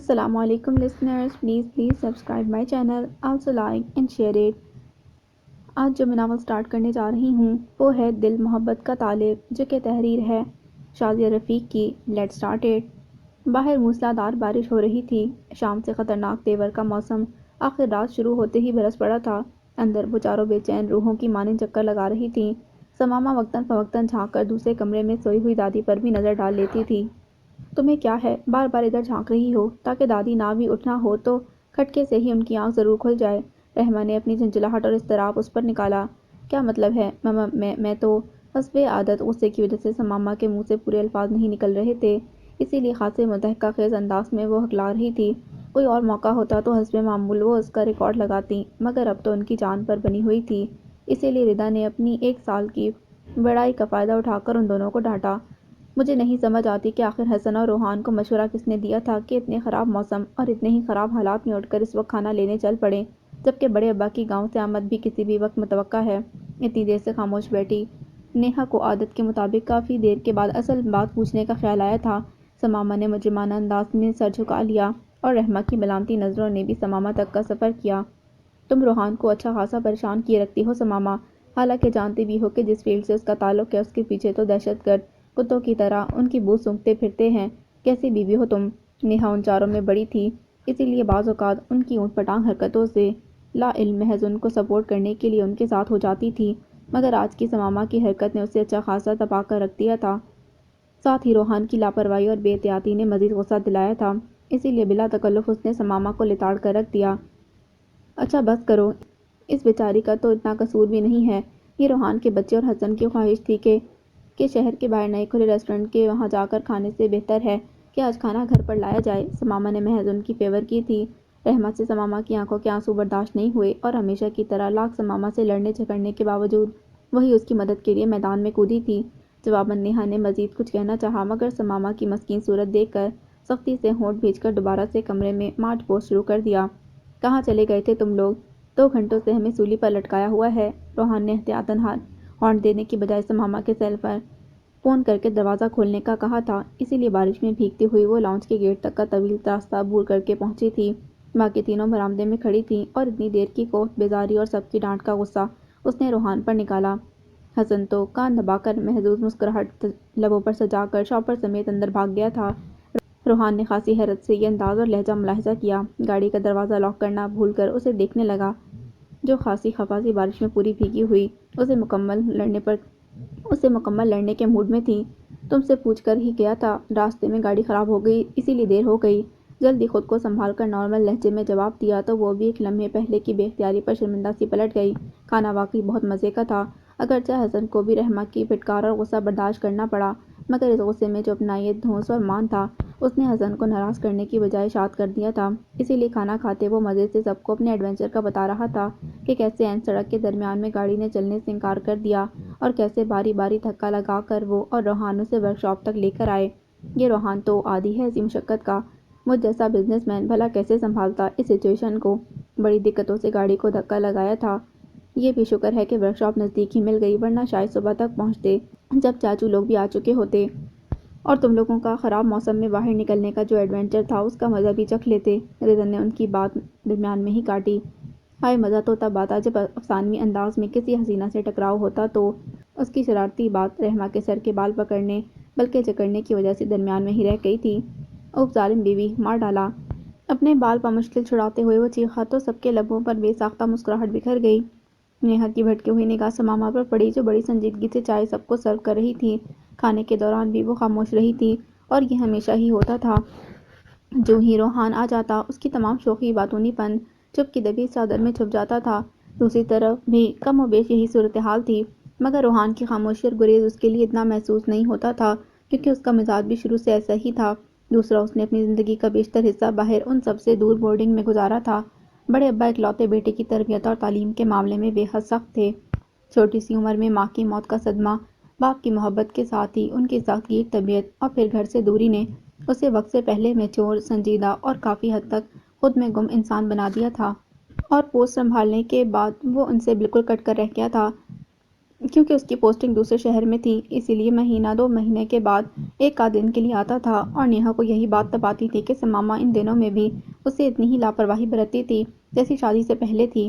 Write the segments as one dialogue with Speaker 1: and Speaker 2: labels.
Speaker 1: Assalamu alaikum listeners, please subscribe my channel, also like and share it. آج جو میں novel start کرنے جا رہی ہوں وہ ہے دل محبت کا طالب، جو کہ تحریر ہے شازیہ رفیق کی۔ Let start it. باہر موسلادھار بارش ہو رہی تھی، شام سے خطرناک تیور کا موسم آخر رات شروع ہوتے ہی برس پڑا تھا۔ اندر وہ چاروں بے چین روحوں کی مانند چکر لگا رہی تھیں۔ ثمامہ وقتاً فوقتاً جھانک کر دوسرے کمرے میں سوئی ہوئی دادی پر بھی نظر ڈال لیتی تھی۔ تمہیں کیا ہے، بار بار ادھر جھانک رہی ہو؟ تاکہ دادی نہ بھی اٹھنا ہو تو کھٹکے سے ہی ان کی آنکھ ضرور کھل جائے۔ رحمہ نے اپنی جھنجھلاہٹ اور اضطراب اس پر نکالا۔ کیا مطلب ہے ماما؟ میں تو حسب عادت غصے کی وجہ سے ثمامہ کے منہ سے پورے الفاظ نہیں نکل رہے تھے، اسی لیے خاصے مضحکہ خیز انداز میں وہ ہکلا رہی تھی۔ کوئی اور موقع ہوتا تو حسب معمول وہ اس کا ریکارڈ لگاتی، مگر اب تو ان کی جان پر بنی ہوئی تھی۔ اسی لیے ردا نے اپنی 1 سال کی بڑائی کا فائدہ اٹھا کر ان دونوں کو ڈانٹا۔ مجھے نہیں سمجھ آتی کہ آخر حسن اور روحان کو مشورہ کس نے دیا تھا کہ اتنے خراب موسم اور اتنے ہی خراب حالات میں اٹھ کر اس وقت کھانا لینے چل پڑیں، جبکہ بڑے ابا کی گاؤں سے آمد بھی کسی بھی وقت متوقع ہے۔ اتنی دیر سے خاموش بیٹھی نیہا کو عادت کے مطابق کافی دیر کے بعد اصل بات پوچھنے کا خیال آیا تھا۔ ثمامہ نے مجرمانہ انداز میں سر جھکا لیا اور رحمہ کی ملامتی نظروں نے بھی ثمامہ تک کا سفر کیا۔ تم روحان کو اچھا خاصا پریشان کیے رکھتی ہو ثمامہ، حالانکہ جانتے بھی ہو کہ جس فیلڈ سے اس کا تعلق ہے اس کے پیچھے تو دہشت گرد کتوں کی طرح ان کی بو سونگھتے پھرتے ہیں۔ کیسی بیوی ہو تم؟ نیہا ان چاروں میں بڑی تھی، اسی لیے بعض اوقات ان کی اونٹ پٹانگ حرکتوں سے لا علم محض ان کو سپورٹ کرنے کے لیے ان کے ساتھ ہو جاتی تھی، مگر آج کی ثمامہ کی حرکت نے اسے اچھا خاصا تپا کر رکھ دیا تھا۔ ساتھ ہی روحان کی لاپرواہی اور بے احتیاطی نے مزید غصہ دلایا تھا، اسی لیے بلا تکلف اس نے ثمامہ کو لتاڑ کر رکھ دیا۔ اچھا بس کرو، اس بیچاری کا تو اتنا قصور بھی نہیں ہے۔ یہ روحان کے بچے اور حسن کی خواہش تھی کہ شہر کے باہر نئے کھلے ریسٹورنٹ کے وہاں جا کر کھانے سے بہتر ہے کہ آج کھانا گھر پر لایا جائے۔ ثمامہ نے محض ان کی فیور کی تھی۔ رحمہ سے ثمامہ کی آنکھوں کے آنسو برداشت نہیں ہوئے اور ہمیشہ کی طرح لاکھ ثمامہ سے لڑنے جھگڑنے کے باوجود وہی اس کی مدد کے لیے میدان میں کودی تھی۔ جواباً نیہا نے مزید کچھ کہنا چاہا، مگر ثمامہ کی مسکین صورت دیکھ کر سختی سے ہونٹ بھیج کر دوبارہ سے کمرے میں مارچ پوسٹ شروع کر دیا۔ کہاں چلے گئے تھے تم لوگ؟ 2 گھنٹوں سے ہمیں سولی پر لٹکایا ہوا ہے۔ روحان نے احتیاطاً ہارن دینے کی بجائے ثمامہ کے سیل پر فون کر کے دروازہ کھولنے کا کہا تھا، اسی لیے بارش میں بھیگتی ہوئی وہ لاؤنج کے گیٹ تک کا طویل راستہ عبور کر کے پہنچی تھی۔ باقی تینوں برآمدے میں کھڑی تھیں اور اتنی دیر کی کوفت بیزاری اور سب کی ڈانٹ کا غصہ اس نے روحان پر نکالا۔ حسن تو کان دبا کر محظوظ مسکراہٹ لبوں پر سجا کر شوپر سمیت اندر بھاگ گیا تھا۔ روحان نے خاصی حیرت سے یہ انداز اور لہجہ ملاحظہ کیا، گاڑی کا دروازہ لاک کرنا بھول کر اسے دیکھنے لگا، جو خاصی خفا سی بارش میں پوری بھیگی ہوئی اسے مکمل لڑنے کے موڈ میں تھی۔ تم سے پوچھ کر ہی گیا تھا، راستے میں گاڑی خراب ہو گئی، اسی لیے دیر ہو گئی۔ جلدی خود کو سنبھال کر نارمل لہجے میں جواب دیا تو وہ بھی ایک لمحے پہلے کی بے اختیاری پر شرمندہ سی پلٹ گئی۔ کھانا واقعی بہت مزے کا تھا، اگرچہ حسن کو بھی رحمہ کی پھٹکار اور غصہ برداشت کرنا پڑا، مگر اس غصے میں جو اپنا یہ دھونس اور مان تھا اس نے حسن کو ناراض کرنے کی بجائے شاد کر دیا تھا۔ اسی لیے کھانا کھاتے وہ مزے سے سب کو اپنے ایڈونچر کا بتا رہا تھا کہ کیسے عین سڑک کے درمیان میں گاڑی نے چلنے سے انکار کر دیا اور کیسے باری باری دھکا لگا کر وہ اور روحان اسے ورک شاپ تک لے کر آئے۔ یہ روحان تو عادی ہے ایسی مشقت کا، مجھ جیسا بزنس مین بھلا کیسے سنبھالتا اس سچویشن کو۔ بڑی دقتوں سے گاڑی کو دھکا لگایا تھا، یہ بھی شکر ہے کہ ورک شاپ نزدیک ہی مل گئی، ورنہ شاید صبح تک پہنچتے جب چاچو لوگ بھی آ چکے ہوتے، اور تم لوگوں کا خراب موسم میں باہر نکلنے کا جو ایڈونچر تھا اس کا مزہ بھی چکھ لیتے۔ رضن نے ان کی بات درمیان میں ہی کاٹی۔ ہائے، مزہ تو تب آتا جب افسانوی انداز میں کسی حسینہ سے ٹکراؤ ہوتا تو۔ اس کی شرارتی بات رحمہ کے سر کے بال پکڑنے بلکہ جکڑنے کی وجہ سے درمیان میں ہی رہ گئی تھی۔ اوف ظالم بیوی، مار ڈالا! اپنے بال بمشکل چھڑاتے ہوئے وہ چیخا تو سب کے لبوں پر بے ساختہ مسکراہٹ بکھر گئی۔ نیہا کی بھٹکی ہوئی نگاہ ثمامہ پر پڑی، جو بڑی سنجیدگی سے چائے سب کو سرو کر رہی تھی۔ کھانے کے دوران بھی وہ خاموش رہی تھی، اور یہ ہمیشہ ہی ہوتا تھا۔ جو ہی روحان آ جاتا اس کی تمام شوخی باتونی پن چپ کی دبی چادر میں چھپ جاتا تھا۔ دوسری طرف بھی کم و بیش یہی صورتحال تھی، مگر روحان کی خاموشی اور گریز اس کے لیے اتنا محسوس نہیں ہوتا تھا، کیونکہ اس کا مزاج بھی شروع سے ایسا ہی تھا۔ دوسرا، اس نے اپنی زندگی کا بیشتر حصہ باہر ان سب سے دور بورڈنگ میں گزارا تھا۔ بڑے ابا اکلوتے بیٹے کی تربیت اور تعلیم کے معاملے میں بے حد سخت تھے۔ چھوٹی سی عمر میں ماں کی موت کا صدمہ، باپ کی محبت کے ساتھ ہی ان کی سخت گیر طبیعت اور پھر گھر سے دوری نے اسے وقت سے پہلے میچور، سنجیدہ اور کافی حد تک خود میں گم انسان بنا دیا تھا، اور پوسٹ سنبھالنے کے بعد وہ ان سے بالکل کٹ کر رہ گیا تھا۔ کیونکہ اس کی پوسٹنگ دوسرے شہر میں تھی، اسی لیے مہینہ 2 مہینے کے بعد ایک آدھ دن کے لیے آتا تھا، اور نیہا کو یہی بات تپاتی تھی کہ سماما ان دنوں میں بھی اس سے اتنی ہی لاپرواہی برتتی تھی جیسی شادی سے پہلے تھی۔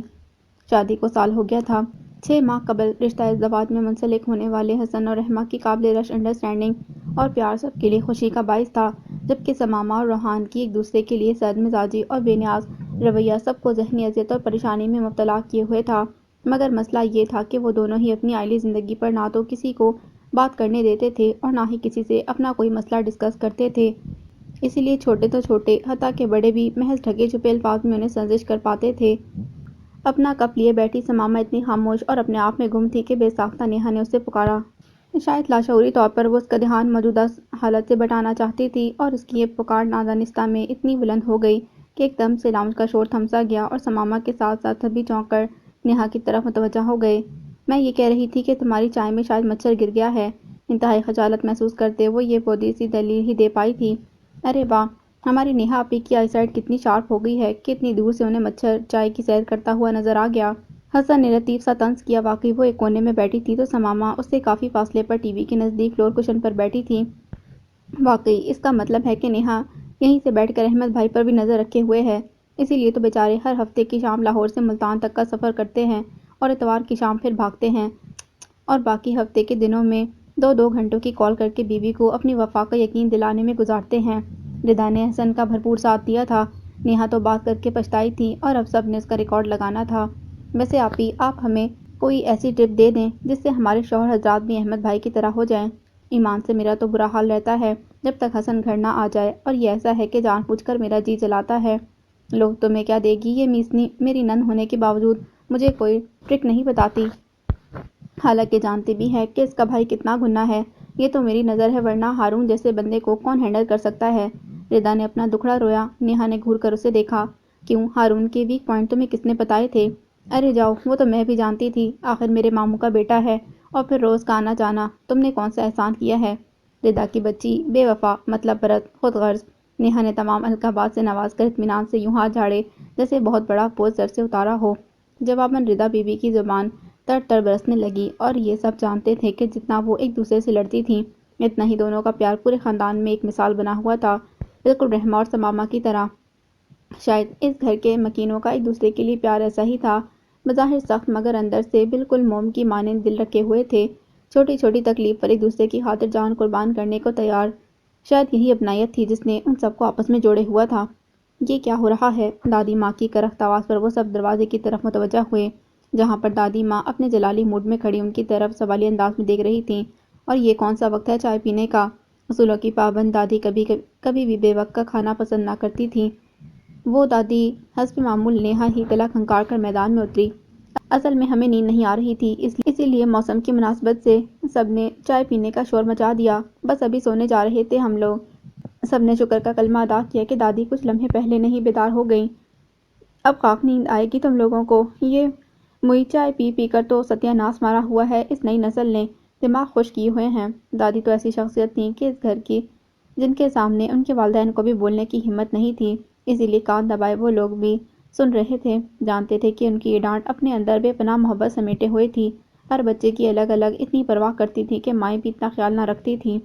Speaker 1: شادی کو سال ہو گیا تھا۔ 6 ماہ قبل رشتہ ازدواج میں منسلک ہونے والے حسن اور رحمہ کی قابل رشک انڈرسٹینڈنگ اور پیار سب کے لیے خوشی کا باعث تھا، جبکہ سماما اور روحان کی ایک دوسرے کے لیے سرد مزاجی اور بے نیاز رویہ سب کو ذہنی اذیت اور پریشانی میں مبتلا کیے ہوئے تھا۔ مگر مسئلہ یہ تھا کہ وہ دونوں ہی اپنی عائلی زندگی پر نہ تو کسی کو بات کرنے دیتے تھے اور نہ ہی کسی سے اپنا کوئی مسئلہ ڈسکس کرتے تھے۔ اسی لیے چھوٹے تو چھوٹے حتیٰ کہ بڑے بھی محض ڈھکے چھپے الفاظ میں انہیں سرزش کر پاتے تھے۔ اپنا کپ لیے بیٹھی سماما اتنی خاموش اور اپنے آپ میں گم تھی کہ بے ساختہ نیہا نے اسے پکارا۔ شاید لاشعوری طور پر وہ اس کا دھیان موجودہ حالت سے بٹانا چاہتی تھی، اور اس کی یہ پکار نادانستہ میں اتنی بلند ہو گئی کہ ایک دم سے لاؤنج کا شور تھم سا گیا اور سماما کے ساتھ ساتھ سبھی چونک کر نیہا کی طرف متوجہ ہو گئے۔ میں یہ کہہ رہی تھی کہ تمہاری چائے میں شاید مچھر گر گیا ہے۔ انتہائی خجالت محسوس کرتے وہ یہ بودھی سی دلیل ہی دے پائی تھی۔ ارے واہ، ہماری نیہا آپی کی آئی سائٹ کتنی شارپ ہو گئی ہے کہ اتنی دور سے انہیں مچھر چائے کی سیر کرتا ہوا نظر آ گیا۔ حسن نے لطیف سا طنز کیا۔ واقعی وہ ایک کونے میں بیٹھی تھی تو سماما اس سے کافی فاصلے پر ٹی وی کے نزدیک فلور کشن پر بیٹھی تھی۔ واقعی اس کا مطلب ہے کہ نیہا یہیں سے بیٹھ کر احمد بھائی پر بھی نظر رکھے ہوئے ہے۔ اسی لیے تو بیچارے ہر ہفتے کی شام لاہور سے ملتان تک کا سفر کرتے ہیں اور اتوار کی شام پھر بھاگتے ہیں، اور باقی ہفتے کے دنوں میں 2-2 گھنٹوں کی کال کر کے بیوی کو اپنی وفا کا یقین دلانے میں گزارتے ہیں۔ ردا نے حسن کا بھرپور ساتھ دیا تھا۔ نیہا تو بات کر کے پچھتائی تھی اور اب سب نے اس کا ریکارڈ لگانا تھا۔ ویسے آپی، آپ ہمیں کوئی ایسی ٹپ دے دیں جس سے ہمارے شوہر حضرات بھی احمد بھائی کی طرح ہو جائیں۔ ایمان سے میرا تو برا حال رہتا ہے جب تک حسن گھر نہ آ جائے، اور یہ ایسا ہے کہ جان بوجھ کر میرا جی جلاتا ہے۔ لوگ تمہیں کیا دے گی، یہ میسنی میری نند ہونے کے باوجود مجھے کوئی ٹرک نہیں بتاتی، حالانکہ جانتی بھی ہے کہ اس کا بھائی کتنا گناہ ہے۔ یہ تو میری نظر ہے، ورنہ ہارون جیسے بندے کو کون ہینڈل کر سکتا ہے۔ ردا نے اپنا دکھڑا رویا۔ نیہا نے گھور کر اسے دیکھا۔ کیوں، ہارون کے ویک پوائنٹ تمہیں کس نے بتائے تھے؟ ارے جاؤ، وہ تو میں بھی جانتی تھی، آخر میرے ماموں کا بیٹا ہے، اور پھر روز کا آنا جانا، تم نے کون سا احسان کیا ہے؟ ردا کی بچی، بے وفا، مطلب پرست، خود غرض۔ نیہا نے تمام القابات سے نواز کر اطمینان سے یوں ہاتھ جھاڑے جیسے بہت بڑا بوجھ سر سے اتارا ہو۔ جواباً ردا بیوی کی زبان تر تر برسنے لگی، اور یہ سب جانتے تھے کہ جتنا وہ ایک دوسرے سے لڑتی تھیں، اتنا ہی دونوں کا پیار پورے خاندان میں ایک مثال بنا ہوا تھا، بالکل رحمہ اور سماما کی طرح۔ شاید اس گھر کے مکینوں کا ایک دوسرے کے لیے پیار ایسا ہی تھا، بظاہر سخت مگر اندر سے بالکل موم کی مانند دل رکھے ہوئے تھے، چھوٹی چھوٹی تکلیف پر ایک دوسرے کی خاطر جان قربان کرنے کو تیار۔ شاید یہی اپنائیت تھی جس نے ان سب کو آپس میں جوڑے ہوا تھا۔ یہ کیا ہو رہا ہے؟ دادی ماں کی کرخت آواز پر وہ سب دروازے کی طرف متوجہ ہوئے، جہاں پر دادی ماں اپنے جلالی موڈ میں کھڑی ان کی طرف سوالیہ انداز میں دیکھ رہی تھیں۔ اور یہ کون سا وقت ہے چائے پینے کا؟ اصولوں کی پابند دادی کبھی بھی بے وقت کا کھانا پسند نہ کرتی تھیں۔ وہ دادی حسب معمول نیہا ہی گلا کھنکار کر میدان میں اتری۔ اصل میں ہمیں نیند نہیں آ رہی تھی، اسی لیے موسم کی مناسبت سے سب نے چائے پینے کا شور مچا دیا۔ بس ابھی سونے جا رہے تھے ہم لوگ۔ سب نے شکر کا کلمہ ادا کیا کہ دادی کچھ لمحے پہلے نہیں بیدار ہو گئیں۔ اب خاک نیند آئے گی تم لوگوں کو۔ یہ موئی چائے پی پی کر تو ستیہ ناس مارا ہوا ہے اس نئی نسل نے، دماغ خشک کیے ہوئے ہیں۔ دادی تو ایسی شخصیت تھیں کہ اس گھر کی، جن کے سامنے ان کے والدین کو بھی بولنے کی ہمت نہیں تھی، اسی لیے کان دبائے وہ لوگ بھی سن رہے تھے، جانتے تھے کہ ان کی یہ ڈانٹ اپنے اندر بے پناہ محبت سمیٹے ہوئے تھی۔ ہر بچے کی الگ الگ اتنی پرواہ کرتی تھی کہ مائیں بھی اتنا خیال نہ رکھتی تھیں۔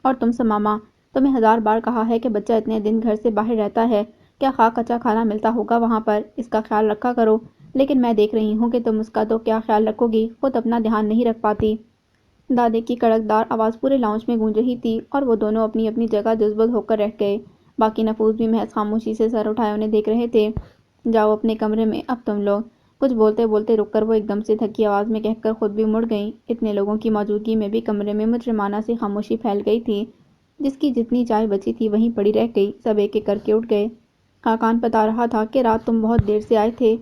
Speaker 1: اور تم سماما، تمہیں 1000 بار کہا ہے کہ بچہ اتنے دن گھر سے باہر رہتا ہے، کیا خاک کچا کھانا ملتا ہوگا وہاں پر، اس کا خیال رکھا کرو، لیکن میں دیکھ رہی ہوں کہ تم اس کا تو کیا خیال رکھو گی، خود اپنا دھیان نہیں رکھ پاتی۔ دادی کی کڑکدار آواز پورے لاؤنج میں گونج رہی تھی، اور وہ دونوں اپنی اپنی جگہ جزبد ہو کر رہ گئے۔ باقی نفوذ بھی محض خاموشی سے سر اٹھائے انہیں دیکھ رہے تھے۔ جاؤ اپنے کمرے میں اب تم لوگ، کچھ بولتے بولتے رک کر وہ ایک دم سے تھکی آواز میں کہہ کر خود بھی مڑ گئیں۔ اتنے لوگوں کی موجودگی میں بھی کمرے میں مجرمانہ سی خاموشی پھیل گئی تھی۔ جس کی جتنی چائے بچی تھی وہیں پڑی رہ گئی۔ سب ایک ایک کر کے اٹھ گئے۔ خاقان بتا رہا تھا کہ رات تم بہت دیر سے آئے تھے،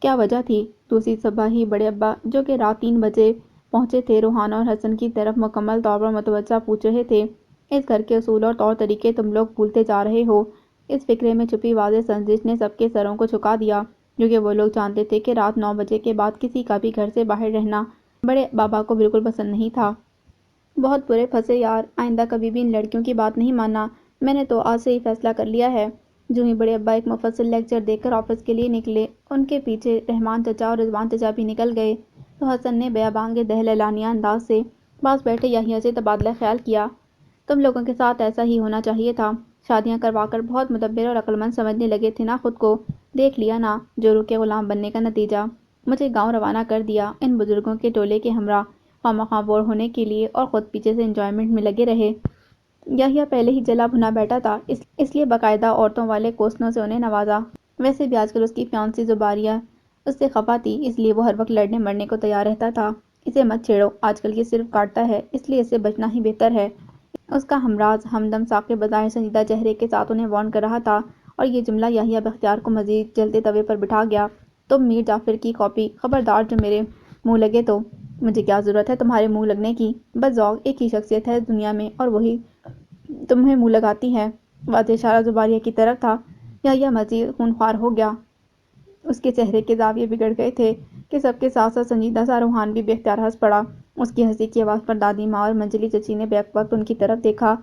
Speaker 1: کیا وجہ تھی؟ دوسری صبح ہی بڑے ابا، جو کہ رات 3 بجے پہنچے تھے، روحان اور حسن کی طرف مکمل طور پر متوجہ پوچھ رہے تھے، اس گھر کے اصول اور طور طریقے تم لوگ بھولتے جا رہے ہو؟ اس فکرے میں چھپی واضح سرزش نے سب کے سروں کو جھکا دیا، کیونکہ وہ لوگ جانتے تھے کہ رات 9 بجے کے بعد کسی کا بھی گھر سے باہر رہنا بڑے بابا کو بالکل پسند نہیں تھا۔ بہت برے پھنسے یار، آئندہ کبھی بھی ان لڑکیوں کی بات نہیں ماننا، میں نے تو آج سے ہی فیصلہ کر لیا ہے۔ جو ہی بڑے ابا ایک مفصل لیکچر دے کر آفس کے لیے نکلے، ان کے پیچھے رحمان چچا اور رضوان چچا بھی نکل گئے۔ تو حسن نے بیابانگِ دہلانیہ انداز سے پاس بیٹھے یحییٰ سے تبادلہ خیال کیا۔ تم لوگوں کے ساتھ ایسا ہی ہونا چاہیے تھا۔ شادیاں کروا کر بہت مدبر اور عقلمند سمجھنے لگے تھے نا خود کو، دیکھ لیا نا جورو کے غلام بننے کا نتیجہ۔ مجھے گاؤں روانہ کر دیا ان بزرگوں کے ٹولے کے ہمراہ، خواہ بور ہونے کے لیے، اور خود پیچھے سے انجوائمنٹ میں لگے رہے۔ یحییٰ پہلے ہی جلا بھنا بیٹھا تھا، اس لیے باقاعدہ عورتوں والے کوسنوں سے انہیں نوازا۔ ویسے بھی آج کل اس کی فیانسی زباریہ اس سے خفا تھی، اس لیے وہ ہر وقت لڑنے مرنے کو تیار رہتا تھا۔ اسے مت چھیڑو، آج کل یہ صرف کاٹتا ہے، اس لیے اس سے بچنا ہی بہتر ہے۔ اس کا ہمراز ہمدم ثاقب بظاہر سنجیدہ چہرے کے ساتھ انہیں وارن کر رہا تھا، اور یہ جملہ یحییٰ بختیار کو مزید جلتے توے پر بٹھا گیا۔ تم میر جعفر کی کاپی، خبردار جو میرے منہ لگے تو۔ مجھے کیا ضرورت ہے تمہارے منہ لگنے کی؟ بس ذوق ایک ہی شخصیت ہے دنیا میں اور وہی تمہیں منہ لگاتی ہے۔ واضح اشارہ زباریہ کی طرف تھا۔ یحییٰ مزید خونخوار ہو گیا۔ اس کے چہرے کے زاویے بگڑ گئے تھے کہ سب کے ساتھ ساتھ سنجیدہ سا روحان بھی بے اختیار ہنس پڑا۔ اس کی ہنسی کی آواز پر دادی ماں اور منجلی چچی نے بیک وقت ان کی طرف دیکھا۔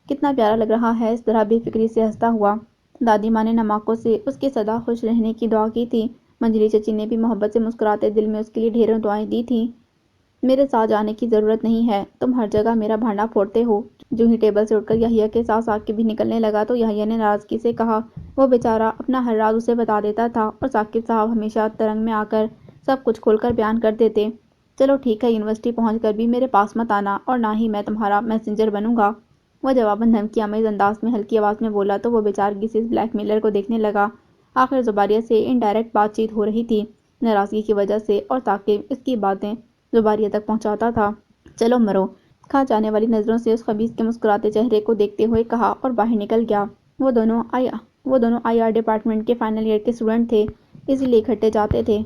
Speaker 1: کتنا پیارا لگ رہا ہے اس طرح بے فکری سے ہنستا ہوا۔ دادی ماں نے نم آنکھوں سے اس کے سدا خوش رہنے کی دعا کی تھی۔ منجلی چچی نے بھی محبت سے مسکراتے دل میں اس کے لیے ڈھیروں دعائیں دی تھیں۔ میرے ساتھ جانے کی ضرورت نہیں ہے، تم ہر جگہ میرا بھانڈا پھوڑتے ہو۔ جو ہی ٹیبل سے اٹھ کر یحییٰ کے ساتھ ثاقب بھی نکلنے لگا تو یحییٰ نے ناراضگی سے کہا، وہ بیچارہ اپنا ہر راز اسے بتا دیتا تھا اور ثاقب صاحب ہمیشہ ترنگ میں آ کر سب کچھ کھول کر بیان کر دیتے۔ چلو ٹھیک ہے، یونیورسٹی پہنچ کر بھی میرے پاس مت آنا، اور نہ ہی میں تمہارا میسنجر بنوں گا۔ وہ جواباً دھمکی آمیز انداز میں ہلکی آواز میں بولا تو وہ بیچارگی سے اس بلیک میلر کو دیکھنے لگا۔ آخر زباریہ سے انڈائریکٹ بات چیت ہو رہی تھی ناراضگی کی وجہ سے، اور ثاقب اس کی باتیں زباریہ تک پہنچاتا تھا۔ چلو مرو، کھا جانے والی نظروں سے اس خبیث کے مسکراتے چہرے کو دیکھتے ہوئے کہا اور باہر نکل گیا۔ وہ دونوں آئی آر ڈپارٹمنٹ کے فائنل ایئر کے اسٹوڈنٹ تھے، اسی لیے اکٹھے جاتے تھے۔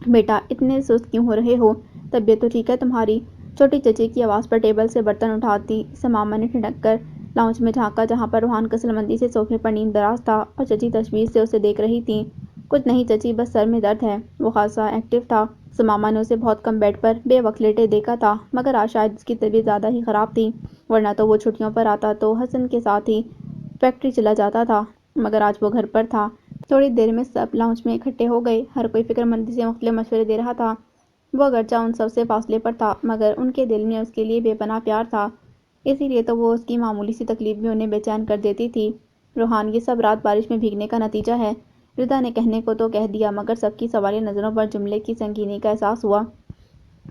Speaker 1: بیٹا اتنے سست کیوں ہو رہے ہو؟ طبیعت تو ٹھیک ہے تمہاری؟ چھوٹی چچی کی آواز پر ٹیبل سے برتن اٹھاتی سماما نے ٹھنڈک کر لاؤنج میں جھانکا جہاں پر روحان کسل سے صوفے پر نیم دراز تھا اور چچی تشویش سے اسے دیکھ رہی تھیں۔ کچھ نہیں چچی، بس سر میں درد ہے۔ وہ خاصا ایکٹیو تھا۔ سماما نے اسے بہت کم بیڈ پر بے وقت لیٹے دیکھا تھا، مگر آج شاید اس کی طبیعت زیادہ ہی خراب تھی، ورنہ تو وہ چھٹیوں پر آتا تو حسن کے ساتھ ہی فیکٹری چلا جاتا تھا، مگر آج وہ گھر پر تھا۔ تھوڑی دیر میں سب لاؤنج میں اکٹھے ہو گئے، ہر کوئی فکر مندی سے مختلف مشورے دے رہا تھا۔ وہ اگرچہ ان سب سے فاصلے پر تھا، مگر ان کے دل میں اس کے لیے بے پناہ پیار تھا، اسی لیے تو وہ اس کی معمولی سی تکلیف بھی انہیں بے چین کر دیتی تھی۔ روحان، یہ سب رات بارش میں بھیگنے کا نتیجہ ہے۔ ردا نے کہنے کو تو کہہ دیا، مگر سب کی سوالیہ نظروں پر جملے کی سنگینی کا احساس ہوا۔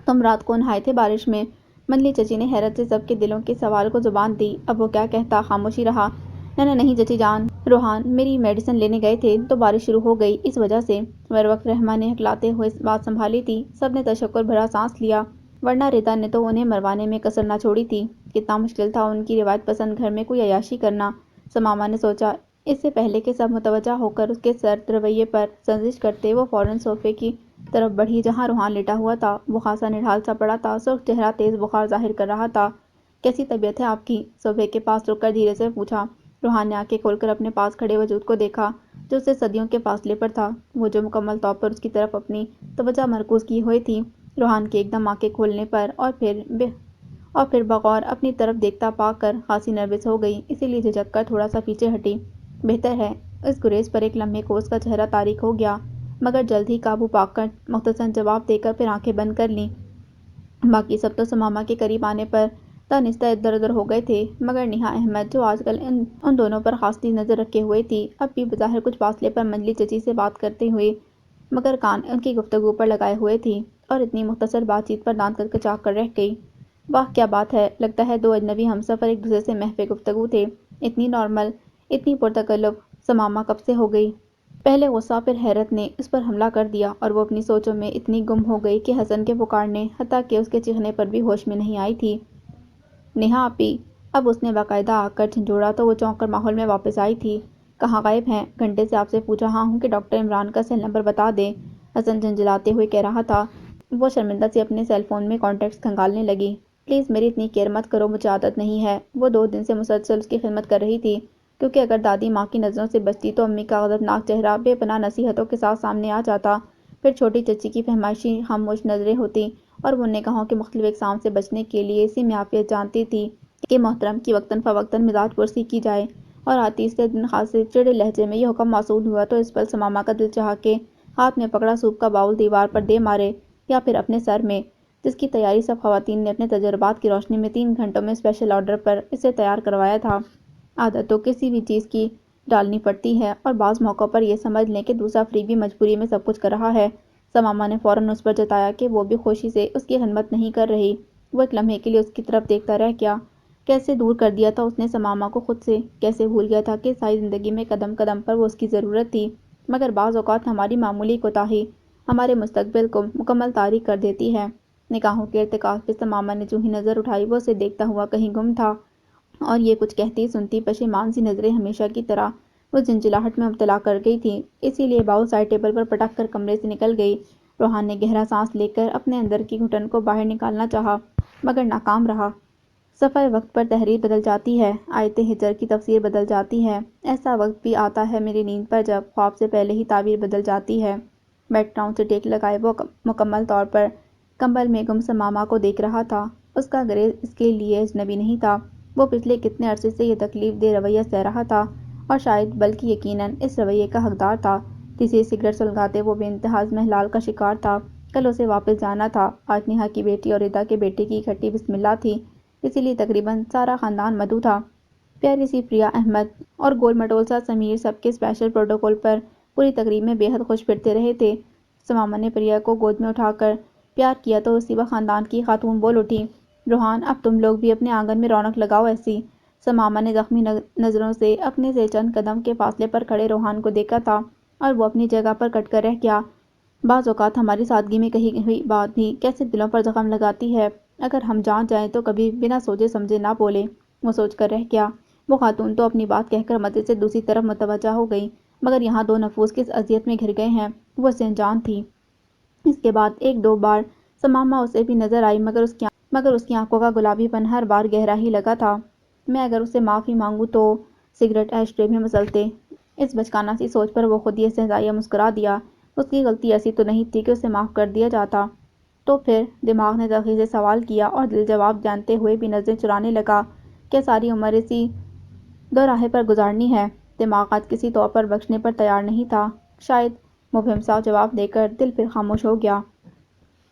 Speaker 1: تم رات کو نہائے تھے بارش میں؟ منجلی چچی نے حیرت سے سب کے دلوں کے سوال کو زبان دی۔ اب وہ کیا کہتا، خاموشی رہا۔ نہیں چچی جان، روحان میری میڈیسن لینے گئے تھے تو بارش شروع ہو گئی، اس وجہ سے۔ بروقت رحمہ نے ہکلاتے ہوئے بات سنبھالی تھی۔ سب نے تشکر بھرا سانس لیا، ورنہ ردا نے تو انہیں مروانے میں کسر نہ چھوڑی تھی۔ کتنا مشکل تھا ان کی روایت پسند گھر میں کوئی عیاشی کرنا، سماما نے سوچا۔ اس سے پہلے کہ سب متوجہ ہو کر اس کے سرد رویے پر سرزش کرتے، وہ فوراً صوفے کی طرف بڑھی جہاں روحان لیٹا ہوا تھا۔ وہ خاصا نڈھال سا پڑا تھا، سرخ چہرہ تیز بخار ظاہر کر رہا تھا۔ کیسی طبیعت ہے آپ کی؟ صوفے کے پاس رک کر دھیرے سے پوچھا۔ روحان نے آنکھیں کھول کر اپنے پاس کھڑے وجود کو دیکھا جو اس سے صدیوں کے فاصلے پر تھا، وہ جو مکمل طور پر اس کی طرف اپنی توجہ مرکوز کی ہوئی تھی۔ روحان کے ایک دم آنکھیں کھولنے پر اور پھر بغور اپنی طرف دیکھتا پا کر خاصی نروس ہو گئی، اسی لیے جھجک کر تھوڑا سا پیچھے ہٹی۔ بہتر ہے۔ اس گریز پر ایک لمحے کو اس کا چہرہ تاریک ہو گیا، مگر جلد ہی قابو پا کر مختصراً جواب دے کر پھر آنکھیں بند کر لیں۔ باقی سب تو سماما کے قریب آنے پر دانستہ ادھر ادھر ہو گئے تھے، مگر نیہا احمد جو آج کل ان دونوں پر خاصی نظر رکھے ہوئے تھی، اب بھی بظاہر کچھ فاصلے پر منجلی چچی سے بات کرتے ہوئے مگر کان ان کی گفتگو پر لگائے ہوئے تھی، اور اتنی مختصر بات چیت پر دانت کچکچا کر رہ گئی۔ واہ کیا بات ہے، لگتا ہے دو اجنبی ہمسفر ایک دوسرے سے محو گفتگو تھے۔ اتنی نارمل، اتنی پرتکلف سماما کب سے ہو گئی؟ پہلے غصہ پھر حیرت نے اس پر حملہ کر دیا، اور وہ اپنی سوچوں میں اتنی گم ہو گئی کہ حسن کے پکارنے حتیٰ کہ اس کے چیخنے پر بھی ہوش میں نہیں آئی تھی۔ نیہا آپی! اب اس نے باقاعدہ آ کر جھنجھوڑا تو وہ چونک کر ماحول میں واپس آئی تھی۔ کہاں غائب ہیں؟ گھنٹے سے آپ سے پوچھ رہا ہوں کہ ڈاکٹر عمران کا سیل نمبر بتا دیں، حسن جھنجھلاتے ہوئے کہہ رہا تھا۔ وہ شرمندہ سے اپنے سیل فون میں کانٹیکٹس کھنگالنے لگی۔ پلیز میری اتنی کیئر مت کرو، مجھے عادت نہیں ہے۔ وہ 2 دن سے مسلسل اس کی خدمت کر رہی تھی، کیونکہ اگر دادی ماں کی نظروں سے بچتی تو امی کا غضبناک چہرہ بے پناہ نصیحتوں کے ساتھ سامنے آ جاتا، پھر چھوٹی چچی کی فہمائشی خاموش نظریں ہوتی، اور وہ نگاہوں کے مختلف اقسام سے بچنے کے لیے اسی میں عافیت جانتی تھی کہ محترم کی وقتاً فوقتاً مزاج پرسی کی جائے، اور آتی اس دن خاصے چڑے لہجے میں یہ حکم موصول ہوا تو اس پل سماما کا دل چاہا کہ ہاتھ میں پکڑا سوپ کا باؤل دیوار پر دے مارے۔ یا پھر اپنے سر میں، جس کی تیاری سب خواتین نے اپنے تجربات کی روشنی میں 3 گھنٹوں میں اسپیشل آرڈر پر اسے تیار کروایا تھا۔ عادت تو کسی بھی چیز کی ڈالنی پڑتی ہے، اور بعض موقعوں پر یہ سمجھ لیں کہ دوسرا فریق بھی مجبوری میں سب کچھ کر رہا ہے۔ سماما نے فوراً اس پر جتایا کہ وہ بھی خوشی سے اس کی خدمت نہیں کر رہی۔ وہ ایک لمحے کے لیے اس کی طرف دیکھتا رہ گیا۔ کیسے دور کر دیا تھا اس نے سماما کو خود سے، کیسے بھول گیا تھا کہ ساری زندگی میں قدم قدم پر وہ اس کی ضرورت تھی۔ مگر بعض اوقات ہماری معمولی کوتاہی ہمارے مستقبل کو مکمل تاریک کر دیتی ہے۔ نگاہوں کے ارتکاز پہ سماما نے جو ہی نظر اٹھائی وہ اسے دیکھتا ہوا کہیں گم تھا، اور یہ کچھ کہتی سنتی پشیمان سی نظریں ہمیشہ کی طرح وہ جھنجھلاہٹ میں مبتلا کر گئی تھیں۔ اسی لیے باؤل سائڈ ٹیبل پر پٹک کر کمرے سے نکل گئی۔ روحان نے گہرا سانس لے کر اپنے اندر کی گھٹن کو باہر نکالنا چاہا، مگر ناکام رہا۔ سفر وقت پر تحریر بدل جاتی ہے، آیت ہجر کی تفسیر بدل جاتی ہے۔ ایسا وقت بھی آتا ہے میری نیند پر جب خواب سے پہلے ہی تعبیر بدل جاتی ہے۔ بیڈ ٹاؤن سے ٹیک لگائے وہ مکمل طور پر کمبل میں گم سماما کو دیکھ رہا تھا۔ اس کا گریز اس کے لیے اجنبی نہیں تھا۔ وہ پچھلے کتنے عرصے سے یہ تکلیف دہ رویہ سہ رہا تھا، اور شاید بلکہ یقیناً اس رویے کا حقدار تھا۔ تیسری سگریٹ سلگاتے وہ بے انتہا اضمحلال کا شکار تھا۔ کل اسے واپس جانا تھا۔ آج نیہا کی بیٹی اور ردا کے بیٹے کی اکٹھی بسم اللہ تھی، اسی لیے تقریباً سارا خاندان مدعو تھا۔ پیاری سی پریا احمد اور گول مٹول سا سمیر سب کے اسپیشل پروٹوکول پر پوری تقریب میں بے حد خوش پھرتے رہے تھے۔ سماما نے پریا کو گود میں اٹھا کر پیار کیا تو اسی وقت خاندان کی خاتون بول اٹھی، روحان اب تم لوگ بھی اپنے آنگن میں رونق لگاؤ ایسی۔ سماما نے زخمی نظروں سے اپنے سے چند قدم کے فاصلے پر کھڑے روحان کو دیکھا تھا، اور وہ اپنی جگہ پر کٹ کر رہ گیا۔ بعض اوقات ہماری سادگی میں کہی ہوئی بات بھی کیسے دلوں پر زخم لگاتی ہے۔ اگر ہم جان جائیں تو کبھی بنا سوچے سمجھے نہ بولیں۔ وہ سوچ کر رہ گیا۔ وہ خاتون تو اپنی بات کہہ کر مدد سے دوسری طرف متوجہ ہو گئی، مگر یہاں دو نفوس کس اذیت میں گھر گئے ہیں۔ وہ اسے انجان تھی۔ اس کے بعد ایک دو بار سماما اسے بھی نظر آئی، مگر اس کی آنکھوں کا گلابی پن ہر بار گہرا ہی لگا تھا۔ میں اگر اسے معافی مانگوں تو سگریٹ ایش ٹرے میں مسلتے۔ اس بچکانہ سی سوچ پر وہ خود ہی استہزائیہ مسکرا دیا۔ اس کی غلطی ایسی تو نہیں تھی کہ اسے معاف کر دیا جاتا۔ تو پھر؟ دماغ نے تلخی سے سوال کیا، اور دل جواب جانتے ہوئے بھی نظریں چرانے لگا۔ کیا ساری عمر اسی دوراہے پر گزارنی ہے؟ دماغ آج کسی طور پر بخشنے پر تیار نہیں تھا۔ شاید، مبہم سا جواب دے کر دل پھر خاموش ہو گیا۔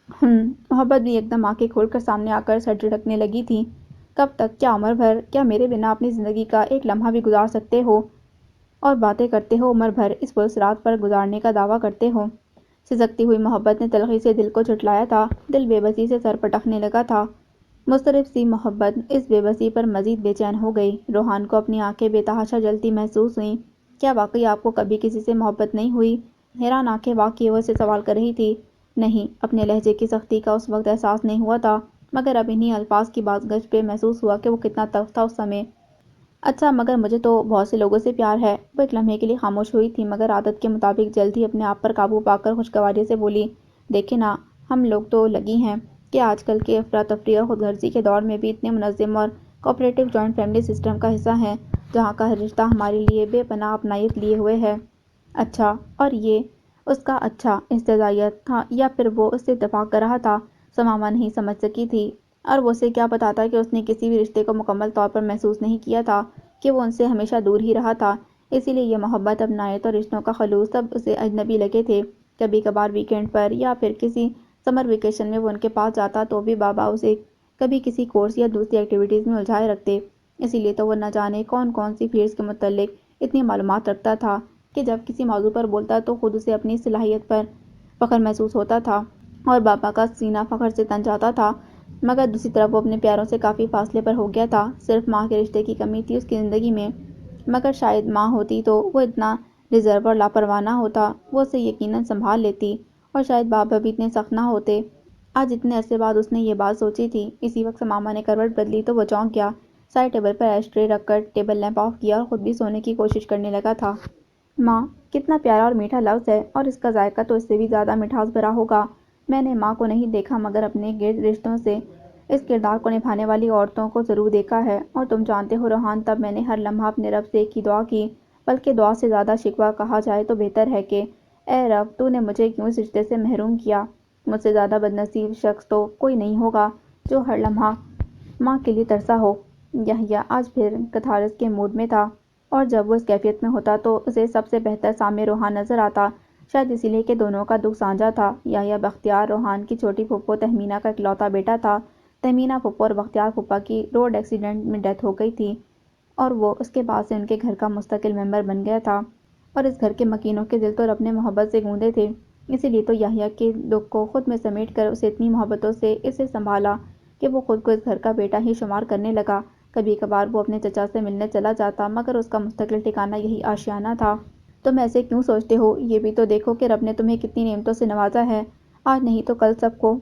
Speaker 1: محبت بھی ایک دم آنکھیں کھول کر سامنے آ کر سر جھٹکنے لگی تھی۔ کب تک؟ کیا عمر بھر؟ کیا میرے بنا اپنی زندگی کا ایک لمحہ بھی گزار سکتے ہو؟ اور باتیں کرتے ہو عمر بھر اس پرسرات پر گزارنے کا دعویٰ کرتے ہو؟ سسکتی ہوئی محبت نے تلخی سے دل کو جھٹلایا تھا۔ دل بے بسی سے سر پٹکنے لگا تھا۔ مضطرب سی محبت اس بے بسی پر مزید بے چین ہو گئی۔ روحان کو اپنی آنکھیں بے تحاشا جلتی محسوس ہوئیں۔ کیا واقعی آپ کو کبھی کسی سے محبت نہیں ہوئی؟ حیران آنکھیں واق کیے ہوئے سے سوال کر رہی تھی۔ نہیں، اپنے لہجے کی سختی کا اس وقت احساس نہیں ہوا تھا، مگر اب انہی الفاظ کی بات گشت پہ محسوس ہوا کہ وہ کتنا تلخ تھا اس سمے۔ اچھا، مگر مجھے تو بہت سے لوگوں سے پیار ہے۔ وہ ایک لمحے کے لیے خاموش ہوئی تھی، مگر عادت کے مطابق جلد ہی اپنے آپ پر قابو پا کر خوشگواری سے بولی، دیکھیں نا، ہم لوگ تو لگی ہیں کہ آج کل کے افراتفری اور خود غرضی کے دور میں بھی اتنے منظم اور کوآپریٹو جوائنٹ فیملی سسٹم کا حصہ ہیں، جہاں کا ہر رشتہ ہمارے لیے بے پناہ اپنائیت لیے ہوئے ہے۔ اچھا، اور یہ اس کا اچھا استہزائیت تھا یا پھر وہ اس سے اتفاق کر رہا تھا؟ سماما نہیں سمجھ سکی تھی، اور وہ اسے کیا بتاتا کہ اس نے کسی بھی رشتے کو مکمل طور پر محسوس نہیں کیا تھا، کہ وہ ان سے ہمیشہ دور ہی رہا تھا۔ اسی لیے یہ محبت، اپنائیت اور رشتوں کا خلوص سب اسے اجنبی لگے تھے۔ کبھی کبھار ویکینڈ پر یا پھر کسی سمر ویکیشن میں وہ ان کے پاس جاتا تو بھی بابا اسے کبھی کسی کورس یا دوسری ایکٹیویٹیز میں الجھائے رکھتے۔ اسی لیے تو وہ نہ جانے کون کون سی فیلڈز کے متعلق اتنی معلومات رکھتا تھا کہ جب کسی موضوع پر بولتا تو خود اسے اپنی صلاحیت پر فخر محسوس ہوتا تھا، اور بابا کا سینہ فخر سے تن جاتا تھا۔ مگر دوسری طرف وہ اپنے پیاروں سے کافی فاصلے پر ہو گیا تھا۔ صرف ماں کے رشتے کی کمی تھی اس کی زندگی میں، مگر شاید ماں ہوتی تو وہ اتنا ریزرو اور لاپرواہ نہ ہوتا، وہ اسے یقیناً سنبھال لیتی، اور شاید بابا بھی اتنے سخت نہ ہوتے۔ آج اتنے عرصے بعد اس نے یہ بات سوچی تھی۔ اسی وقت سماما نے کروٹ بدلی تو وہ چونک گیا۔ سائڈ ٹیبل پر ایش ٹرے رکھ کر ٹیبل لیمپ آف کیا اور خود بھی سونے کی کوشش کرنے لگا تھا۔ ماں، کتنا پیارا اور میٹھا لفظ ہے، اور اس کا ذائقہ تو اس سے بھی زیادہ مٹھاس بھرا ہوگا۔ میں نے ماں کو نہیں دیکھا، مگر اپنے گرد رشتوں سے اس کردار کو نبھانے والی عورتوں کو ضرور دیکھا ہے، اور تم جانتے ہو روحان، تب میں نے ہر لمحہ اپنے رب سے ایک ہی دعا کی، بلکہ دعا سے زیادہ شکوہ کہا جائے تو بہتر ہے کہ اے رب، تو نے مجھے کیوں اس رشتے سے محروم کیا؟ مجھ سے زیادہ بدنصیب شخص تو کوئی نہیں ہوگا جو ہر لمحہ ماں کے لیے ترسا ہو۔ یحییٰ آج پھر کتھارس کے موڈ میں تھا، اور جب وہ اس کیفیت میں ہوتا تو اسے سب سے بہتر سامع روحان نظر آتا، شاید اسی لیے کہ دونوں کا دکھ سانجھا تھا۔ یحییٰ بختیار روحان کی چھوٹی پھپھو تہمینہ کا اکلوتا بیٹا تھا۔ تہمینہ پھپھو اور بختیار پھوپھا کی روڈ ایکسیڈنٹ میں ڈیتھ ہو گئی تھی اور وہ اس کے بعد سے ان کے گھر کا مستقل ممبر بن گیا تھا اور اس گھر کے مکینوں کے دل تو رب نے محبت سے گوندے تھے۔ اسی لیے تو یحییٰ کے دکھ کو خود میں سمیٹ کر اسے اتنی محبتوں سے اسے سنبھالا کہ وہ خود کو اس گھر کا بیٹا ہی شمار کرنے لگا۔ کبھی کبھار وہ اپنے چچا سے ملنے چلا جاتا مگر اس کا مستقل ٹھکانہ یہی آشیانہ تھا۔ تم ایسے کیوں سوچتے ہو؟ یہ بھی تو دیکھو کہ رب نے تمہیں کتنی نعمتوں سے نوازا ہے۔ آج نہیں تو کل سب کو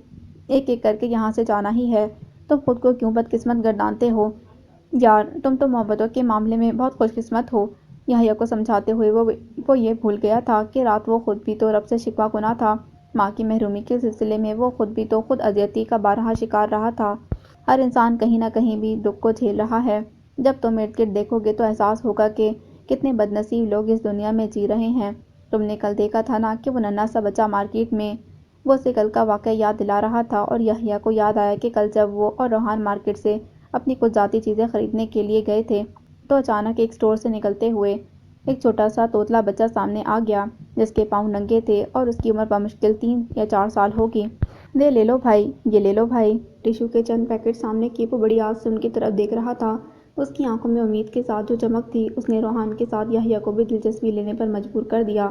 Speaker 1: ایک ایک کر کے یہاں سے جانا ہی ہے۔ تم خود کو کیوں بدقسمت گردانتے ہو؟ یار تم تو محبتوں کے معاملے میں بہت خوش قسمت ہو۔ یحییٰ کو سمجھاتے ہوئے وہ یہ بھول گیا تھا کہ رات وہ خود بھی تو رب سے شکوہ کناں تھا۔ ماں کی محرومی کے سلسلے میں وہ خود بھی تو خود اذیتی کا بارہا شکار رہا تھا۔ ہر انسان کہیں نہ کہیں بھی دکھ کو جھیل رہا ہے۔ جب تم ارد گرد دیکھو گے تو احساس ہوگا کہ کتنے بد نصیب لوگ اس دنیا میں جی رہے ہیں۔ تم نے کل دیکھا تھا نا کہ وہ ننھا سا بچہ مارکیٹ میں، وہ اسے کل کا واقعہ یاد دلا رہا تھا اور یحییٰ کو یاد آیا کہ کل جب وہ اور روحان مارکیٹ سے اپنی کچھ ذاتی چیزیں خریدنے کے لیے گئے تھے تو اچانک ایک اسٹور سے نکلتے ہوئے ایک چھوٹا سا توتلا بچہ سامنے آ گیا جس کے پاؤں ننگے تھے اور اس کی عمر بمشکل 3 یا 4 سال ہوگی۔ دے لے لو بھائی، یہ لے لو بھائی۔ ٹیشو کے چند پیکٹ سامنے کیے وہ بڑی آس سے ان کی طرف دیکھ رہا تھا۔ اس کی آنکھوں میں امید کے ساتھ جو چمک تھی اس نے روحان کے ساتھ یحییٰ کو بھی دلچسپی لینے پر مجبور کر دیا۔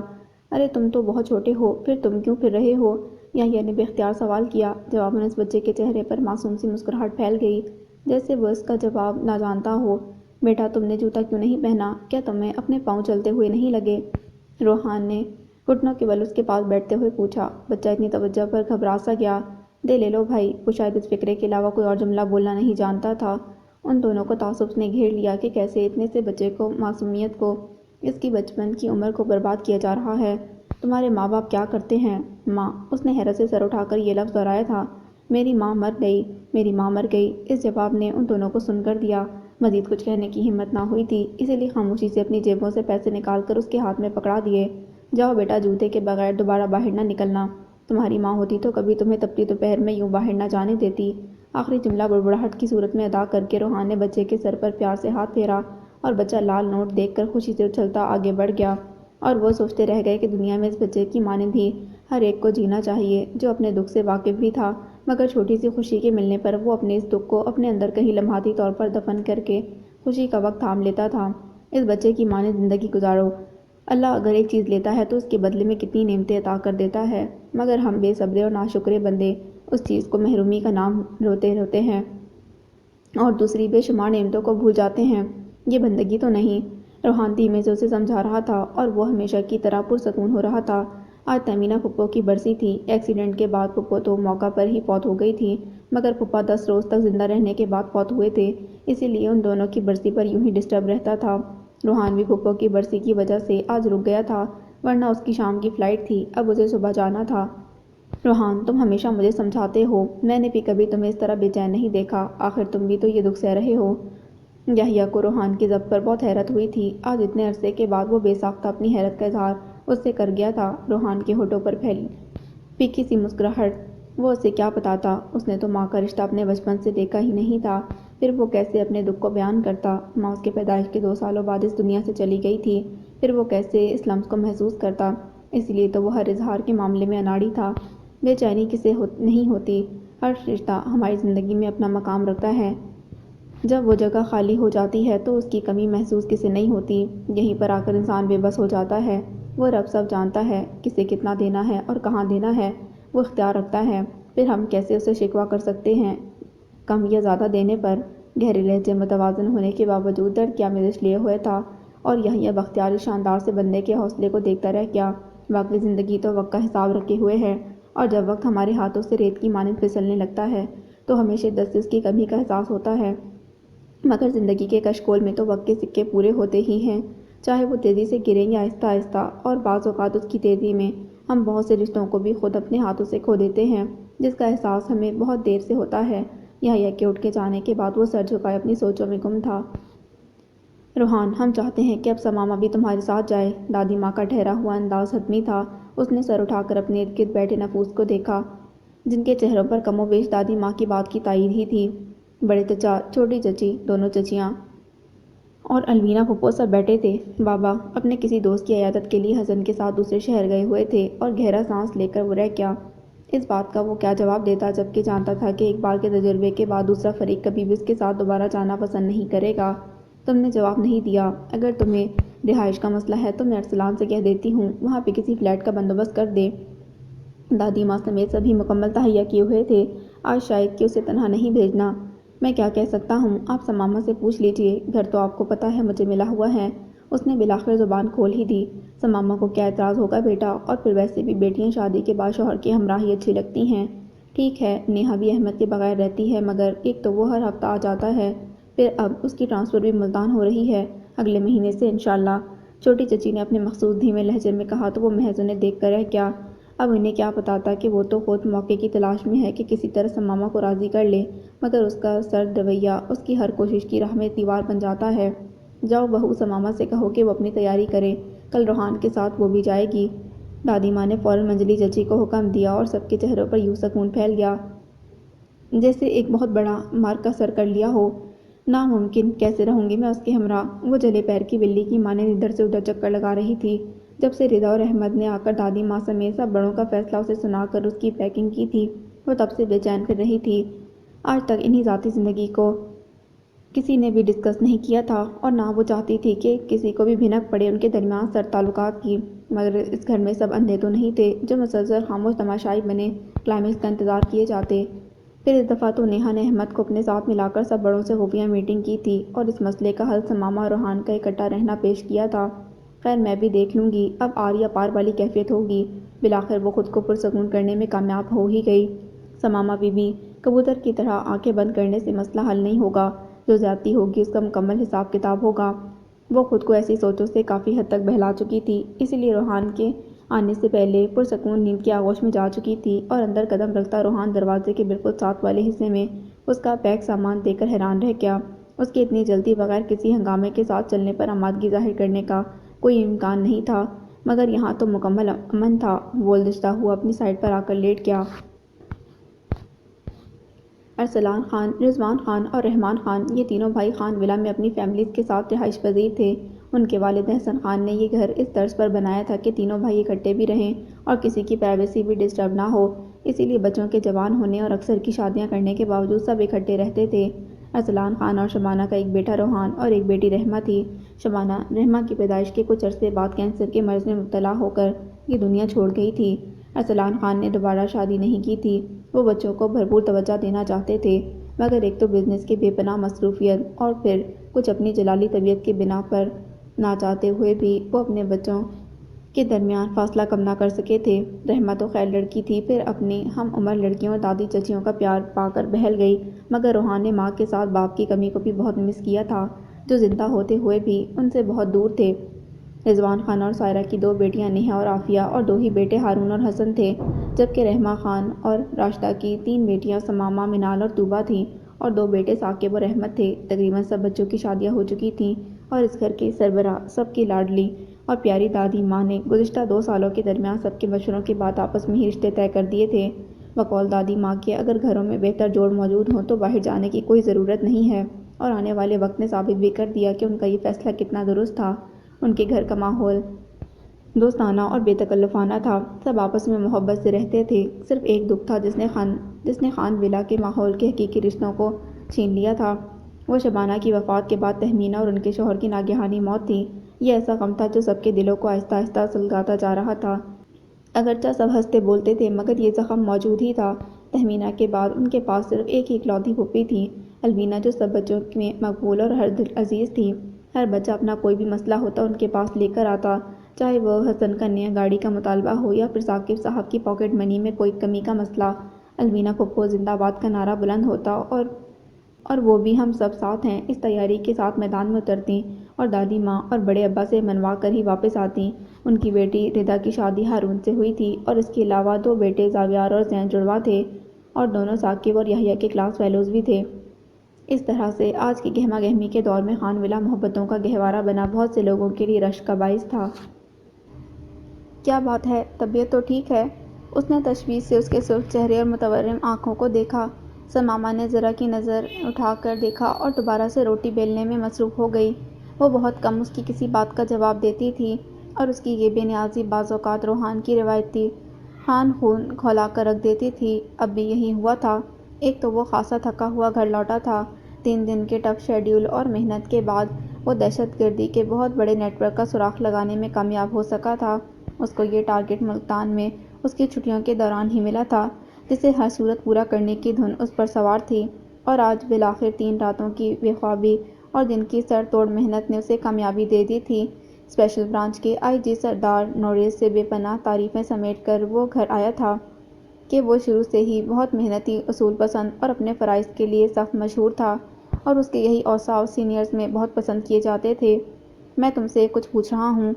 Speaker 1: ارے تم تو بہت چھوٹے ہو، پھر تم کیوں پھر رہے ہو؟ یحییٰ نے بے اختیار سوال کیا۔ جواباً اس بچے کے چہرے پر معصوم سی مسکراہٹ پھیل گئی جیسے وہ اس کا جواب نہ جانتا ہو۔ بیٹا تم نے جوتا کیوں نہیں پہنا؟ کیا تمہیں اپنے پاؤں چلتے ہوئے نہیں لگے؟ روحان نے گھٹنوں کے بل اس کے پاس بیٹھتے ہوئے پوچھا۔ بچہ اتنی توجہ پر گھبرا سا گیا۔ دے لے لو بھائی۔ وہ شاید اس فقرے کے علاوہ کوئی اور جملہ بولنا نہیں جانتا تھا۔ ان دونوں کو تعصب نے گھیر لیا کہ کیسے اتنے سے بچے کو معصومیت کو، اس کی بچپن کی عمر کو برباد کیا جا رہا ہے۔ تمہارے ماں باپ کیا کرتے ہیں؟ ماں، اس نے حیرت سے سر اٹھا کر یہ لفظ دہرایا تھا۔ میری ماں مر گئی، میری ماں مر گئی۔ اس جواب نے ان دونوں کو سن کر دیا۔ مزید کچھ کہنے کی ہمت نہ ہوئی تھی، اسی لیے خاموشی سے اپنی جیبوں سے پیسے نکال کر اس کے ہاتھ میں پکڑا دیے۔ جاؤ بیٹا، جوتے کے بغیر دوبارہ باہر نہ نکلنا۔ تمہاری ماں ہوتی تو کبھی تمہیں تپتی دوپہر میں یوں باہر نہ جانے دیتی۔ آخری جملہ بڑبڑاہٹ کی صورت میں ادا کر کے روحان نے بچے کے سر پر پیار سے ہاتھ پھیرا اور بچہ لال نوٹ دیکھ کر خوشی سے اچھلتا آگے بڑھ گیا اور وہ سوچتے رہ گئے کہ دنیا میں اس بچے کی مانند ہی ہر ایک کو جینا چاہیے جو اپنے دکھ سے واقف بھی تھا مگر چھوٹی سی خوشی کے ملنے پر وہ اپنے اس دکھ کو اپنے اندر کہیں لمحاتی طور پر دفن کر کے خوشی کا وقت تھام لیتا تھا۔ اس بچے کی مانند زندگی گزارو۔ اللہ اگر ایک چیز لیتا ہے تو اس کے بدلے میں کتنی نعمتیں عطا کر دیتا ہے، مگر ہم بے صبرے اور ناشکرے بندے اس چیز کو محرومی کا نام روتے روتے ہیں اور دوسری بے شمار نعمتوں کو بھول جاتے ہیں۔ یہ بندگی تو نہیں۔ روحان دھیمے سے اسے سمجھا رہا تھا اور وہ ہمیشہ کی طرح پرسکون ہو رہا تھا۔ آج تہمینہ پھپھو کی برسی تھی۔ ایکسیڈنٹ کے بعد پھپھو تو موقع پر ہی فوت ہو گئی تھی مگر پھپھا 10 روز تک زندہ رہنے کے بعد فوت ہوئے تھے، اسی لیے ان دونوں کی برسی پر یوں ہی ڈسٹرب رہتا تھا۔ روحان بھی پھپھو کی برسی کی وجہ سے آج رک گیا تھا ورنہ اس کی شام کی فلائٹ تھی، اب اسے صبح جانا تھا۔ روحان، تم ہمیشہ مجھے سمجھاتے ہو، میں نے بھی کبھی تمہیں اس طرح بے چین نہیں دیکھا، آخر تم بھی تو یہ دکھ سہ رہے ہو۔ یحییٰ کو روحان کی ضبط پر بہت حیرت ہوئی تھی۔ آج اتنے عرصے کے بعد وہ بے ساختہ اپنی حیرت کا اظہار اس سے کر گیا تھا۔ روحان کے ہونٹوں پر پھیلی پھیکی سی مسکراہٹ۔ وہ اسے کیا بتاتا، اس نے تو ماں کا رشتہ اپنے بچپن سے دیکھا ہی نہیں تھا، پھر وہ کیسے اپنے دکھ کو بیان کرتا؟ ماں اس کے پیدائش کے 2 سالوں بعد اس دنیا سے چلی گئی تھی، پھر وہ کیسے اس لمس کو محسوس کرتا؟ اسی لیے تو وہ ہر اظہار کے معاملے میں اناڑی تھا۔ بے چینی کسے نہیں ہوتی؟ ہر رشتہ ہماری زندگی میں اپنا مقام رکھتا ہے، جب وہ جگہ خالی ہو جاتی ہے تو اس کی کمی محسوس کسے نہیں ہوتی؟ یہیں پر آ کر انسان بے بس ہو جاتا ہے۔ وہ رب سب جانتا ہے، کسے کتنا دینا ہے اور کہاں دینا ہے وہ اختیار رکھتا ہے، پھر ہم کیسے اسے شکوہ کر سکتے ہیں کم یا زیادہ دینے پر؟ گہرے لہجے متوازن ہونے کے باوجود درد کی آمیزش لیے ہوئے تھا اور یحییٰ بختیار اس شاندار سے بندے کے حوصلے کو دیکھتا رہ گیا۔ واقعی زندگی تو وقت کا حساب رکھے ہوئے ہے اور جب وقت ہمارے ہاتھوں سے ریت کی مانند پھسلنے لگتا ہے تو ہمیں شدت سے اس کی کمی کا احساس ہوتا ہے، مگر زندگی کے کشکول میں تو وقت کے سکے پورے ہوتے ہی ہیں، چاہے وہ تیزی سے گریں یا آہستہ آہستہ، اور بعض اوقات اس کی تیزی میں ہم بہت سے رشتوں کو بھی خود اپنے ہاتھوں سے کھو دیتے ہیں جس کا احساس ہمیں بہت دیر سے ہوتا ہے۔ یحییٰ کے اٹھ کے جانے کے بعد وہ سر جھکائے اپنی سوچوں میں گم تھا۔ روحان، ہم چاہتے ہیں کہ اب سماما بھی تمہارے ساتھ جائے۔ دادی ماں کا ٹھہرا ہوا انداز حتمی تھا۔ اس نے سر اٹھا کر اپنے ارد گرد بیٹھے نفوس کو دیکھا جن کے چہروں پر کم و بیش دادی ماں کی بات کی تائید ہی تھی۔ بڑے چچا، چھوٹی چچی، دونوں چچیاں اور الوینا پھپھو سب بیٹھے تھے۔ بابا اپنے کسی دوست کی عیادت کے لیے حسن کے ساتھ دوسرے شہر گئے ہوئے تھے اور گہرا سانس لے کر وہ رہ گیا۔ اس بات کا وہ کیا جواب دیتا، جبکہ جانتا تھا کہ ایک بار کے تجربے کے بعد دوسرا فریق کبھی بھی اس کے ساتھ دوبارہ جانا پسند نہیں کرے گا۔ تم نے جواب نہیں دیا۔ اگر تمہیں رہائش کا مسئلہ ہے تو میں ارسلان سے کہہ دیتی ہوں وہاں پہ کسی فلیٹ کا بندوبست کر دے۔ دادی ماں سمیت سبھی مکمل تہیا کیے ہوئے تھے۔ آج شاید کہ اسے تنہا نہیں بھیجنا۔ میں کیا کہہ سکتا ہوں، آپ سماما سے پوچھ لیجیے، گھر تو آپ کو پتہ ہے مجھے ملا ہوا ہے۔ اس نے بالآخر زبان کھول ہی دی۔ سماما کو کیا اعتراض ہوگا بیٹا، اور پھر ویسے بھی بیٹیاں شادی کے بعد شوہر کی ہمراہی اچھی لگتی ہیں۔ ٹھیک ہے، نیہا بھی احمد کے بغیر رہتی ہے، مگر ایک تو وہ ہر ہفتہ آ جاتا ہے، پھر اب اس کی ٹرانسفر بھی ملتان ہو رہی ہے اگلے مہینے سے انشاءاللہ۔ چھوٹی چچی نے اپنے مخصوص دھیمے لہجے میں کہا تو وہ محض انہیں دیکھ کر رہ گیا۔ اب انہیں کیا پتا تھا کہ وہ تو خود موقع کی تلاش میں ہے کہ کسی طرح سماما کو راضی کر لے، مگر اس کا سرد رویہ اس کی ہر کوشش کی راہ میں دیوار بن جاتا ہے۔ جاؤ بہو، سماما سے کہو کہ وہ اپنی تیاری کرے، کل روحان کے ساتھ وہ بھی جائے گی۔ دادی ماں نے فوراً منجلی چچی کو حکم دیا اور سب کے چہروں پر یوں سکون پھیل گیا جیسے ایک بہت بڑا معرکہ سر کر لیا ہو۔ ناممکن، کیسے رہوں گی میں اس کے ہمراہ؟ وہ جلے پیر کی بلی کی مانند ادھر سے ادھر چکر لگا رہی تھی۔ جب سے رضا اور احمد نے آ کر دادی ماں سمیت سب بڑوں کا فیصلہ اسے سنا کر اس کی پیکنگ کی تھی، وہ تب سے بے چین پھر رہی تھی۔ آج تک انہی ذاتی زندگی کو کسی نے بھی ڈسکس نہیں کیا تھا، اور نہ وہ چاہتی تھی کہ کسی کو بھی بھنک پڑے ان کے درمیان سر تعلقات کی، مگر اس گھر میں سب اندھے تو نہیں تھے جو مسلسل خاموش تماشائی بنے کلائمیکس کا انتظار کیے جاتے۔ پھر اس دفعہ تو نیہا نے احمد کو اپنے ساتھ ملا کر سب بڑوں سے خفیہ میٹنگ کی تھی اور اس مسئلے کا حل سماما اور روحان کا اکٹھا رہنا پیش کیا تھا۔ خیر میں بھی دیکھ لوں گی، اب آر یا پار والی کیفیت ہوگی۔ بالآخر وہ خود کو پرسکون کرنے میں کامیاب ہو ہی گئی۔ سماما بی بی کبوتر کی طرح آنکھیں بند کرنے سے مسئلہ حل نہیں ہوگا، جو زیادتی ہوگی اس کا مکمل حساب کتاب ہوگا۔ وہ خود کو ایسی سوچوں سے کافی حد تک بہلا چکی تھی، اسی لیے روحان کے آنے سے پہلے پرسکون نیند کی آغوش میں جا چکی تھی، اور اندر قدم رکھتا روحان دروازے کے بالکل ساتھ والے حصے میں اس کا پیک سامان دیکھ کر حیران رہ گیا۔ اس کی اتنی جلدی بغیر کسی ہنگامے کے ساتھ چلنے پر آمادگی ظاہر کرنے کا کوئی امکان نہیں تھا، مگر یہاں تو مکمل امن تھا۔ وہ الجھتا ہوا اپنی سائٹ پر آ کر لیٹ گیا۔ ارسلان خان، رضوان خان اور رحمان خان، یہ تینوں بھائی خان ولا میں اپنی فیملیز کے ساتھ رہائش پذیر تھے۔ ان کے والد احسن خان نے یہ گھر اس طرز پر بنایا تھا کہ تینوں بھائی اکٹھے بھی رہیں اور کسی کی پرائیویسی بھی ڈسٹرب نہ ہو، اسی لیے بچوں کے جوان ہونے اور اکثر کی شادیاں کرنے کے باوجود سب اکٹھے رہتے تھے۔ ارسلان خان اور شبانہ کا ایک بیٹا روحان اور ایک بیٹی رحمہ تھی۔ شبانہ رحمہ کی پیدائش کے کچھ عرصے بعد کینسر کے مرض میں مبتلا ہو کر یہ دنیا چھوڑ گئی تھی۔ ارسلان خان نے دوبارہ شادی نہیں کی تھی، وہ بچوں کو بھرپور توجہ دینا چاہتے تھے، مگر ایک تو بزنس کی بے پناہ مصروفیت اور پھر کچھ اپنی جلالی طبیعت کی بنا پر نہ چاہتے ہوئے بھی وہ اپنے بچوں کے درمیان فاصلہ کم نہ کر سکے تھے۔ رحمہ تو خیر لڑکی تھی، پھر اپنی ہم عمر لڑکیوں اور دادی چچیوں کا پیار پا کر بہل گئی، مگر روحان نے ماں کے ساتھ باپ کی کمی کو بھی بہت مس کیا تھا، جو زندہ ہوتے ہوئے بھی ان سے بہت دور تھے۔ رضوان خان اور سائرہ کی دو بیٹیاں نیہا اور عافیہ اور دو ہی بیٹے ہارون اور حسن تھے، جبکہ رحمہ خان اور راشدہ کی تین بیٹیاں سماما، منال اور طوبیٰ تھیں اور دو بیٹے ثاقب اور احمد تھے۔ تقریباً سب بچوں کی شادیاں ہو چکی تھیں اور اس گھر کے سربراہ، سب کی لاڈلی اور پیاری دادی ماں نے گزشتہ 2 سالوں کے درمیان سب کے مشوروں کے بعد آپس میں ہی رشتے طے کر دیے تھے۔ بقول دادی ماں کے اگر گھروں میں بہتر جوڑ موجود ہوں تو باہر جانے کی کوئی ضرورت نہیں ہے، اور آنے والے وقت نے ثابت بھی کر دیا کہ ان کا یہ فیصلہ کتنا درست تھا۔ ان کے گھر کا ماحول دوستانہ اور بے تکلفانہ تھا، سب آپس میں محبت سے رہتے تھے۔ صرف ایک دکھ تھا جس نے خان ولا کے ماحول کے حقیقی رشتوں کو چھین لیا تھا، وہ شبانہ کی وفات کے بعد تہمینہ اور ان کے شوہر کی ناگہانی موت تھی۔ یہ ایسا غم تھا جو سب کے دلوں کو آہستہ آہستہ سلگاتا جا رہا تھا۔ اگرچہ سب ہنستے بولتے تھے، مگر یہ زخم موجود ہی تھا۔ تہمینہ کے بعد ان کے پاس صرف ایک ہی اکلوتی پھوپھی تھی، الوینا، جو سب بچوں میں مقبول اور ہر دل عزیز تھی۔ ہر بچہ اپنا کوئی بھی مسئلہ ہوتا ان کے پاس لے کر آتا، چاہے وہ حسن کا نیا گاڑی کا مطالبہ ہو یا پھر ثاقب صاحب کی پاکٹ منی میں کوئی کمی کا مسئلہ۔ الوینا پھپھو زندہ باد کا نعرہ بلند ہوتا اور وہ بھی ہم سب ساتھ ہیں اس تیاری کے ساتھ میدان میں اترتیں اور دادی ماں اور بڑے ابا سے منوا کر ہی واپس آتیں۔ ان کی بیٹی ردا کی شادی ہارون سے ہوئی تھی اور اس کے علاوہ 2 بیٹے زاویار اور زین جڑواں تھے، اور دونوں ثاقب اور یحییٰ کے کلاس فیلوز بھی تھے۔ اس طرح سے آج کی گہما گہمی کے دور میں خان ولا محبتوں کا گہوارہ بنا بہت سے لوگوں کے لیے رشک کا باعث تھا۔ کیا بات ہے، طبیعت تو ٹھیک ہے؟ اس نے تشویش سے اس کے سرخ چہرے اور متورم آنکھوں کو دیکھا۔ سماما نے ذرا کی نظر اٹھا کر دیکھا اور دوبارہ سے روٹی بیلنے میں مصروف ہو گئی۔ وہ بہت کم اس کی کسی بات کا جواب دیتی تھی، اور اس کی یہ بے نیازی بعض اوقات روحان کی روایتی خان خون کھولا کر رکھ دیتی تھی۔ اب بھی یہی ہوا تھا۔ ایک تو وہ خاصا تھکا ہوا گھر لوٹا تھا۔ 3 دن کے ٹف شیڈیول اور محنت کے بعد وہ دہشت گردی کے بہت بڑے نیٹ ورک کا سراغ لگانے میں کامیاب ہو سکا تھا۔ اس کو یہ ٹارگٹ ملتان میں اس کی چھٹیوں کے دوران ہی ملا تھا، جسے ہر صورت پورا کرنے کی دھن اس پر سوار تھی، اور آج بالآخر 3 راتوں کی بے خوابی اور دن کی سر توڑ محنت نے اسے کامیابی دے دی تھی۔ اسپیشل برانچ کے آئی جی سردار نوریس سے بے پناہ تعریفیں سمیٹ کر وہ گھر آیا تھا کہ وہ شروع سے ہی بہت محنتی، اصول پسند اور اپنے فرائض کے لیے سخت مشہور تھا، اور اس کے یہی اوصاف سینئرز میں بہت پسند کیے جاتے تھے۔ میں تم سے کچھ پوچھ رہا ہوں۔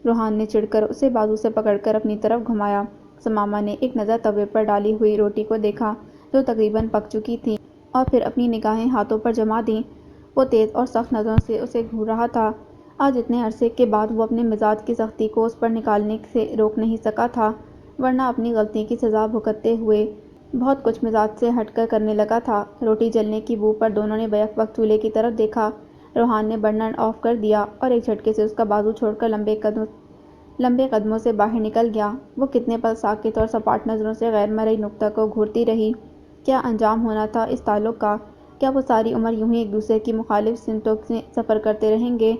Speaker 1: روحان نے چڑھ کر اسے بازو سے پکڑ کر اپنی طرف گھمایا۔ سماما نے ایک نظر توے پر ڈالی ہوئی روٹی کو دیکھا جو تقریباً پک چکی تھی، اور پھر اپنی نگاہیں ہاتھوں پر جما دیں۔ وہ تیز اور سخت نظروں سے اسے گھور رہا تھا۔ آج اتنے عرصے کے بعد وہ اپنے مزاج کی سختی کو اس پر نکالنے سے روک نہیں سکا تھا، ورنہ اپنی غلطی کی سزا بھگتتے ہوئے بہت کچھ مزاج سے ہٹ کر کرنے لگا تھا۔ روٹی جلنے کی بو پر دونوں نے بیک وقت چولہے کی طرف دیکھا۔ روحان نے برنر آف کر دیا اور ایک جھٹکے سے اس کا بازو چھوڑ کر لمبے قدموں سے باہر نکل گیا۔ وہ کتنے پل ساکت اور سپاٹ نظروں سے غیر مرئی نقطہ کو گھورتی رہی۔ کیا انجام ہونا تھا اس تعلق کا؟ کیا وہ ساری عمر یوں ہی ایک دوسرے کی مخالف سمتوں میں سفر کرتے رہیں گے؟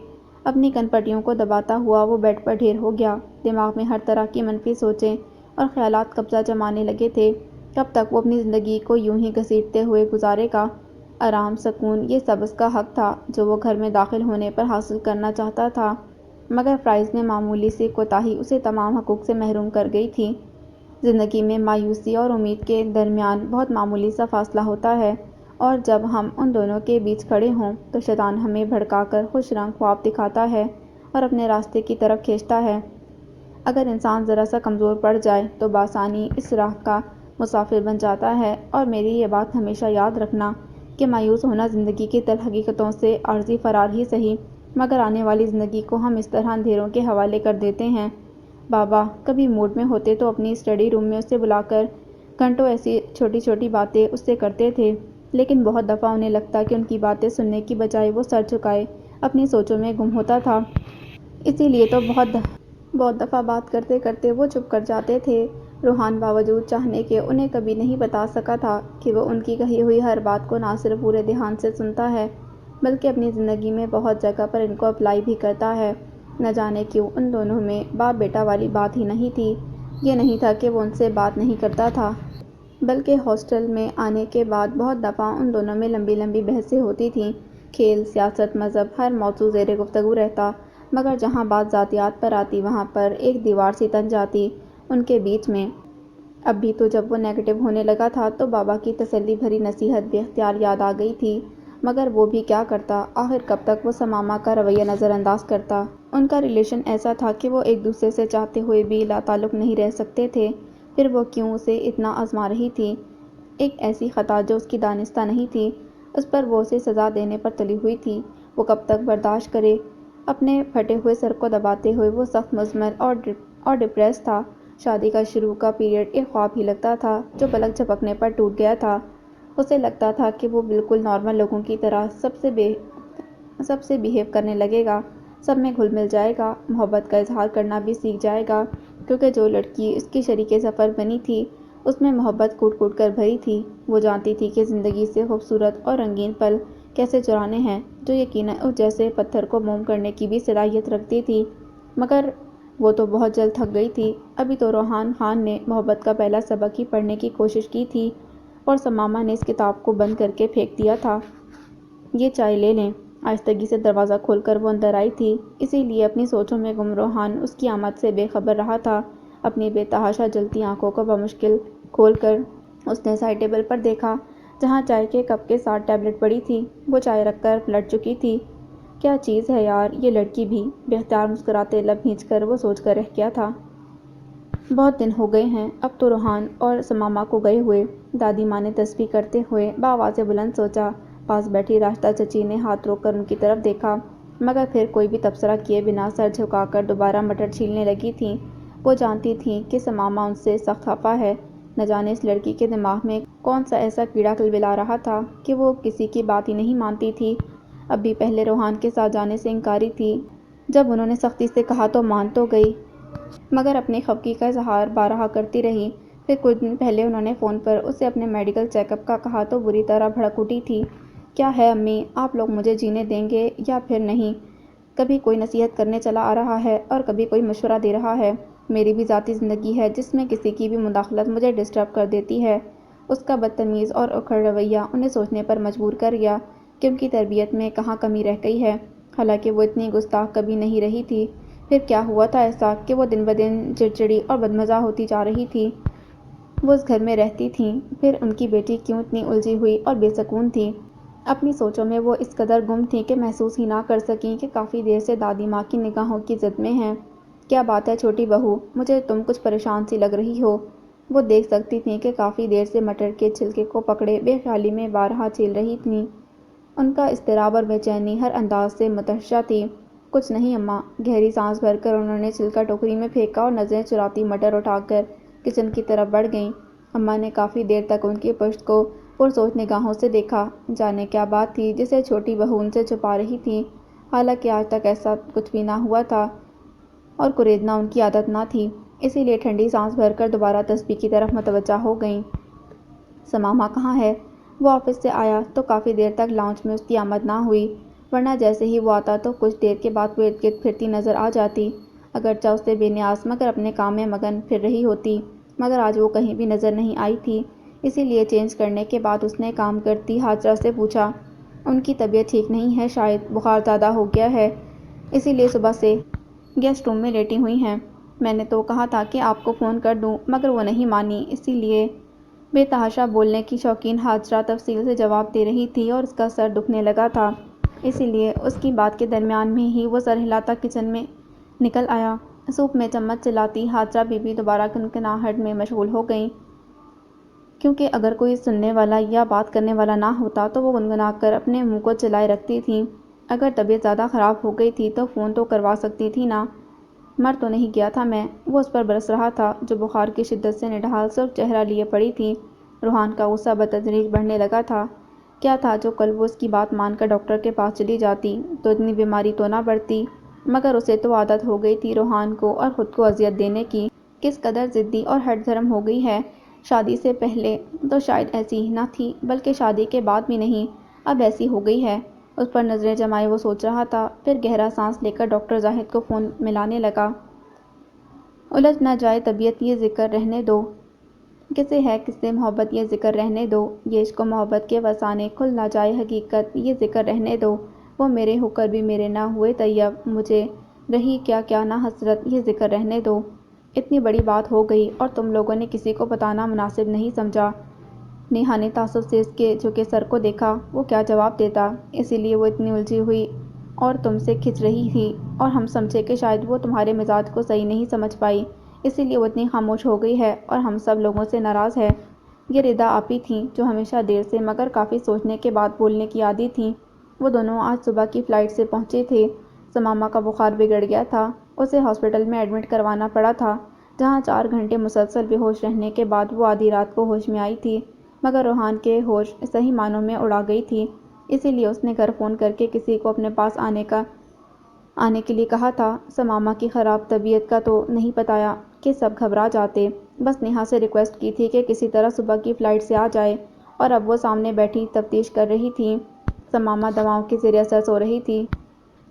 Speaker 1: اپنی کن پٹیوں کو دباتا ہوا وہ بیڈ پر ڈھیر ہو گیا۔ دماغ میں ہر طرح کی منفی سوچیں اور خیالات قبضہ جمانے لگے تھے۔ کب تک وہ اپنی زندگی کو یوں ہی گھسیٹتے ہوئے گزارے گا؟ آرام، سکون، یہ سب اس کا حق تھا جو وہ گھر میں داخل ہونے پر حاصل کرنا چاہتا تھا، مگر فرائض میں معمولی سی کوتاہی اسے تمام حقوق سے محروم کر گئی تھی۔ زندگی میں مایوسی اور امید کے درمیان بہت معمولی سا فاصلہ ہوتا ہے، اور جب ہم ان دونوں کے بیچ کھڑے ہوں تو شیطان ہمیں بھڑکا کر خوش رنگ خواب دکھاتا ہے اور اپنے راستے کی طرف کھینچتا ہے۔ اگر انسان ذرا سا کمزور پڑ جائے تو بآسانی اس راہ کا مسافر بن جاتا ہے، اور میری یہ بات ہمیشہ یاد رکھنا کہ مایوس ہونا زندگی کی تلخ حقیقتوں سے عارضی فرار ہی سہی، مگر آنے والی زندگی کو ہم اس طرح اندھیروں کے حوالے کر دیتے ہیں۔ بابا کبھی موڈ میں ہوتے تو اپنی اسٹڈی روم میں اسے بلا کر گھنٹوں ایسی چھوٹی چھوٹی باتیں اس سے کرتے تھے، لیکن بہت دفعہ انہیں لگتا کہ ان کی باتیں سننے کی بجائے وہ سر جھکائے اپنی سوچوں میں گم ہوتا تھا۔ اسی لیے تو بہت دفعہ بات کرتے کرتے وہ چپ کر جاتے تھے۔ روحان باوجود چاہنے کے انہیں کبھی نہیں بتا سکا تھا کہ وہ ان کی کہی ہوئی ہر بات کو نہ صرف پورے دھیان سے سنتا ہے بلکہ اپنی زندگی میں بہت جگہ پر ان کو اپلائی بھی کرتا ہے۔ نہ جانے کیوں ان دونوں میں باپ بیٹا والی بات ہی نہیں تھی۔ یہ نہیں تھا کہ وہ ان سے بات نہیں کرتا تھا، بلکہ ہاسٹل میں آنے کے بعد بہت دفعہ ان دونوں میں لمبی لمبی بحثیں ہوتی تھیں۔ کھیل، سیاست، مذہب، ہر موضوع زیر گفتگو رہتا، مگر جہاں بات ذاتیات پر آتی وہاں پر ایک دیوار سی تن جاتی ان کے بیچ میں۔ اب بھی تو جب وہ نیگیٹو ہونے لگا تھا تو بابا کی تسلی بھری نصیحت بے اختیار یاد آ گئی تھی، مگر وہ بھی کیا کرتا؟ آخر کب تک وہ سماما کا رویہ نظر انداز کرتا؟ ان کا ریلیشن ایسا تھا کہ وہ ایک دوسرے سے چاہتے ہوئے بھی لا تعلق نہیں رہ سکتے تھے، پھر وہ کیوں اسے اتنا آزما رہی تھی؟ ایک ایسی خطا جو اس کی دانستہ نہیں تھی، اس پر وہ اسے سزا دینے پر تلی ہوئی تھی۔ وہ کب تک برداشت کرے؟ اپنے پھٹے ہوئے سر کو دباتے ہوئے وہ سخت مزمل اور ڈپریس تھا۔ شادی کا شروع کا پیریڈ ایک خواب ہی لگتا تھا جو پلک جھپکنے پر ٹوٹ گیا تھا۔ اسے لگتا تھا کہ وہ بالکل نارمل لوگوں کی طرح سب سے بیہیو کرنے لگے گا، سب میں گھل مل جائے گا، محبت کا اظہار کرنا بھی سیکھ جائے گا، کیونکہ جو لڑکی اس کی شریک سفر بنی تھی اس میں محبت کوٹ کوٹ کر بھری تھی۔ وہ جانتی تھی کہ زندگی سے خوبصورت اور رنگین پل کیسے چرانے ہیں، جو یقیناً اس جیسے پتھر کو موم کرنے کی بھی صلاحیت رکھتی تھی، مگر وہ تو بہت جلد تھک گئی تھی۔ ابھی تو روحان خان نے محبت کا پہلا سبق ہی پڑھنے کی کوشش کی تھی، اور سماما نے اس کتاب کو بند کر کے پھینک دیا تھا۔ یہ چائے لے لیں۔ آہستگی سے دروازہ کھول کر وہ اندر آئی تھی، اسی لیے اپنی سوچوں میں گم روحان اس کی آمد سے بے خبر رہا تھا۔ اپنی بے تحاشا جلتی آنکھوں کو بمشکل کھول کر اس نے سائڈ ٹیبل پر دیکھا جہاں چائے کے کپ کے ساتھ ٹیبلٹ پڑی تھی۔ وہ چائے رکھ کر پلٹ چکی تھی۔ کیا چیز ہے یار یہ لڑکی بھی؟ بے اختیار مسکراتے لب کھینچ کر وہ سوچ کر رہ گیا تھا۔ بہت دن ہو گئے ہیں اب تو روحان اور سماما کو گئے ہوئے۔ دادی ماں نے تسبیح کرتے ہوئے بآواز بلند سوچا۔ پاس بیٹھی راشدہ چچی نے ہاتھ روک کر ان کی طرف دیکھا، مگر پھر کوئی بھی تبصرہ کیے بنا سر جھکا کر دوبارہ مٹر چھیلنے لگی تھیں۔ وہ جانتی تھیں کہ سماما ان سے سخت خفا ہے۔ نہ جانے اس لڑکی کے دماغ میں کون سا ایسا کیڑا کلبلا رہا تھا کہ وہ کسی کی بات ہی نہیں مانتی تھی۔ اب بھی پہلے روحان کے ساتھ جانے سے انکاری تھی۔ جب انہوں نے سختی سے کہا تو مان تو گئی، مگر اپنی خفگی کا اظہار بارہا کرتی رہی۔ پھر کچھ دن پہلے انہوں نے فون پر اسے اپنے میڈیکل چیک اپ کا کہا تو بری طرح بھڑک اٹھی تھی۔ کیا ہے امی، آپ لوگ مجھے جینے دیں گے یا پھر نہیں؟ کبھی کوئی نصیحت کرنے چلا آ رہا ہے اور کبھی کوئی مشورہ دے رہا ہے۔ میری بھی ذاتی زندگی ہے جس میں کسی کی بھی مداخلت مجھے ڈسٹرب کر دیتی ہے۔ اس کا بدتمیز اور اکھڑ رویہ انہیں سوچنے پر مجبور کر گیا کہ ان کی تربیت میں کہاں کمی رہ گئی ہے، حالانکہ وہ اتنی گستاخ کبھی نہیں رہی تھی۔ پھر کیا ہوا تھا ایسا کہ وہ دن بدن چڑچڑی اور بدمزہ ہوتی جا رہی تھی؟ وہ اس گھر میں رہتی تھیں، پھر ان کی بیٹی کیوں اتنی الجھی ہوئی اور بے سکون تھی؟ اپنی سوچوں میں وہ اس قدر گم تھیں کہ محسوس ہی نہ کر سکیں کہ کافی دیر سے دادی ماں کی نگاہوں کی زد میں ہیں۔ کیا بات ہے چھوٹی بہو، مجھے تم کچھ پریشان سی لگ رہی ہو؟ وہ دیکھ سکتی تھیں کہ کافی دیر سے مٹر کے چھلکے کو پکڑے بے خیالی میں بارہا چیل رہی تھیں۔ ان کا اضطراب اور بے چینی ہر انداز سے متحشہ تھی۔ کچھ نہیں اماں، گہری سانس بھر کر انہوں نے چھلکا ٹوکری میں پھینکا اور نظریں چراتی مٹر اٹھا کر کچن کی طرف بڑھ گئیں۔ اماں نے کافی دیر تک ان کی پشت کو پرسوچ نگاہوں سے دیکھا، جانے کیا بات تھی جسے چھوٹی بہو ان سے چھپا رہی تھی۔ حالانکہ آج تک ایسا کچھ بھی نہ ہوا تھا اور کریدنا ان کی عادت نہ تھی، اسی لیے ٹھنڈی سانس بھر کر دوبارہ تسبیح کی طرف متوجہ ہو گئیں۔ ثمامہ کہاں ہے؟ وہ آفس سے آیا تو کافی دیر تک لاؤنج میں اس کی آمد نہ ہوئی، ورنہ جیسے ہی وہ آتا تو کچھ دیر کے بعد وہ ارد گرد پھرتی نظر آ جاتی، اگرچہ اس سے بے نیاز مگر اپنے کام میں مگن پھر رہی ہوتی۔ مگر آج وہ کہیں بھی نظر نہیں آئی تھی، اسی لیے چینج کرنے کے بعد اس نے کام کرتی ہاجرہ سے پوچھا، ان کی طبیعت ٹھیک نہیں ہے، شاید بخار زیادہ ہو گیا ہے، اسی لیے صبح سے گیسٹ روم میں لیٹی ہوئی ہیں۔ میں نے تو کہا تھا کہ آپ کو فون کر دوں مگر وہ نہیں مانی، اسی لیے۔ بے تحاشا بولنے کی شوقین ہاجرہ تفصیل سے جواب دے رہی تھی اور اس کا سر دکھنے لگا تھا، اسی لیے اس کی بات کے درمیان میں ہی وہ سر ہلاتا کچن میں نکل آیا۔ سوپ میں چمچ چلاتی ہاجرہ بی بی دوبارہ کنکناہٹ میں مشغول ہو گئیں، کیونکہ اگر کوئی سننے والا یا بات کرنے والا نہ ہوتا تو وہ گنگنا کر اپنے منہ کو چلائے رکھتی تھیں۔ اگر طبیعت زیادہ خراب ہو گئی تھی تو فون تو کروا سکتی تھی نا؟ مر تو نہیں گیا تھا میں؟ وہ اس پر برس رہا تھا جو بخار کی شدت سے نڈھال سرخ چہرہ لیے پڑی تھی۔ روحان کا غصہ بتدریج بڑھنے لگا تھا۔ کیا تھا جو کل وہ اس کی بات مان کر ڈاکٹر کے پاس چلی جاتی تو اتنی بیماری تو نہ بڑھتی، مگر اسے تو عادت ہو گئی تھی روحان کو اور خود کو اذیت دینے کی۔ کس قدر ضدی اور ہٹ دھرم ہو گئی ہے۔ شادی سے پہلے تو شاید ایسی ہی نہ تھی، بلکہ شادی کے بعد بھی نہیں، اب ایسی ہو گئی ہے۔ اس پر نظریں جمائے وہ سوچ رہا تھا، پھر گہرا سانس لے کر ڈاکٹر زاہد کو فون ملانے لگا۔ الجھ نہ جائے طبیعت یہ ذکر رہنے دو، کسے ہے کس سے محبت یہ ذکر رہنے دو، یہ عشق و محبت کے فسانے کھل نہ جائے حقیقت یہ ذکر رہنے دو، وہ میرے ہو کر بھی میرے نہ ہوئے طیب، مجھے رہی کیا کیا نہ حسرت یہ ذکر رہنے دو۔ اتنی بڑی بات ہو گئی اور تم لوگوں نے کسی کو بتانا مناسب نہیں سمجھا۔ نیہا نے تعصب سے اس کے جھکے سر کو دیکھا، وہ کیا جواب دیتا، اسی لیے وہ اتنی الجھی ہوئی اور تم سے کھنچ رہی تھی اور ہم سمجھے کہ شاید وہ تمہارے مزاج کو صحیح نہیں سمجھ پائی، اسی لیے وہ اتنی خاموش ہو گئی ہے اور ہم سب لوگوں سے ناراض ہے۔ یہ ردا آپی تھیں جو ہمیشہ دیر سے مگر کافی سوچنے کے بعد بولنے کی عادی تھیں۔ وہ دونوں آج صبح کی فلائٹ سے پہنچے تھے۔ ثمامہ کا بخار بگڑ گیا تھا، اسے ہاسپٹل میں ایڈمٹ کروانا پڑا تھا، جہاں 4 گھنٹے مسلسل بے ہوش رہنے کے بعد وہ آدھی رات کو ہوش میں آئی تھی، مگر روحان کے ہوش صحیح معنوں میں اڑا گئی تھی، اسی لیے اس نے گھر فون کر کے کسی کو اپنے پاس آنے کے لیے کہا تھا۔ ثمامہ کی خراب طبیعت کا تو نہیں بتایا کہ سب گھبرا جاتے، بس نیہا سے ریکویسٹ کی تھی کہ کسی طرح صبح کی فلائٹ سے آ جائے، اور اب وہ سامنے بیٹھی تفتیش کر رہی تھیں۔ ثمامہ دواؤں کے زیر اثر سو رہی تھی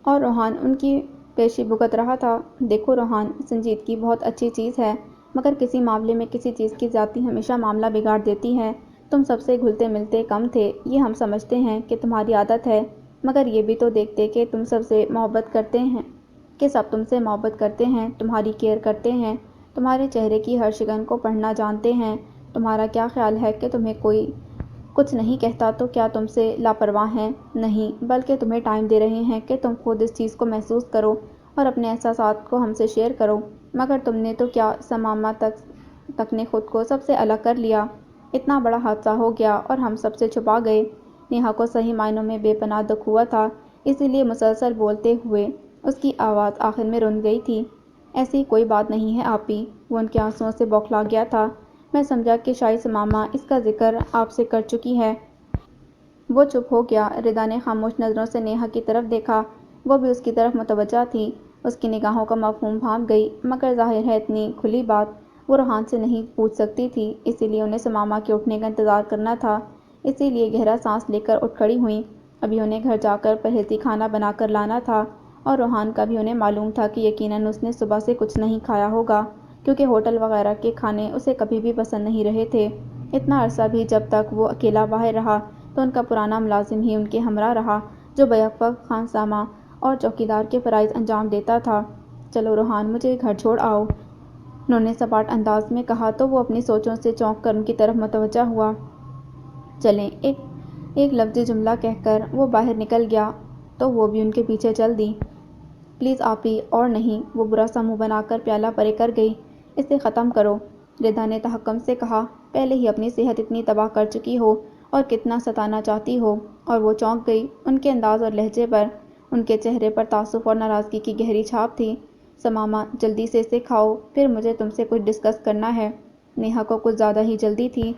Speaker 1: اور روحان ان کی پیشی بھگت رہا تھا۔ دیکھو روحان، سنجیدگی بہت اچھی چیز ہے، مگر کسی معاملے میں کسی چیز کی زیادتی ہمیشہ معاملہ بگاڑ دیتی ہے۔ تم سب سے گھلتے ملتے کم تھے، یہ ہم سمجھتے ہیں کہ تمہاری عادت ہے، مگر یہ بھی تو دیکھتے کہ تم سب سے محبت کرتے ہیں، کہ سب تم سے محبت کرتے ہیں، تمہاری کیئر کرتے ہیں، تمہارے چہرے کی ہر شگن کو پڑھنا جانتے ہیں۔ تمہارا کیا خیال ہے کہ تمہیں کوئی کچھ نہیں کہتا تو کیا تم سے لاپرواہ ہیں؟ نہیں، بلکہ تمہیں ٹائم دے رہے ہیں کہ تم خود اس چیز کو محسوس کرو اور اپنے احساسات کو ہم سے شیئر کرو، مگر تم نے تو کیا ثمامہ تک نے خود کو سب سے الگ کر لیا۔ اتنا بڑا حادثہ ہو گیا اور ہم سب سے چھپا گئے۔ نیہا کو صحیح معنوں میں بے پناہ دکھ ہوا تھا، اسی لیے مسلسل بولتے ہوئے اس کی آواز آخر میں رن گئی تھی۔ ایسی کوئی بات نہیں ہے آپی، وہ ان کے آنسوؤں سے بوکھلا گیا تھا۔ میں سمجھا کہ شاید ثمامہ اس کا ذکر آپ سے کر چکی ہے۔ وہ چپ ہو گیا۔ ردا نے خاموش نظروں سے نیہا کی طرف دیکھا، وہ بھی اس کی طرف متوجہ تھی۔ اس کی نگاہوں کا مفہوم بھانپ گئی، مگر ظاہر ہے اتنی کھلی بات وہ روحان سے نہیں پوچھ سکتی تھی، اسی لیے انہیں سماما کے اٹھنے کا انتظار کرنا تھا۔ اسی لیے گہرا سانس لے کر اٹھ کھڑی ہوئیں۔ ابھی انہیں گھر جا کر پرہیزی کھانا بنا کر لانا تھا، اور روحان کا بھی انہیں معلوم تھا کہ یقیناً اس نے صبح سے کچھ نہیں کھایا ہوگا، کیونکہ ہوٹل وغیرہ کے کھانے اسے کبھی بھی پسند نہیں رہے تھے۔ اتنا عرصہ بھی جب تک وہ اکیلا باہر رہا تو ان کا پرانا ملازم ہی ان کے ہمراہ رہا، جو بیک وقت خانسامہ اور چوکیدار کے فرائض انجام دیتا تھا۔ چلو روحان، مجھے گھر چھوڑ آؤ، انہوں نے سپاٹ انداز میں کہا تو وہ اپنی سوچوں سے چونک کر ان کی طرف متوجہ ہوا۔ چلیں، ایک لفظی جملہ کہہ کر وہ باہر نکل گیا تو وہ بھی ان کے پیچھے چل دی۔ پلیز آپ ہی، اور نہیں، وہ برا سا منہ بنا کر پیالہ پرے کر گئی۔ اسے ختم کرو، ردا نے تحکم سے کہا۔ پہلے ہی اپنی صحت اتنی تباہ کر چکی ہو اور کتنا ستانا چاہتی ہو، اور وہ چونک گئی۔ ان کے انداز اور لہجے پر، ان کے چہرے پر تعصب اور ناراضگی کی گہری چھاپ تھی۔ سماما، جلدی سے اسے کھاؤ، پھر مجھے تم سے کچھ ڈسکس کرنا ہے۔ نیہا کو کچھ زیادہ ہی جلدی تھی۔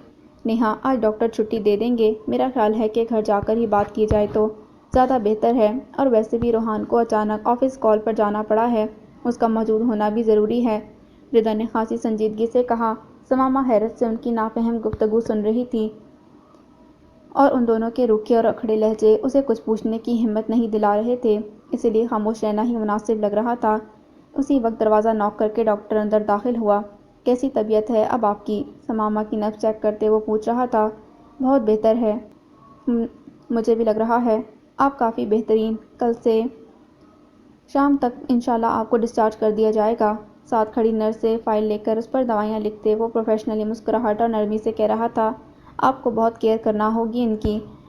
Speaker 1: نیہا، آج ڈاکٹر چھٹی دے دیں گے؟ میرا خیال ہے کہ گھر جا کر ہی بات کی جائے تو زیادہ بہتر ہے، اور ویسے بھی روحان کو اچانک آفس کال پر جانا پڑا ہے، اس کا موجود ہونا بھی ضروری ہے، ردا نے خاصی سنجیدگی سے کہا۔ سماما حیرت سے ان کی نافہم گفتگو سن رہی تھی، اور ان دونوں کے روکھے اور اکھڑے لہجے اسے کچھ پوچھنے کی ہمت نہیں دلا رہے تھے، اسی لیے خاموش رہنا ہی مناسب لگ رہا تھا۔ اسی وقت دروازہ نوک کر کے ڈاکٹر اندر داخل ہوا۔ کیسی طبیعت ہے اب آپ کی؟ سماما کی نبض چیک کرتے وہ پوچھ رہا تھا۔ بہت بہتر ہے، مجھے بھی لگ رہا ہے، آپ کافی بہترین، کل سے شام تک انشاءاللہ آپ کو ڈسچارج کر دیا جائے گا۔ ساتھ کھڑی نرس سے فائل لے کر اس پر دوائیاں لکھتے وہ پروفیشنلی مسکراہٹ اور نرمی سے کہہ رہا تھا، آپ کو بہت کیئر کرنا ہوگی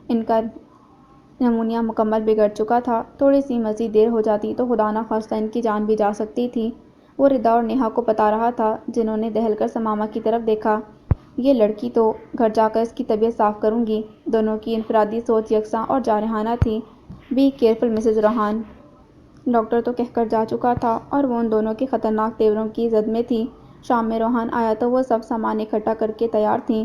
Speaker 1: ان کا نمونیا مکمل بگڑ چکا تھا، تھوڑی سی مزید دیر ہو جاتی تو خدا نخواستہ ان کی جان بھی جا سکتی تھی۔ وہ ردا اور نیہا کو بتا رہا تھا، جنہوں نے دہل کر سماما کی طرف دیکھا۔ یہ لڑکی تو گھر جا کر اس کی طبیعت صاف کروں گی۔ دونوں کی انفرادی سوچ یکساں اور جارحانہ تھی۔ Be careful Mrs Rohan, doctor تو کہہ کر جا چکا تھا، اور وہ ان دونوں کے خطرناک تیوروں کی زد میں تھی۔ شام میں روحان آیا تو وہ سب سامان اکٹھا کر کے تیار تھیں۔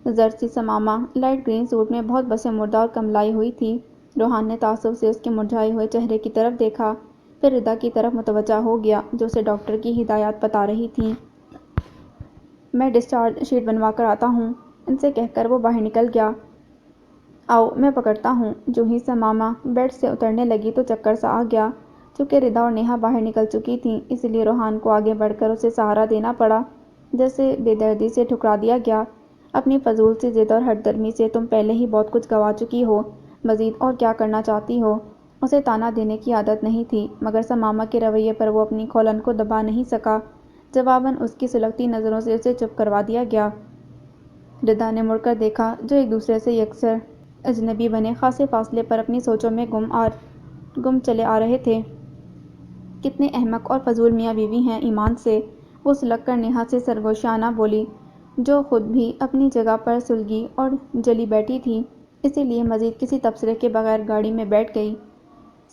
Speaker 1: زرد سی سماما لائٹ گرین سوٹ میں بہت بسے مردہ اور کملائی ہوئی تھی۔ روحان نے تعصب سے اس کے مرجھائے ہوئے چہرے کی طرف دیکھا، پھر ردا کی طرف متوجہ ہو گیا، جو اسے ڈاکٹر کی ہدایات بتا رہی تھیں۔ میں ڈسچارج شیٹ بنوا کر آتا ہوں، ان سے کہہ کر وہ باہر نکل گیا۔ آؤ، میں پکڑتا ہوں۔ جو ہی سماما بیڈ سے اترنے لگی تو چکر سا آ گیا۔ چونکہ ردا اور نیہا باہر نکل چکی تھیں، اس لیے روحان کو آگے بڑھ کر اسے سہارا دینا پڑا، جیسے بے دردی سے ٹھکرا دیا گیا۔ اپنی فضول سی ضد اور ہٹ درمی سے تم پہلے ہی بہت کچھ گنوا چکی ہو، مزید اور کیا کرنا چاہتی ہو؟ اسے طعنہ دینے کی عادت نہیں تھی، مگر سماما کے رویے پر وہ اپنی کھولن کو دبا نہیں سکا۔ جواباً اس کی سلگتی نظروں سے اسے چپ کروا دیا گیا۔ ردا نے مڑ کر دیکھا، جو ایک دوسرے سے یکسر اجنبی بنے خاصے فاصلے پر اپنی سوچوں میں گم چلے آ رہے تھے۔ کتنے احمق اور فضول میاں بیوی ہیں ایمان سے، وہ سلگ کر نیہا سے سرگوشیانہ بولی، جو خود بھی اپنی جگہ پر سلگی اور جلی بیٹھی تھی، اسی لیے مزید کسی تبصرے کے بغیر گاڑی میں بیٹھ گئی۔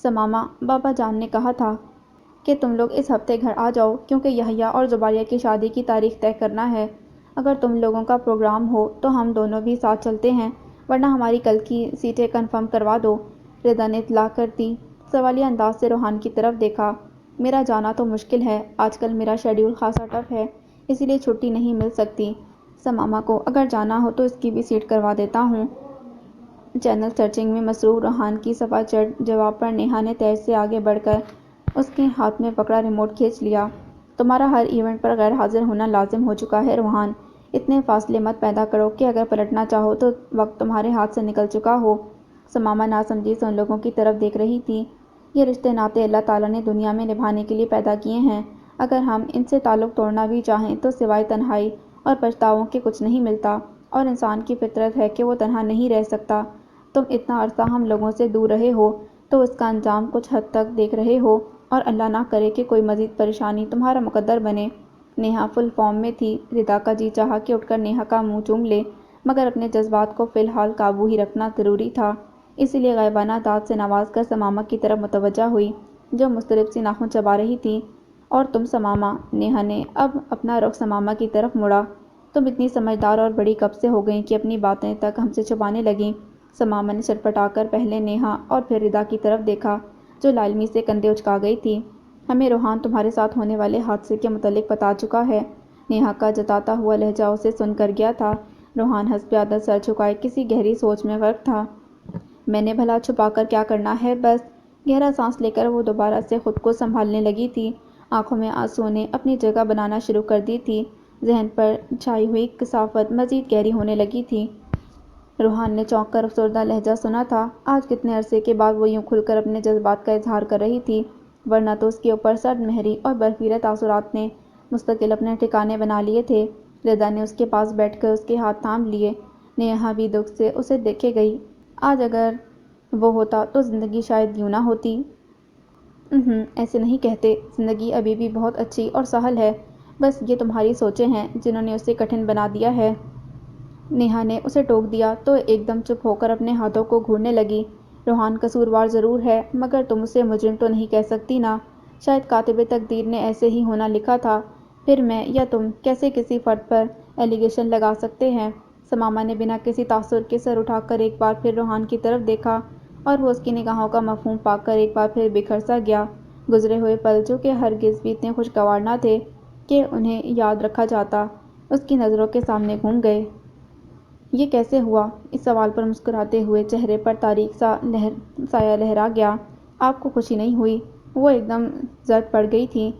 Speaker 1: سماما، بابا جان نے کہا تھا کہ تم لوگ اس ہفتے گھر آ جاؤ، کیونکہ یحییٰ اور زباریہ کی شادی کی تاریخ طے کرنا ہے۔ اگر تم لوگوں کا پروگرام ہو تو ہم دونوں بھی ساتھ چلتے ہیں، ورنہ ہماری کل کی سیٹیں کنفرم کروا دو، ردا نے اطلاع کر دی۔ سوالیہ انداز سے روحان کی طرف دیکھا۔ میرا جانا تو مشکل ہے، آج کل میرا شیڈول خاصا ٹف ہے، اسی لیے چھٹی نہیں مل سکتی۔ سماما کو اگر جانا ہو تو اس کی بھی سیٹ کروا دیتا ہوں۔ چینل سرچنگ میں مصروف روحان کی صفا چٹ جواب پر نیہا نے تیز سے آگے بڑھ کر اس کے ہاتھ میں پکڑا ریموٹ کھینچ لیا۔ تمہارا ہر ایونٹ پر غیر حاضر ہونا لازم ہو چکا ہے روحان، اتنے فاصلے مت پیدا کرو کہ اگر پلٹنا چاہو تو وقت تمہارے ہاتھ سے نکل چکا ہو۔ سماما ناسمجھی سے ان لوگوں کی طرف دیکھ رہی تھی۔ یہ رشتے ناطے اللہ تعالیٰ نے دنیا میں نبھانے کے لیے پیدا کیے ہیں، اگر ہم ان سے تعلق توڑنا بھی چاہیں تو سوائے تنہائی اور پچھتاووں کے کچھ نہیں ملتا، اور انسان کی فطرت ہے کہ وہ تنہا نہیں رہ سکتا۔ تم اتنا عرصہ ہم لوگوں سے دور رہے ہو تو اس کا انجام کچھ حد تک دیکھ رہے ہو، اور اللہ نہ کرے کہ کوئی مزید پریشانی تمہارا مقدر بنے۔ نیہا فل فارم میں تھی۔ ردا کا جی چاہا کہ اٹھ کر نیہا کا منہ چوم لے، مگر اپنے جذبات کو فی الحال قابو ہی رکھنا ضروری تھا، اسی لیے غائبانہ داد سے نواز کر سماما کی طرف متوجہ ہوئی، جو مضطرب سی ناخن چبا رہی تھی۔ اور تم سماما، نیہا نے اب اپنا رخ سماما کی طرف موڑا، تم اتنی سمجھدار اور بڑی کب سے ہو گئیں کہ اپنی باتیں تک ہم سے چھپانے لگیں؟ سماما نے چٹپٹا کر پہلے نیہا اور پھر ردا کی طرف دیکھا جو لالمی سے کندھے اچکا گئی تھی۔ ہمیں روحان تمہارے ساتھ ہونے والے حادثے کے متعلق بتا چکا ہے۔ نیہا کا جتاتا ہوا لہجہ اسے سن کر گیا تھا۔ روحان ہنس پہ عادت سر جھکائے کسی گہری سوچ میں غرق تھا۔ میں نے بھلا چھپا کر کیا کرنا ہے، بس۔ گہرا سانس لے کر وہ دوبارہ سے خود کو سنبھالنے لگی تھی۔ آنکھوں میں آنسو نے اپنی جگہ بنانا شروع کر دی تھی۔ ذہن پر چھائی ہوئی کثافت مزید گہری ہونے لگی تھی۔ روحان نے چونک کر افسردہ لہجہ سنا تھا۔ آج کتنے عرصے کے بعد وہ یوں کھل کر اپنے جذبات کا اظہار کر رہی تھی، ورنہ تو اس کے اوپر سرد مہری اور برفیلے تاثرات نے مستقل اپنے ٹھکانے بنا لیے تھے۔ ردا نے اس کے پاس بیٹھ کر اس کے ہاتھ تھام لیے۔ نیہا بھی دکھ سے اسے دیکھے گئی۔ آج اگر وہ ہوتا تو زندگی شاید یوں نہ ہوتی۔ ایسے نہیں کہتے، زندگی ابھی بھی بہت اچھی اور سہل ہے، بس یہ تمہاری سوچیں ہیں جنہوں نے اسے کٹھن بنا دیا ہے۔ نیہا نے اسے ٹوک دیا تو ایک دم چپ ہو کر اپنے ہاتھوں کو گھورنے لگی۔ روحان قصوروار ضرور ہے، مگر تم اسے مجرم تو نہیں کہہ سکتی نا۔ شاید کاتب تقدیر نے ایسے ہی ہونا لکھا تھا، پھر میں یا تم کیسے کسی فرد پر ایلیگیشن لگا سکتے ہیں؟ سماما نے بنا کسی تاثر کے سر اٹھا کر ایک بار پھر روحان کی طرف دیکھا اور وہ اس کی نگاہوں کا مفہوم پا کر ایک بار پھر بکھر سا گیا۔ گزرے ہوئے پل جو کہ ہرگز بھی اتنے خوشگوار نہ تھے کہ انہیں یاد رکھا جاتا، اس کی نظروں کے سامنے گھوم گئے۔ یہ کیسے ہوا؟ اس سوال پر مسکراتے ہوئے چہرے پر تاریک سا سایہ لہرا گیا۔ آپ کو خوشی نہیں ہوئی؟ وہ ایک دم زرد پڑ گئی تھی۔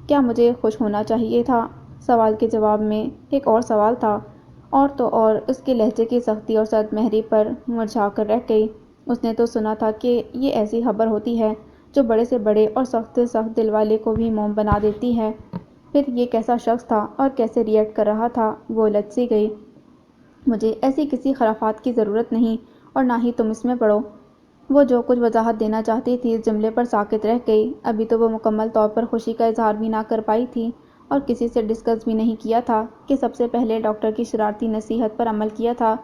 Speaker 1: کیا مجھے خوش ہونا چاہیے تھا؟ سوال کے جواب میں ایک اور سوال تھا، اور تو اور اس کے لہجے کی سختی اور سرد مہری پر مرجھا کر رہ گئی۔ اس نے تو سنا تھا کہ یہ ایسی خبر ہوتی ہے جو بڑے سے بڑے اور سخت سے سخت دل والے کو بھی موم بنا دیتی ہے۔ پھر یہ کیسا شخص تھا اور کیسے ری ایکٹ کر رہا تھا؟ وہ الجھ سی گئی۔ مجھے ایسی کسی خرافات کی ضرورت نہیں اور نہ ہی تم اس میں پڑو۔ وہ جو کچھ وضاحت دینا چاہتی تھی اس جملے پر ساکت رہ گئی۔ ابھی تو وہ مکمل طور پر خوشی کا اظہار بھی نہ کر پائی تھی اور کسی سے ڈسکس بھی نہیں کیا تھا کہ سب سے پہلے ڈاکٹر کی شرارتی نصیحت پر عمل کیا تھا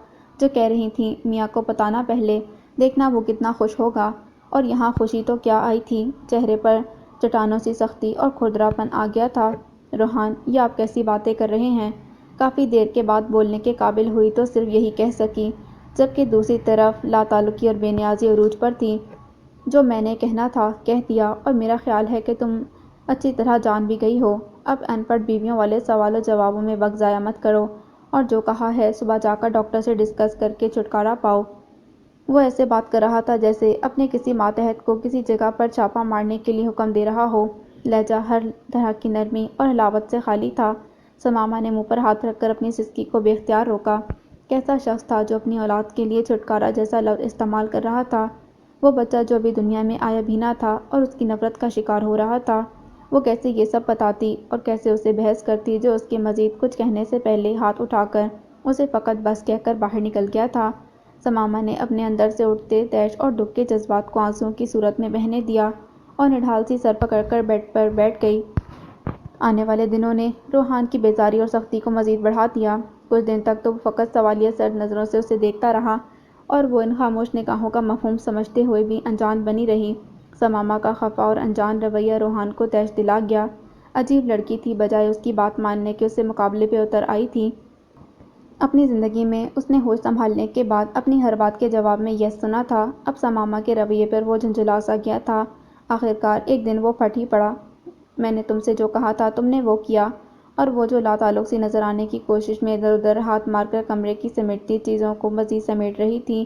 Speaker 1: جو کہہ رہی تھیں میاں کو بتانا پہلے، دیکھنا وہ کتنا خوش ہوگا۔ اور یہاں خوشی تو کیا آئی تھی، چہرے پر چٹانوں سی سختی اور کھردرا پن آ گیا تھا۔ روحان، یہ آپ کیسی باتیں کر رہے ہیں؟ کافی دیر کے بعد بولنے کے قابل ہوئی تو صرف یہی کہہ سکی، جبکہ دوسری طرف لاتعلقی اور بے نیازی عروج پر تھی۔ جو میں نے کہنا تھا کہہ دیا، اور میرا خیال ہے کہ تم اچھی طرح جان بھی گئی ہو۔ اب ان پڑھ بیویوں والے سوال و جوابوں میں وقت ضائع مت کرو، اور جو کہا ہے صبح جا کر ڈاکٹر سے ڈسکس کر کے چھٹکارا پاؤ۔ وہ ایسے بات کر رہا تھا جیسے اپنے کسی ماتحت کو کسی جگہ پر چھاپا مارنے کے لیے حکم دے رہا ہو۔ لہجہ ہر طرح کی نرمی اور حلاوت سے خالی تھا۔ سماما نے منہ پر ہاتھ رکھ کر اپنی سسکی کو بے اختیار روکا۔ کیسا شخص تھا جو اپنی اولاد کے لیے چھٹکارا جیسا لفظ استعمال کر رہا تھا؟ وہ بچہ جو ابھی دنیا میں آیا بھی نہ تھا اور اس کی نفرت کا شکار ہو رہا تھا، وہ کیسے یہ سب بتاتی اور کیسے اسے بحث کرتی جو اس کے مزید کچھ کہنے سے پہلے ہاتھ اٹھا کر اسے فقط بس کہہ کر باہر نکل گیا تھا۔ سماما نے اپنے اندر سے اٹھتے طیش اور دکھ کے جذبات کو آنسوؤں کی صورت میں بہنے دیا اور نڈھال سی سر پکڑ کر بیڈ پر بیٹھ گئی۔ آنے والے دنوں نے روحان کی بیزاری اور سختی کو مزید بڑھا دیا۔ کچھ دن تک تو وہ فقط سوالیہ سرد نظروں سے اسے دیکھتا رہا اور وہ ان خاموش نگاہوں کا مفہوم سمجھتے ہوئے بھی انجان بنی رہی۔ سماما کا خفا اور انجان رویہ روحان کو طیش دلا گیا۔ عجیب لڑکی تھی، بجائے اس کی بات ماننے کے اس سے مقابلے پہ اتر آئی تھی۔ اپنی زندگی میں اس نے ہوش سنبھالنے کے بعد اپنی ہر بات کے جواب میں یس سنا تھا۔ اب سماما کے رویے پر وہ جھنجھلا سا گیا تھا۔ آخرکار ایک دن وہ پھٹ ہی پڑا۔ میں نے تم سے جو کہا تھا تم نے وہ کیا؟ اور وہ جو لاتعلق سی نظر آنے کی کوشش میں ادھر ادھر ہاتھ مار کر کمرے کی سمیٹتی چیزوں کو مزید سمیٹ رہی تھی،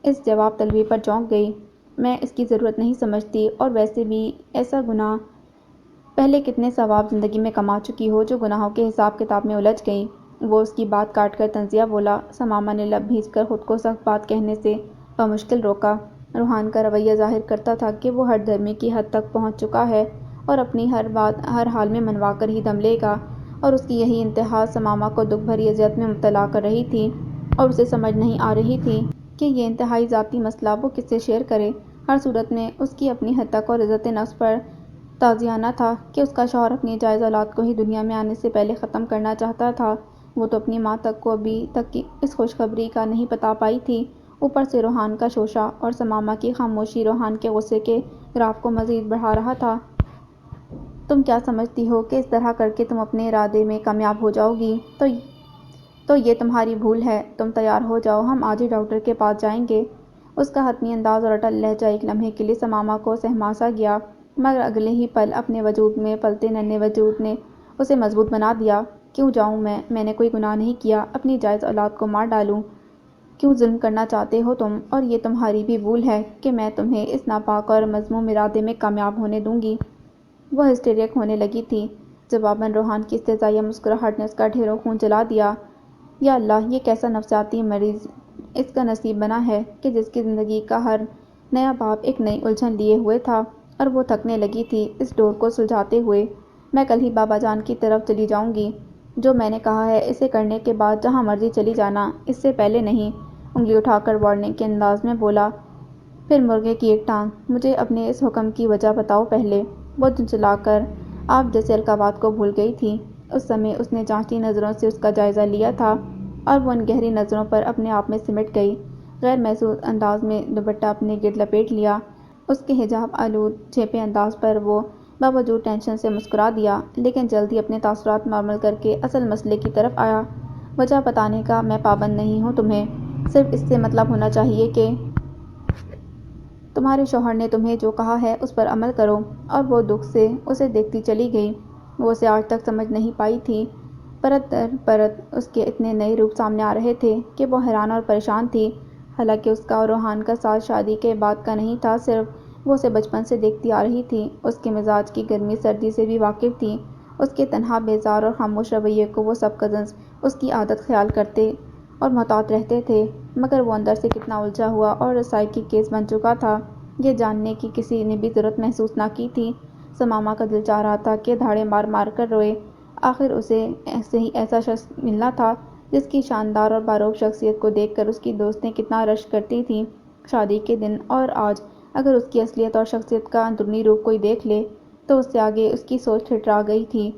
Speaker 1: اس جواب طلبی پر چونک گئی۔ میں اس کی ضرورت نہیں سمجھتی، اور ویسے بھی ایسا گناہ پہلے کتنے ثواب زندگی میں کما چکی ہو جو گناہوں کے حساب کتاب میں الجھ گئی۔ وہ اس کی بات کاٹ کر طنزیہ بولا۔ سماما نے لب بھینچ کر خود کو سخت بات کہنے سے بمشکل روکا۔ روحان کا رویہ ظاہر کرتا تھا کہ وہ ہٹ دھرمی کی حد تک پہنچ چکا ہے اور اپنی ہر بات ہر حال میں منوا کر ہی دم لے گا، اور اس کی یہی انتہا سماما کو دکھ بھری اذیت میں مبتلا کر رہی تھی، اور اسے سمجھ نہیں آ رہی تھی کہ یہ انتہائی ذاتی مسئلہ وہ کس سے شیئر کرے۔ ہر صورت میں اس کی اپنی حد تک اور عزت نفس پر تعزیانہ تھا کہ اس کا شوہر اپنی جائز اولاد کو ہی دنیا میں آنے سے پہلے ختم کرنا چاہتا تھا۔ وہ تو اپنی ماں تک کو ابھی تک اس خوشخبری کا نہیں بتا پائی تھی، اوپر سے روحان کا شوشہ اور سماما کی خاموشی روحان کے غصے کے گراف کو مزید بڑھا رہا تھا۔ تم کیا سمجھتی ہو کہ اس طرح کر کے تم اپنے ارادے میں کامیاب ہو جاؤ گی؟ تو تو یہ تمہاری بھول ہے، تم تیار ہو جاؤ، ہم آج ہی ڈاکٹر کے پاس جائیں گے۔ اس کا حتمی انداز اور اٹل لہجہ ایک لمحے کے لیے سماما کو سہما سا گیا، مگر اگلے ہی پل اپنے وجود میں پلتے ننھے وجود نے اسے مضبوط بنا دیا۔ کیوں جاؤں میں نے کوئی گناہ نہیں کیا، اپنی جائز اولاد کو مار ڈالوں؟ کیوں ظلم کرنا چاہتے ہو تم؟ اور یہ تمہاری بھی بھول ہے کہ میں تمہیں اس ناپاک اور مذموم ارادے میں کامیاب ہونے دوں گی۔ وہ ہسٹیرک ہونے لگی تھی۔ جواباً روحان کی استہزائیہ مسکراہٹ نے اس کا ڈھیروں خون جلا دیا۔ یا اللہ، یہ کیسا نفسیاتی مریض اس کا نصیب بنا ہے کہ جس کی زندگی کا ہر نیا باب ایک نئی الجھن لیے ہوئے تھا، اور وہ تھکنے لگی تھی اس ڈور کو سلجھاتے ہوئے۔ میں کل ہی بابا جان کی طرف چلی جاؤں گی۔ جو میں نے کہا ہے اسے کرنے کے بعد جہاں مرضی چلی جانا، اس سے پہلے نہیں۔ انگلی اٹھا کر وارننگ کے انداز میں بولا۔ پھر مرغے کی ایک ٹانگ، مجھے اپنے اس حکم کی وجہ بتاؤ پہلے۔ وہ جھنجھلا کر آپ جیسے القابات کو بھول گئی تھی۔ اس سمے اس نے جانچتی نظروں سے اس کا جائزہ لیا تھا، اور وہ ان گہری نظروں پر اپنے آپ میں سمٹ گئی۔ غیر محسوس انداز میں دوپٹہ اپنے گرد لپیٹ لیا۔ اس کے حجاب آلود جھیپے انداز پر وہ باوجود ٹینشن سے مسکرا دیا، لیکن جلد ہی اپنے تاثرات نارمل کر کے اصل مسئلے کی طرف آیا۔ وجہ بتانے کا میں پابند نہیں ہوں تمہیں، صرف اس سے مطلب ہونا چاہیے کہ تمہارے شوہر نے تمہیں جو کہا ہے اس پر عمل کرو۔ اور وہ دکھ سے اسے دیکھتی چلی گئی۔ وہ اسے آج تک سمجھ نہیں پائی تھی۔ پرت در پرت اس کے اتنے نئے روپ سامنے آ رہے تھے کہ وہ حیران اور پریشان تھی۔ حالانکہ اس کا اور روحان کا ساتھ شادی کے بعد کا نہیں تھا، صرف وہ اسے بچپن سے دیکھتی آ رہی تھی۔ اس کے مزاج کی گرمی سردی سے بھی واقف تھی۔ اس کے تنہا بیزار اور خاموش رویے کو وہ سب کزنز اس کی عادت خیال کرتے اور محتاط رہتے تھے، مگر وہ اندر سے کتنا الجھا ہوا اور رسائی کی کیس بن چکا تھا، یہ جاننے کی کسی نے بھی ضرورت محسوس نہ کی تھی۔ سماما کا دل چاہ رہا تھا کہ دھاڑے مار مار کر روئے۔ آخر اسے ایسے ہی ایسا شخص ملنا تھا جس کی شاندار اور باروب شخصیت کو دیکھ کر اس کی دوستیں کتنا رشک کرتی تھیں شادی کے دن، اور آج اگر اس کی اصلیت اور شخصیت کا اندرونی روپ کوئی دیکھ لے تو اس سے آگے اس کی سوچ ٹھٹرا گئی تھی۔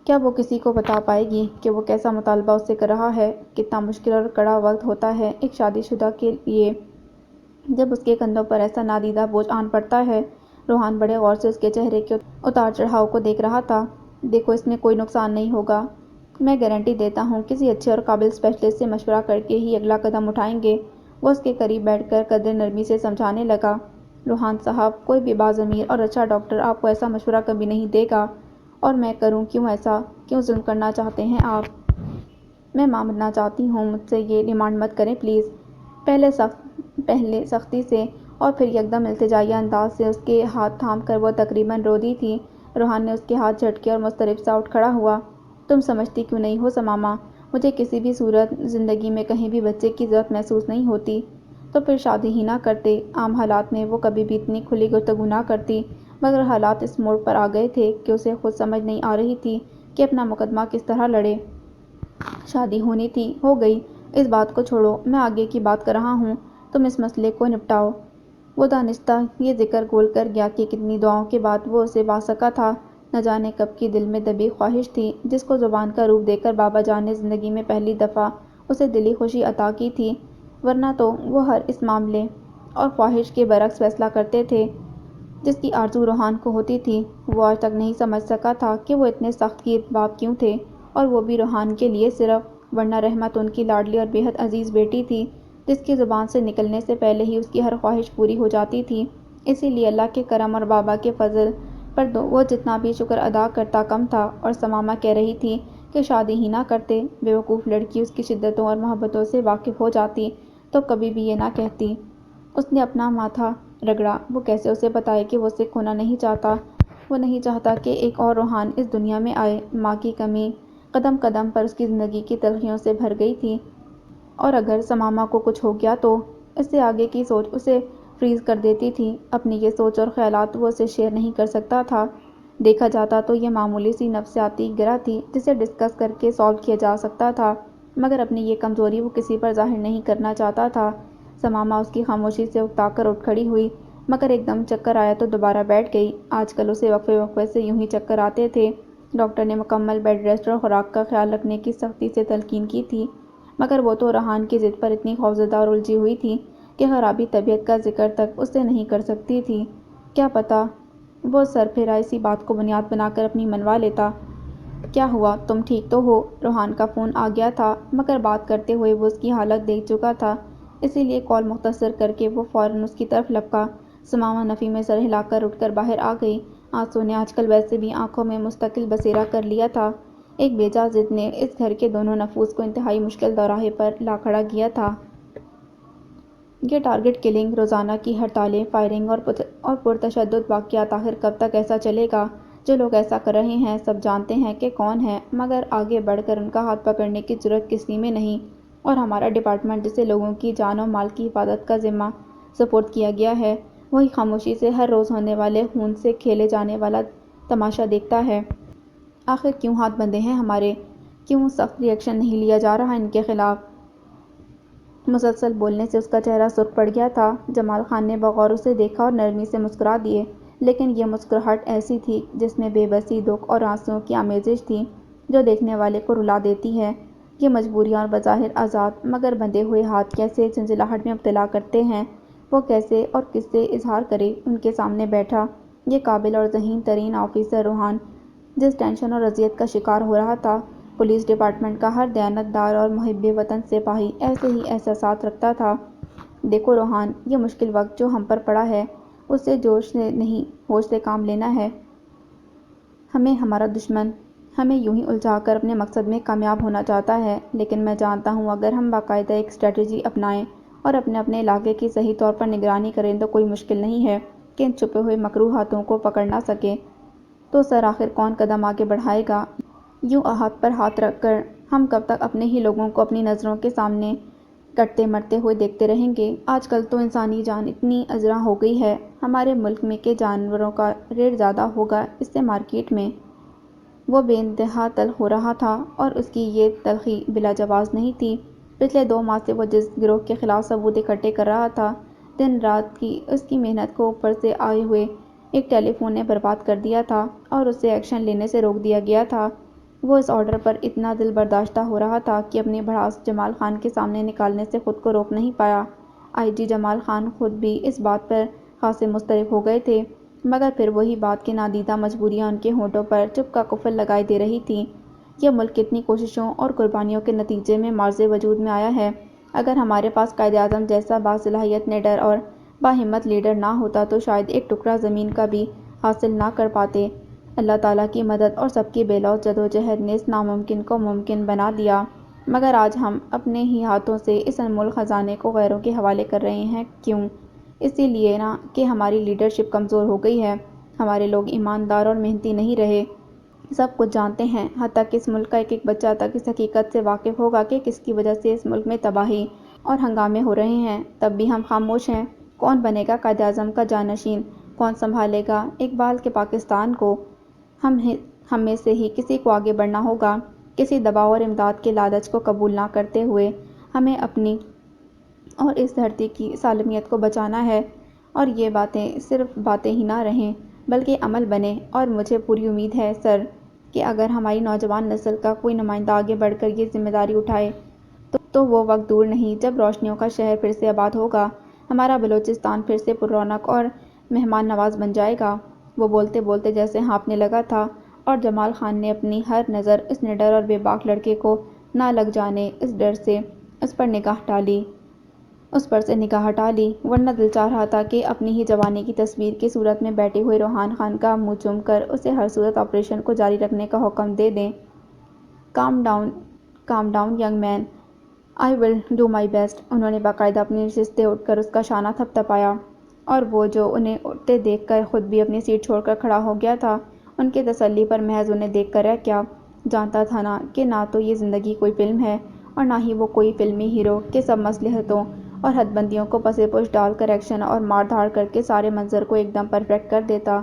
Speaker 1: کیا وہ کسی کو بتا پائے گی کہ وہ کیسا مطالبہ اس سے کر رہا ہے؟ کتنا مشکل اور کڑا وقت ہوتا ہے ایک شادی شدہ کے لیے جب اس کے کندھوں پر ایسا نادیدہ بوجھ آن پڑتا ہے۔ روحان بڑے غور سے اس کے چہرے کے اتار چڑھاؤ کو دیکھ رہا تھا۔ دیکھو، اس میں کوئی نقصان نہیں ہوگا، میں گارنٹی دیتا ہوں۔ کسی اچھے اور قابل اسپیشلسٹ سے مشورہ کر کے ہی اگلا قدم اٹھائیں گے۔ وہ اس کے قریب بیٹھ کر قدر نرمی سے سمجھانے لگا۔ روحان صاحب، کوئی بھی باضمیر اور اچھا ڈاکٹر آپ کو ایسا مشورہ کبھی نہیں دے گا، اور میں کروں کیوں ایسا؟ کیوں ظلم کرنا چاہتے ہیں آپ؟ میں ماننا چاہتی ہوں، مجھ سے یہ ڈیمانڈ مت کریں پلیز۔ پہلے سختی سے اور پھر یکدم التجائیہ انداز سے اس کے ہاتھ تھام کر وہ تقریباً رو دی تھی۔ روحان نے اس کے ہاتھ جھٹکے اور مضطرب سا اٹھ کھڑا ہوا۔ تم سمجھتی کیوں نہیں ہو سماما، مجھے کسی بھی صورت زندگی میں کہیں بھی بچے کی ضرورت محسوس نہیں ہوتی، تو پھر شادی ہی نہ کرتے۔ عام حالات میں وہ کبھی بھی اتنی کھلی گفتگو نہ کرتی، مگر حالات اس موڑ پر آ گئے تھے کہ اسے خود سمجھ نہیں آ رہی تھی کہ اپنا مقدمہ کس طرح لڑے۔ شادی ہونی تھی، ہو گئی، اس بات کو چھوڑو، میں آگے کی بات کر رہا ہوں، تم اس مسئلے کو نپٹاؤ۔ وہ دانستہ یہ ذکر گول کر گیا کہ کتنی دعاؤں کے بعد وہ اسے پا سکا تھا۔ نہ جانے کب کی دل میں دبی خواہش تھی جس کو زبان کا روپ دے کر بابا جان نے زندگی میں پہلی دفعہ اسے دلی خوشی عطا کی تھی، ورنہ تو وہ ہر اس معاملے اور خواہش کے برعکس فیصلہ کرتے تھے جس کی آرزو روحان کو ہوتی تھی۔ وہ آج تک نہیں سمجھ سکا تھا کہ وہ اتنے سخت گیر باپ کیوں تھے، اور وہ بھی روحان کے لیے صرف، ورنہ رحمت ان کی لاڈلی اور بے حد عزیز بیٹی تھی جس کی زبان سے نکلنے سے پہلے ہی اس کی ہر خواہش پوری ہو جاتی تھی۔ اسی لیے اللہ کے کرم اور بابا کے فضل پر وہ جتنا بھی شکر ادا کرتا کم تھا۔ اور سماما کہہ رہی تھی کہ شادی ہی نہ کرتے۔ بیوقوف لڑکی اس کی شدتوں اور محبتوں سے واقف ہو جاتی تو کبھی بھی یہ نہ کہتی۔ اس نے اپنا ماتھا رگڑا۔ وہ کیسے اسے بتائے کہ وہ اسے کھونا نہیں چاہتا؟ وہ نہیں چاہتا کہ ایک اور روحان اس دنیا میں آئے۔ ماں کی کمی قدم قدم پر اس کی زندگی کی تلخیوں سے بھر گئی تھی، اور اگر سماما کو کچھ ہو گیا تو اس سے آگے کی سوچ اسے فریز کر دیتی تھی۔ اپنی یہ سوچ اور خیالات وہ اسے شیئر نہیں کر سکتا تھا۔ دیکھا جاتا تو یہ معمولی سی نفسیاتی گرہ تھی جسے ڈسکس کر کے سالو کیا جا سکتا تھا، مگر اپنی یہ کمزوری وہ کسی پر ظاہر نہیں کرنا چاہتا تھا۔ سماما اس کی خاموشی سے اکتا کر اٹھ کھڑی ہوئی، مگر ایک دم چکر آیا تو دوبارہ بیٹھ گئی۔ آج کل اسے وقفے وقفے سے یوں ہی چکر آتے تھے۔ ڈاکٹر نے مکمل بیڈ ریسٹ اور خوراک کا خیال رکھنے کی سختی سے تلقین کی تھی، مگر وہ تو روحان کی ضد پر اتنی خوفزدہ اور الجھی ہوئی تھی کہ خرابی طبیعت کا ذکر تک اس سے نہیں کر سکتی تھی۔ کیا پتہ وہ سر پھیرا اسی بات کو بنیاد بنا کر اپنی منوا لیتا۔ کیا ہوا؟ تم ٹھیک تو ہو؟ روحان کا فون آ گیا تھا، مگر بات کرتے ہوئے وہ اس کی حالت دیکھ چکا تھا، اسی لیے کال مختصر کر کے وہ فوراً اس کی طرف لپکا۔ سماما نفی میں سر ہلا کر اٹھ کر باہر آ گئی۔ آنسو نے آج کل ویسے بھی آنکھوں میں مستقل بسیرا کر لیا تھا۔ ایک بے جا ضد نے اس گھر کے دونوں نفوس کو انتہائی مشکل دوراہے پر لا کھڑا کیا تھا۔ یہ ٹارگٹ کلنگ، روزانہ کی ہڑتالیں، فائرنگ اور پرتشدد واقعات، آخر کب تک ایسا چلے گا؟ جو لوگ ایسا کر رہے ہیں سب جانتے ہیں کہ کون ہیں، مگر آگے بڑھ کر ان کا ہاتھ پکڑنے کی جرأت کسی میں نہیں، اور ہمارا ڈپارٹمنٹ جسے لوگوں کی جان و مال کی حفاظت کا ذمہ سپرد کیا گیا ہے، وہی خاموشی سے ہر روز ہونے والے خون سے کھیلے جانے والا تماشا دیکھتا ہے۔ آخر کیوں ہاتھ بندھے ہیں ہمارے؟ کیوں سخت ری ایکشن نہیں لیا جا رہا ان کے خلاف؟ مسلسل بولنے سے اس کا چہرہ سرخ پڑ گیا تھا۔ جمال خان نے بغور اسے دیکھا اور نرمی سے مسکرا دیے، لیکن یہ مسکراہٹ ایسی تھی جس میں بے بسی، دکھ اور آنسوؤں کی آمیزش تھی، جو دیکھنے والے کو رلا دیتی ہے۔ یہ مجبوریاں اور بظاہر آزاد مگر بندھے ہوئے ہاتھ کیسے جھنجھلاہٹ میں مبتلا کرتے ہیں، وہ کیسے اور کس سے اظہار کرے؟ ان کے سامنے بیٹھا یہ قابل اور ذہین ترین آفیسر روحان جس ٹینشن اور اذیت کا شکار ہو رہا تھا، پولیس ڈپارٹمنٹ کا ہر دیانت دار اور محب وطن سپاہی ایسے ہی احساسات رکھتا تھا۔ دیکھو روحان، یہ مشکل وقت جو ہم پر پڑا ہے، اس سے جوش سے نہیں ہوش سے کام لینا ہے۔ ہمیں ہمارا دشمن ہمیں یوں ہی الجھا کر اپنے مقصد میں کامیاب ہونا چاہتا ہے، لیکن میں جانتا ہوں اگر ہم باقاعدہ ایک اسٹریٹجی اپنائیں اور اپنے علاقے کی صحیح طور پر نگرانی کریں تو کوئی مشکل نہیں ہے کہ ان چھپے ہوئے مکروہ ہاتھوں کو پکڑ نہ سکے۔ تو سر آخر کون قدم آگے بڑھائے گا؟ یوں ہاتھ پر ہاتھ رکھ کر ہم کب تک اپنے ہی لوگوں کو اپنی نظروں کے سامنے کٹتے مرتے ہوئے دیکھتے رہیں گے؟ آج کل تو انسانی جان اتنی عذرا ہو گئی ہے، ہمارے ملک میں کہ جانوروں کا ریٹ زیادہ ہوگا اس سے مارکیٹ میں۔ وہ بے انتہا تلخ ہو رہا تھا، اور اس کی یہ تلخی بلا جواز نہیں تھی۔ پچھلے 2 ماہ سے وہ جس گروہ کے خلاف ثبوت اکٹھے کر رہا تھا، دن رات کی اس کی محنت کو اوپر سے آئے ہوئے ایک ٹیلی فون نے برباد کر دیا تھا اور اسے ایکشن لینے سے روک دیا گیا تھا۔ وہ اس آرڈر پر اتنا دل برداشتہ ہو رہا تھا کہ اپنی بھڑاس جمال خان کے سامنے نکالنے سے خود کو روک نہیں پایا۔ آئی جی جمال خان خود بھی اس بات پر خاصے مضطرب ہو گئے تھے، مگر پھر وہی بات کہ نادیدہ مجبوریاں ان کے ہونٹوں پر چپ کا قفل لگائے دے رہی تھیں۔ یہ ملک کتنی کوششوں اور قربانیوں کے نتیجے میں معرض وجود میں آیا ہے۔ اگر ہمارے پاس قائد اعظم جیسا باصلاحیت نڈر اور باہمت لیڈر نہ ہوتا تو شاید ایک ٹکڑا زمین کا بھی حاصل نہ کر پاتے۔ اللہ تعالیٰ کی مدد اور سب کی بے لوث جدوجہد نے اس ناممکن کو ممکن بنا دیا، مگر آج ہم اپنے ہی ہاتھوں سے اس انمول خزانے کو غیروں کے حوالے کر رہے ہیں۔ کیوں؟ اسی لیے نہ کہ ہماری لیڈرشپ کمزور ہو گئی ہے، ہمارے لوگ ایماندار اور محنتی نہیں رہے۔ سب کچھ جانتے ہیں، حتیٰ کہ اس ملک کا ایک بچہ تک اس حقیقت سے واقف ہوگا کہ کس کی وجہ سے اس ملک میں تباہی اور ہنگامے ہو رہے ہیں، تب بھی ہم خاموش ہیں۔ کون بنے گا قائد اعظم کا جانشین؟ کون سنبھالے گا اقبال کے پاکستان کو؟ ہم میں سے ہی کسی کو آگے بڑھنا ہوگا، کسی دباؤ اور امداد کے لالچ کو قبول نہ کرتے ہوئے ہمیں اپنی اور اس دھرتی کی سالمیت کو بچانا ہے، اور یہ باتیں صرف باتیں ہی نہ رہیں بلکہ عمل بنے۔ اور مجھے پوری امید ہے سر کہ اگر ہماری نوجوان نسل کا کوئی نمائندہ آگے بڑھ کر یہ ذمہ داری اٹھائے تو وہ وقت دور نہیں جب روشنیوں کا شہر پھر سے آباد ہوگا، ہمارا بلوچستان پھر سے پر رونق اور مہمان نواز بن جائے گا۔ وہ بولتے بولتے جیسے ہانپنے لگا تھا، اور جمال خان نے اپنی ہر نظر اس نڈر اور بے باک لڑکے کو نہ لگ جانے اس ڈر سے اس پر سے نگاہ ہٹا لی، ورنہ دل چاہ رہا تھا کہ اپنی ہی جوانی کی تصویر کی صورت میں بیٹھے ہوئے روحان خان کا منہ چوم کر اسے ہر صورت آپریشن کو جاری رکھنے کا حکم دے دیں۔ Calm down young man, I will do my best. انہوں نے باقاعدہ اپنی نشست سے اٹھ کر اس کا شانہ تھپ تھپایا، اور وہ جو انہیں اٹھتے دیکھ کر خود بھی اپنی سیٹ چھوڑ کر کھڑا ہو گیا تھا، ان کی تسلی پر محض انہیں دیکھ کر کیا جانتا تھا نا کہ نہ تو یہ زندگی کوئی فلم ہے اور نہ ہی وہ کوئی فلمی ہیرو کہ سب مصلحتوں اور حد بندیوں کو پسِ پش ڈال کر ایکشن اور مار دھاڑ کر کے سارے منظر کو ایک دم پرفیکٹ کر دیتا۔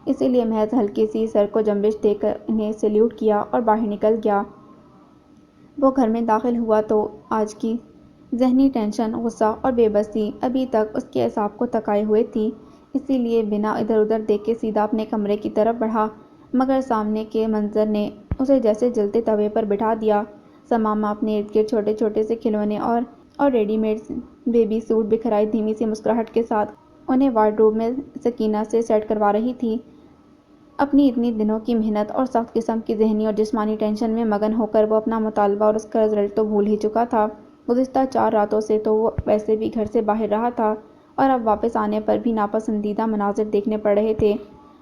Speaker 1: اسی لیے محض ہلکی سی سر کو جنبش دے کر انہیں سیلیوٹ کیا اور باہر نکل گیا۔ وہ گھر میں داخل ہوا تو آج کی ذہنی ٹینشن، غصہ اور بے بسی ابھی تک اس کے اعصاب کو تکائے ہوئے تھی، اسی لیے بنا ادھر ادھر دیکھے سیدھا اپنے کمرے کی طرف بڑھا، مگر سامنے کے منظر نے اسے جیسے جلتے توے پر بٹھا دیا۔ سماما اپنے ارد گرد چھوٹے چھوٹے سے کھلونے اور ریڈی میڈ بیبی سوٹ بکھرائے دھیمی سی مسکراہٹ کے ساتھ انہیں وارڈروب میں سکینہ سے سیٹ کروا رہی تھی۔ اپنی اتنی دنوں کی محنت اور سخت قسم کی ذہنی اور جسمانی ٹینشن میں مگن ہو کر وہ اپنا مطالبہ اور اس کا رزلٹ تو بھول ہی چکا تھا۔ گزشتہ 4 راتوں سے تو وہ ویسے بھی گھر سے باہر رہا تھا اور اب واپس آنے پر بھی ناپسندیدہ مناظر دیکھنے پڑ رہے تھے۔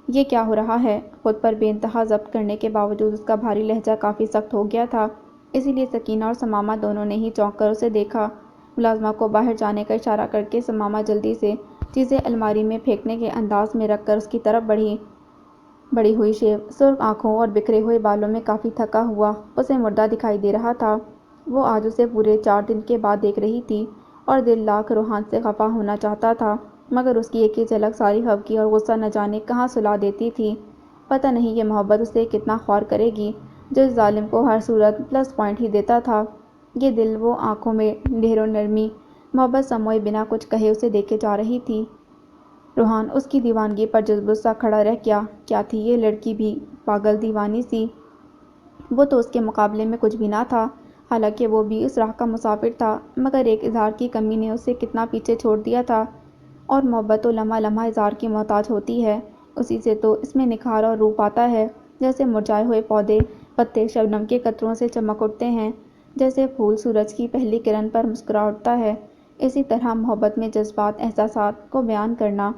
Speaker 1: یہ کیا ہو رہا ہے؟ خود پر بے انتہا ضبط کرنے کے باوجود اس کا بھاری لہجہ کافی سخت ہو گیا تھا، اسی لیے سکینہ اور ثمامہ دونوں نے ہی چونک کر اسے دیکھا۔ ملازمہ کو باہر جانے کا اشارہ کر کے ثمامہ جلدی سے چیزیں الماری میں پھینکنے کے انداز میں رکھ کر اس کی طرف بڑھی۔ بڑی ہوئی شیو، سرخ آنکھوں اور بکھرے ہوئے بالوں میں کافی تھکا ہوا اسے مردہ دکھائی دے رہا تھا۔ وہ آج اسے پورے 4 دن کے بعد دیکھ رہی تھی اور دل لاکھ روحان سے خفا ہونا چاہتا تھا، مگر اس کی ایک ہی جھلک ساری خفگی اور غصہ نہ جانے کہاں سلا دیتی تھی۔ پتہ نہیں یہ محبت اسے کتنا خوار کرے گی جو اس ظالم کو ہر صورت پلس پوائنٹ ہی دیتا تھا۔ یہ دل، وہ آنکھوں میں ڈھیر و نرمی، محبت سموئے بنا کچھ کہے اسے دیکھے جا رہی تھی۔ روحان اس کی دیوانگی پر جذبہ سا کھڑا رہ گیا۔ کیا تھی یہ لڑکی بھی پاگل دیوانی سی؟ وہ تو اس کے مقابلے میں کچھ بھی نہ تھا، حالانکہ وہ بھی اس راہ کا مسافر تھا، مگر ایک اظہار کی کمی نے اسے کتنا پیچھے چھوڑ دیا تھا۔ اور محبت تو لمحہ لمحہ اظہار کی محتاج ہوتی ہے، اسی سے تو اس میں نکھار اور روپ آتا ہے۔ جیسے مرجھائے ہوئے پودے پتے شبنم کے قطروں سے چمک اٹھتے ہیں، جیسے پھول سورج کی پہلی کرن پر مسکرا اٹھتا ہے، اسی طرح محبت میں جذبات، احساسات کو بیان کرنا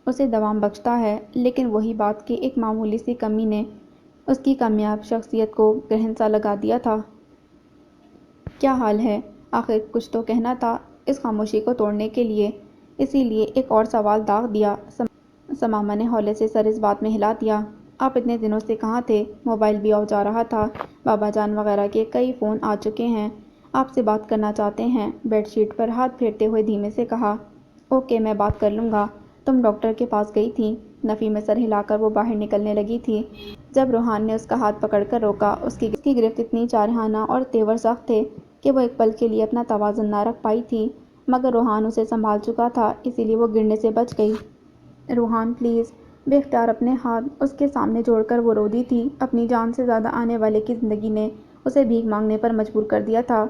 Speaker 1: اسے دوام بخشتا ہے۔ لیکن وہی بات کہ ایک معمولی سی کمی نے اس کی کامیاب شخصیت کو گرہن سا لگا دیا تھا۔ کیا حال ہے؟ آخر کچھ تو کہنا تھا اس خاموشی کو توڑنے کے لیے، اسی لیے ایک اور سوال داغ دیا۔ ثمامہ نے ہولے سے سر اس بات میں ہلا دیا۔ آپ اتنے دنوں سے کہاں تھے؟ موبائل بھی آف جا رہا تھا، بابا جان وغیرہ کے کئی فون آ چکے ہیں، آپ سے بات کرنا چاہتے ہیں۔ بیڈ شیٹ پر ہاتھ پھیرتے ہوئے دھیمے سے کہا۔ اوکے، میں بات کر لوں گا۔ تم ڈاکٹر کے پاس گئی تھی؟ نفی میں سر ہلا کر وہ باہر نکلنے لگی تھی، جب روحان نے اس کا ہاتھ پکڑ کر روکا۔ اس کی گرفت اتنی جارحانہ اور تیور سخت تھے کہ وہ ایک پل کے لیے اپنا توازن نہ رکھ پائی تھی، مگر روحان اسے سنبھال چکا تھا، اسی لیے وہ گرنے سے بچ گئی۔ روحان پلیز! بے اختیار اپنے ہاتھ اس کے سامنے جوڑ کر وہ رو دی تھی۔ اپنی جان سے زیادہ آنے والے کی زندگی نے اسے بھیک مانگنے پر مجبور کر دیا تھا۔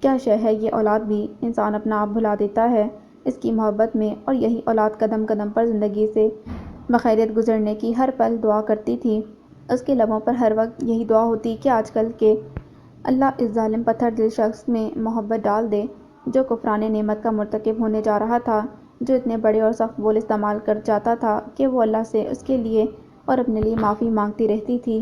Speaker 1: کیا شے ہے یہ اولاد بھی؟ انسان اپنا آپ بھلا دیتا ہے اس کی محبت میں، اور یہی اولاد قدم قدم پر زندگی سے بخیریت گزرنے کی ہر پل دعا کرتی تھی۔ اس کے لبوں پر ہر وقت یہی دعا ہوتی کہ آج کل کے اللہ اس ظالم پتھر دل شخص میں محبت ڈال دے جو کفران نعمت کا مرتکب ہونے جا رہا تھا، جو اتنے بڑے اور سخت بول استعمال کر جاتا تھا کہ وہ اللہ سے اس کے لیے اور اپنے لیے معافی مانگتی رہتی تھی۔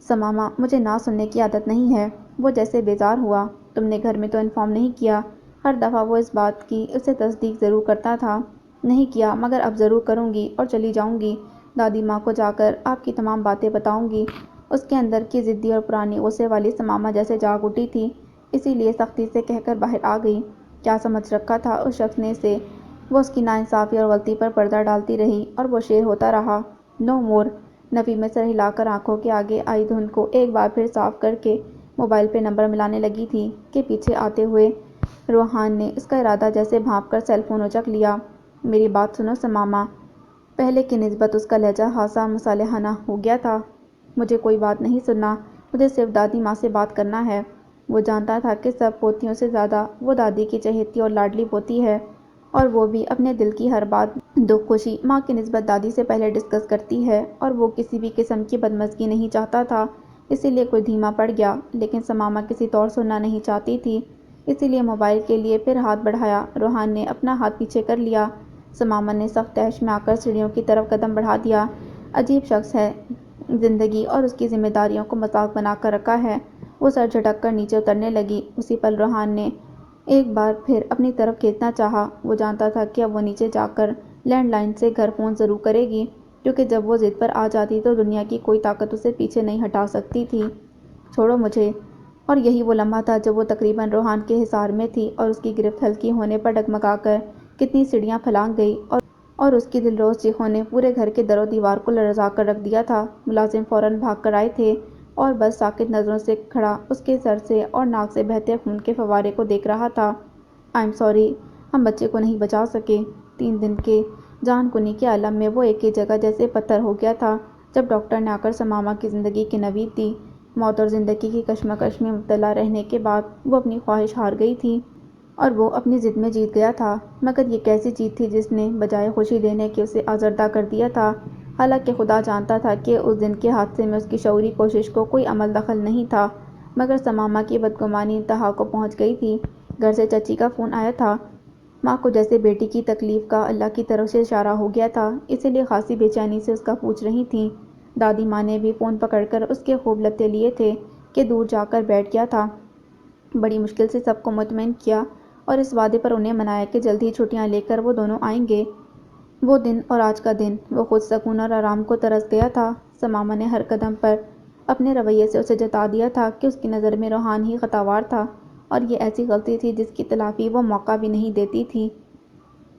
Speaker 1: ثمامہ، مجھے نہ سننے کی عادت نہیں ہے۔ وہ جیسے بیزار ہوا۔ تم نے گھر میں تو انفارم نہیں کیا؟ ہر دفعہ وہ اس بات کی اسے تصدیق ضرور کرتا تھا۔ نہیں کیا، مگر اب ضرور کروں گی اور چلی جاؤں گی۔ دادی ماں کو جا کر آپ کی تمام باتیں بتاؤں گی۔ اس کے اندر کی ضدی اور پرانی غصے والی ثمامہ جیسے جاگ اٹھی تھی، اسی لیے سختی سے کہہ کر باہر آ گئی۔ کیا سمجھ رکھا تھا اس شخص نے اسے؟ وہ اس کی ناانصافی اور غلطی پر پردہ ڈالتی رہی اور وہ شیر ہوتا رہا۔ نو مور! نفی میں سر ہلا کر آنکھوں کے آگے آئی دھند کو ایک بار پھر صاف کر کے موبائل پہ نمبر ملانے لگی تھی کہ پیچھے آتے ہوئے روحان نے اس کا ارادہ جیسے بھانپ کر سیل فون اچک لیا۔ میری بات سنو ثمامہ۔ پہلے کی نسبت اس کا لہجہ خاصا مصالحانہ ہو گیا تھا۔ مجھے کوئی بات نہیں سننا، مجھے صرف دادی ماں سے بات کرنا ہے۔ وہ جانتا تھا کہ سب پوتیوں سے زیادہ وہ دادی کی چہیتی اور لاڈلی پوتی ہے، اور وہ بھی اپنے دل کی ہر بات، دکھ خوشی ماں کی نسبت دادی سے پہلے ڈسکس کرتی ہے، اور وہ کسی بھی قسم کی بدمزگی نہیں چاہتا تھا، اسی لیے کوئی دھیما پڑ گیا۔ لیکن ثمامہ کسی طور سننا نہیں چاہتی تھی، اسی لیے موبائل کے لیے پھر ہاتھ بڑھایا۔ روحان نے اپنا ہاتھ پیچھے کر لیا۔ ثمامہ نے سخت تحش میں آ کر سیڑھیوں کی طرف قدم بڑھا دیا۔ عجیب شخص ہے، زندگی اور اس کی ذمہ داریوں کو مذاق بنا کر رکھا ہے۔ وہ سر جھٹک کر نیچے اترنے لگی۔ اسی پل روحان نے ایک بار پھر اپنی طرف کھینچنا چاہا۔ وہ جانتا تھا کہ اب وہ نیچے جا کر لینڈ لائن سے گھر فون ضرور کرے گی، کیونکہ جب وہ ضد پر آ جاتی تو دنیا کی کوئی طاقت اسے پیچھے نہیں ہٹا سکتی تھی۔ چھوڑو مجھے! اور یہی وہ لمحہ تھا جب وہ تقریباً روحان کے حصار میں تھی اور اس کی گرفت ہلکی ہونے پر ڈگمگا کر کتنی سیڑھیاں پھلانگ گئی، اور اس کی دلروز چیخوں نے پورے گھر کے در و دیوار کو لرزا کر رکھ دیا تھا۔ ملازم فوراً بھاگ کر آئے تھے اور بس ساکت نظروں سے کھڑا اس کے سر سے اور ناک سے بہتے خون کے فوارے کو دیکھ رہا تھا۔ آئی ایم سوری، ہم بچے کو نہیں بچا سکے۔ 3 دن کے جان کنی کے عالم میں وہ ایک ہی جگہ جیسے پتھر ہو گیا تھا۔ جب ڈاکٹر نے آ کر ثمامہ کی زندگی کی نوید دی، موت اور زندگی کی کشمکش میں مبتلا رہنے کے بعد وہ اپنی خواہش ہار گئی تھی اور وہ اپنی ضد میں جیت گیا تھا، مگر یہ کیسی جیت تھی جس نے بجائے خوشی دینے کے اسے آزردہ کر دیا تھا۔ حالانکہ خدا جانتا تھا کہ اس دن کے حادثے میں اس کی شعوری کوشش کو کوئی عمل دخل نہیں تھا، مگر ثمامہ کی بدگمانی انتہا کو پہنچ گئی تھی۔ گھر سے چچی کا فون آیا تھا۔ ماں کو جیسے بیٹی کی تکلیف کا اللہ کی طرف سے اشارہ ہو گیا تھا، اسی لیے خاصی بے چینی سے اس کا پوچھ رہی تھیں۔ دادی ماں نے بھی فون پکڑ کر اس کے خوب لتے لیے تھے کہ دور جا کر بیٹھ گیا تھا۔ بڑی مشکل سے سب کو مطمئن کیا اور اس وعدے پر انہیں منایا کہ جلد ہی چھٹیاں لے کر وہ دونوں آئیں گے۔ وہ دن اور آج کا دن، وہ خود سکون اور آرام کو ترس گیا تھا۔ ثمامہ نے ہر قدم پر اپنے رویے سے اسے جتا دیا تھا کہ اس کی نظر میں روحان ہی خطاوار تھا، اور یہ ایسی غلطی تھی جس کی تلافی وہ موقع بھی نہیں دیتی تھی۔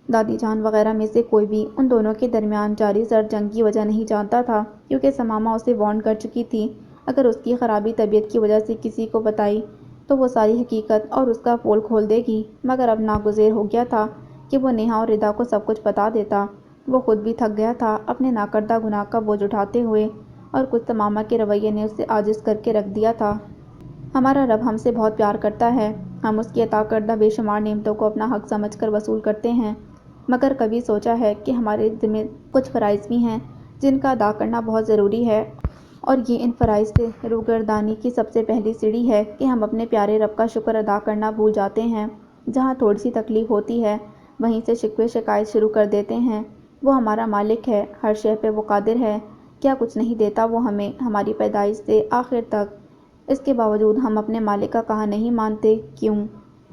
Speaker 1: دادی جان وغیرہ میں سے کوئی بھی ان دونوں کے درمیان جاری سرد جنگ کی وجہ نہیں جانتا تھا، کیونکہ ثمامہ اسے وارن کر چکی تھی اگر اس کی خرابی طبیعت کی وجہ سے کسی کو بتائی تو وہ ساری حقیقت اور اس کا پول کھول دے گی۔ مگر اب ناگزیر ہو گیا تھا کہ وہ نیہا اور ردا کو سب کچھ بتا دیتا۔ وہ خود بھی تھک گیا تھا اپنے ناکردہ گناہ کا بوجھ اٹھاتے ہوئے، اور کچھ ثمامہ کے رویے نے اسے عاجز کر کے رکھ دیا تھا۔ ہمارا رب ہم سے بہت پیار کرتا ہے، ہم اس کی عطا کردہ بے شمار نعمتوں کو اپنا حق سمجھ کر وصول کرتے ہیں، مگر کبھی سوچا ہے کہ ہمارے ذمے کچھ فرائض بھی ہیں جن کا ادا کرنا بہت ضروری ہے، اور یہ ان فرائض سے روگردانی کی سب سے پہلی سیڑھی ہے کہ ہم اپنے پیارے رب کا شکر ادا کرنا بھول جاتے ہیں۔ جہاں تھوڑی سی تکلیف ہوتی ہے وہیں سے شکوے شکایت شروع کر دیتے ہیں۔ وہ ہمارا مالک ہے، ہر شے پہ وہ قادر ہے، کیا کچھ نہیں دیتا وہ ہمیں ہماری پیدائش سے آخر تک؟ اس کے باوجود ہم اپنے مالک کا کہا نہیں مانتے، کیوں؟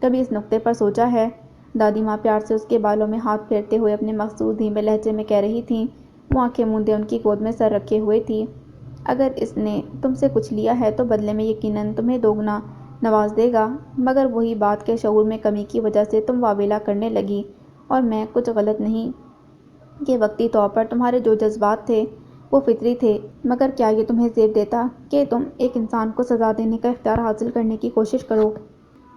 Speaker 1: کبھی اس نکتے پر سوچا ہے؟ دادی ماں پیار سے اس کے بالوں میں ہاتھ پھیرتے ہوئے اپنے مخصوص دھیمے لہجے میں کہہ رہی تھیں۔ وہ آنکھیں موندے ان کی گود میں سر رکھے ہوئے تھی۔ اگر اس نے تم سے کچھ لیا ہے تو بدلے میں یقیناً تمہیں دوگنا نواز دے گا، مگر وہی بات کہ شعور میں کمی کی وجہ سے تم واویلا کرنے لگی، اور میں کچھ غلط نہیں کہ وقتی طور پر تمہارے جو جذبات تھے وہ فطری تھے، مگر کیا یہ تمہیں زیب دیتا کہ تم ایک انسان کو سزا دینے کا اختیار حاصل کرنے کی کوشش کرو،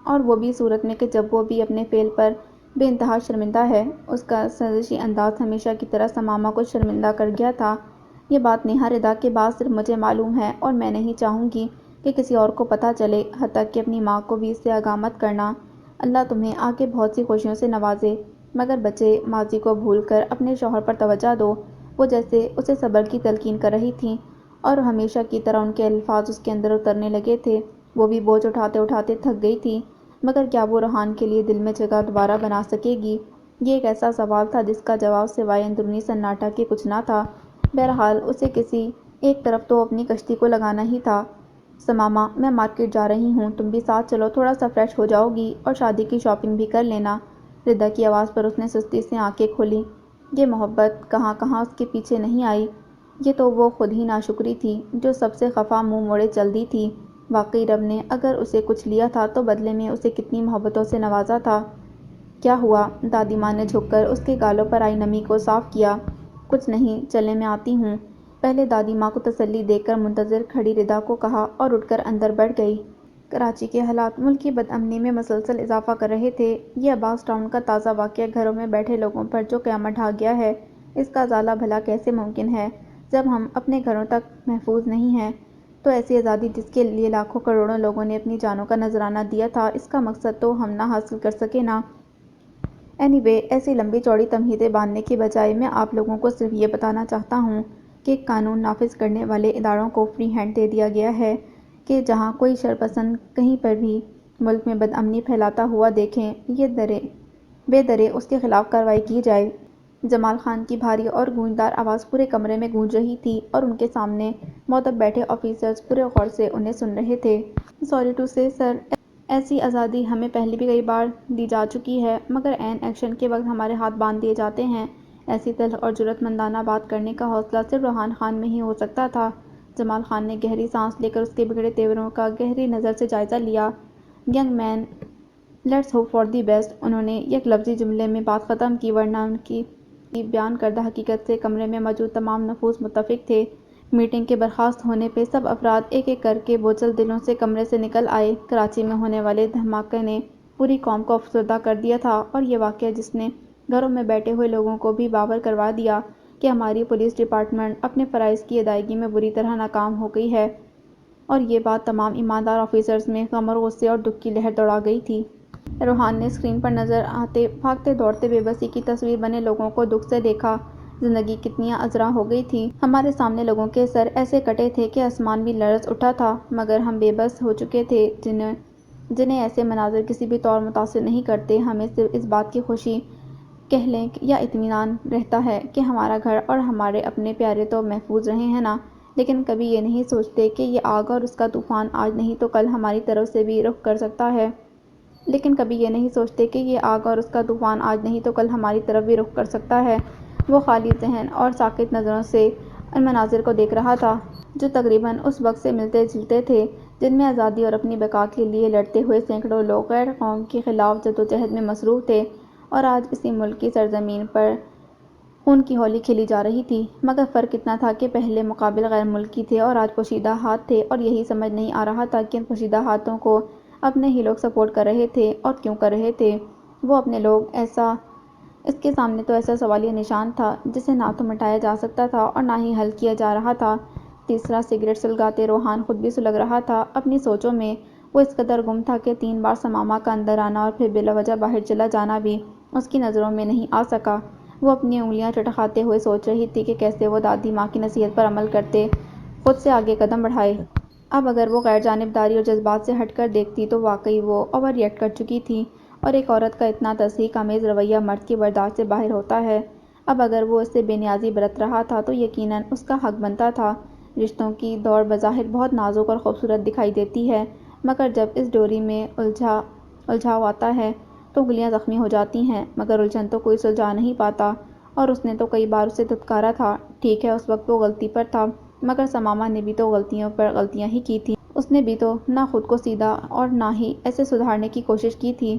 Speaker 1: اور وہ بھی صورت میں کہ جب وہ بھی اپنے فعل پر بے انتہا شرمندہ ہے؟ اس کا سازشی انداز ہمیشہ کی طرح ثمامہ کو شرمندہ کر گیا تھا۔ یہ بات نیہا ردا کے بعد صرف مجھے معلوم ہے، اور میں نہیں چاہوں گی کہ کسی اور کو پتہ چلے، حتیٰ کہ اپنی ماں کو بھی اس سے آگاہ مت کرنا۔ اللہ تمہیں آگے بہت سی خوشیوں سے نوازے، مگر بچے ماضی کو بھول کر اپنے شوہر پر توجہ دو۔ وہ جیسے اسے صبر کی تلقین کر رہی تھیں، اور ہمیشہ کی طرح ان کے الفاظ اس کے اندر اترنے لگے تھے۔ وہ بھی بوجھ اٹھاتے اٹھاتے تھک گئی تھی، مگر کیا وہ روحان کے لیے دل میں جگہ دوبارہ بنا سکے گی؟ یہ ایک ایسا سوال تھا جس کا جواب سوائے اندرونی سناٹا کے کچھ نہ تھا۔ بہرحال اسے کسی ایک طرف تو اپنی کشتی کو لگانا ہی تھا۔ ثمامہ، میں مارکیٹ جا رہی ہوں، تم بھی ساتھ چلو، تھوڑا سا فریش ہو جاؤ گی اور شادی کی شاپنگ بھی کر لینا۔ ردا کی آواز پر اس نے سستی سے آنکھیں کھولیں۔ یہ محبت کہاں کہاں اس کے پیچھے نہیں آئی، یہ تو وہ خود ہی ناشکری تھی جو سب سے خفا منہ موڑے چل دی تھی۔ واقعی رب نے اگر اسے کچھ لیا تھا تو بدلے میں اسے کتنی محبتوں سے نوازا تھا۔ کیا ہوا؟ دادی ماں نے جھک کر اس کے گالوں پر آئی نمی کو صاف کیا۔ کچھ نہیں، چلیں میں آتی ہوں، پہلے دادی ماں کو تسلی دے کر منتظر کھڑی ردا کو کہا، اور اٹھ کر اندر بڑھ گئی۔ کراچی کے حالات ملک کی بدامنی میں مسلسل اضافہ کر رہے تھے۔ یہ عباس ٹاؤن کا تازہ واقعہ گھروں میں بیٹھے لوگوں پر جو قیامت ڈھا گیا ہے، اس کا ازالہ بھلا کیسے ممکن ہے؟ جب ہم اپنے گھروں تک محفوظ نہیں ہیں تو ایسی آزادی جس کے لیے لاکھوں کروڑوں لوگوں نے اپنی جانوں کا نذرانہ دیا تھا، اس کا مقصد تو ہم نہ حاصل کر سکے نا؟ اینی وے، ایسی لمبی چوڑی تمہیدیں باندھنے کی بجائے میں آپ لوگوں کو صرف یہ بتانا چاہتا ہوں کہ قانون نافذ کرنے والے اداروں کو فری ہینڈ دے دیا گیا ہے کہ جہاں کوئی شرپسند کہیں پر بھی ملک میں بدامنی پھیلاتا ہوا دیکھیں، بے درے اس کے خلاف کارروائی کی جائے۔ جمال خان کی بھاری اور گونجدار آواز پورے کمرے میں گونج رہی تھی، اور ان کے سامنے معدب بیٹھے آفیسرز پورے غور سے انہیں سن رہے تھے۔ سوری ٹو سے سر، ایسی آزادی ہمیں پہلے بھی کئی بار دی جا چکی ہے، مگر عین ایکشن کے وقت ہمارے ہاتھ باندھ دیے جاتے ہیں۔ ایسی تلخ اور جرأت مندانہ بات کرنے کا حوصلہ صرف روحان خان میں ہی ہو سکتا تھا۔ جمال خان نے گہری سانس لے کر اس کے بگڑے تیوروں کا گہری نظر سے جائزہ لیا۔ Young man, let's hope for the best. انہوں نے یک لفظی جملے میں بات ختم کی، ورنہ ان کی بیان کردہ حقیقت سے کمرے میں موجود تمام نفوس متفق تھے۔ میٹنگ کے برخاست ہونے پہ سب افراد ایک ایک کر کے بوجھل دلوں سے کمرے سے نکل آئے۔ کراچی میں ہونے والے دھماکے نے پوری قوم کو افسردہ کر دیا تھا، اور یہ واقعہ جس نے گھروں میں بیٹھے ہوئے لوگوں کو بھی باور کروا دیا کہ ہماری پولیس ڈپارٹمنٹ اپنے فرائض کی ادائیگی میں بری طرح ناکام ہو گئی ہے، اور یہ بات تمام ایماندار آفیسرز میں غم اور غصے اور دکھ کی لہر دوڑا گئی تھی۔ روحان نے اسکرین پر نظر آتے بھاگتے دوڑتے بے بسی کی تصویر بنے لوگوں کو دکھ سے دیکھا۔ زندگی کتنی ازرا ہو گئی تھی، ہمارے سامنے لوگوں کے سر ایسے کٹے تھے کہ آسمان بھی لرز اٹھا تھا، مگر ہم بے بس ہو چکے تھے۔ جنہیں ایسے مناظر کسی بھی طور متاثر نہیں کرتے، ہمیں صرف اس بات کی خوشی کہہ لیں یا اطمینان رہتا ہے کہ ہمارا گھر اور ہمارے اپنے پیارے تو محفوظ رہے ہیں نا۔ لیکن کبھی یہ نہیں سوچتے کہ یہ آگ اور اس کا طوفان آج نہیں تو کل ہماری طرف سے بھی رخ کر سکتا ہے۔ لیکن کبھی یہ نہیں سوچتے کہ یہ آگ اور اس کا طوفان آج نہیں تو کل ہماری طرف بھی رخ کر سکتا ہے۔ وہ خالی ذہن اور ساکت نظروں سے ان مناظر کو دیکھ رہا تھا جو تقریباً اس وقت سے ملتے جلتے تھے جن میں آزادی اور اپنی بقا کے لیے لڑتے ہوئے سینکڑوں لوگ غیر قوم کے خلاف جدوجہد میں مصروف تھے، اور آج اسی ملک کی سرزمین پر خون کی ہولی کھیلی جا رہی تھی۔ مگر فرق اتنا تھا کہ پہلے مقابل غیر ملکی تھے اور آج پوشیدہ ہاتھ تھے، اور یہی سمجھ نہیں آ رہا تھا کہ ان پوشیدہ ہاتھوں کو اپنے ہی لوگ سپورٹ کر رہے تھے، اور کیوں کر رہے تھے وہ اپنے لوگ۔ اس کے سامنے تو ایسا سوالیہ نشان تھا جسے نہ تو مٹایا جا سکتا تھا اور نہ ہی حل کیا جا رہا تھا۔ تیسرا سگریٹ سلگاتے روحان خود بھی سلگ رہا تھا اپنی سوچوں میں۔ وہ اس قدر گم تھا کہ 3 بار سماما کا اندر آنا اور پھر بلا وجہ باہر چلا جانا بھی اس کی نظروں میں نہیں آ سکا۔ وہ اپنی انگلیاں چٹکھاتے ہوئے سوچ رہی تھی کہ کیسے وہ دادی ماں کی نصیحت پر عمل کرتے خود سے آگے قدم بڑھائے۔ اب اگر وہ غیر جانبداری اور جذبات سے ہٹ کر دیکھتی تو واقعی وہ اوور ریئیکٹ کر چکی تھی، اور ایک عورت کا اتنا تصحیح آمیز رویہ مرد کی برداشت سے باہر ہوتا ہے۔ اب اگر وہ اس سے بے نیازی برت رہا تھا تو یقیناً اس کا حق بنتا تھا۔ رشتوں کی دوڑ بظاہر بہت نازک اور خوبصورت دکھائی دیتی ہے، مگر جب اس ڈوری میں الجھاؤ آتا ہے تو انگلیاں زخمی ہو جاتی ہیں۔ مگر الجھن تو کوئی سلجھا نہیں پاتا، اور اس نے تو کئی بار اسے دھتکارا تھا۔ ٹھیک ہے، اس وقت وہ غلطی پر تھا، مگر سماما نے بھی تو غلطیوں پر غلطیاں ہی کی تھیں۔ اس نے بھی تو نہ خود کو سیدھا اور نہ ہی ایسے سدھارنے کی کوشش کی تھی۔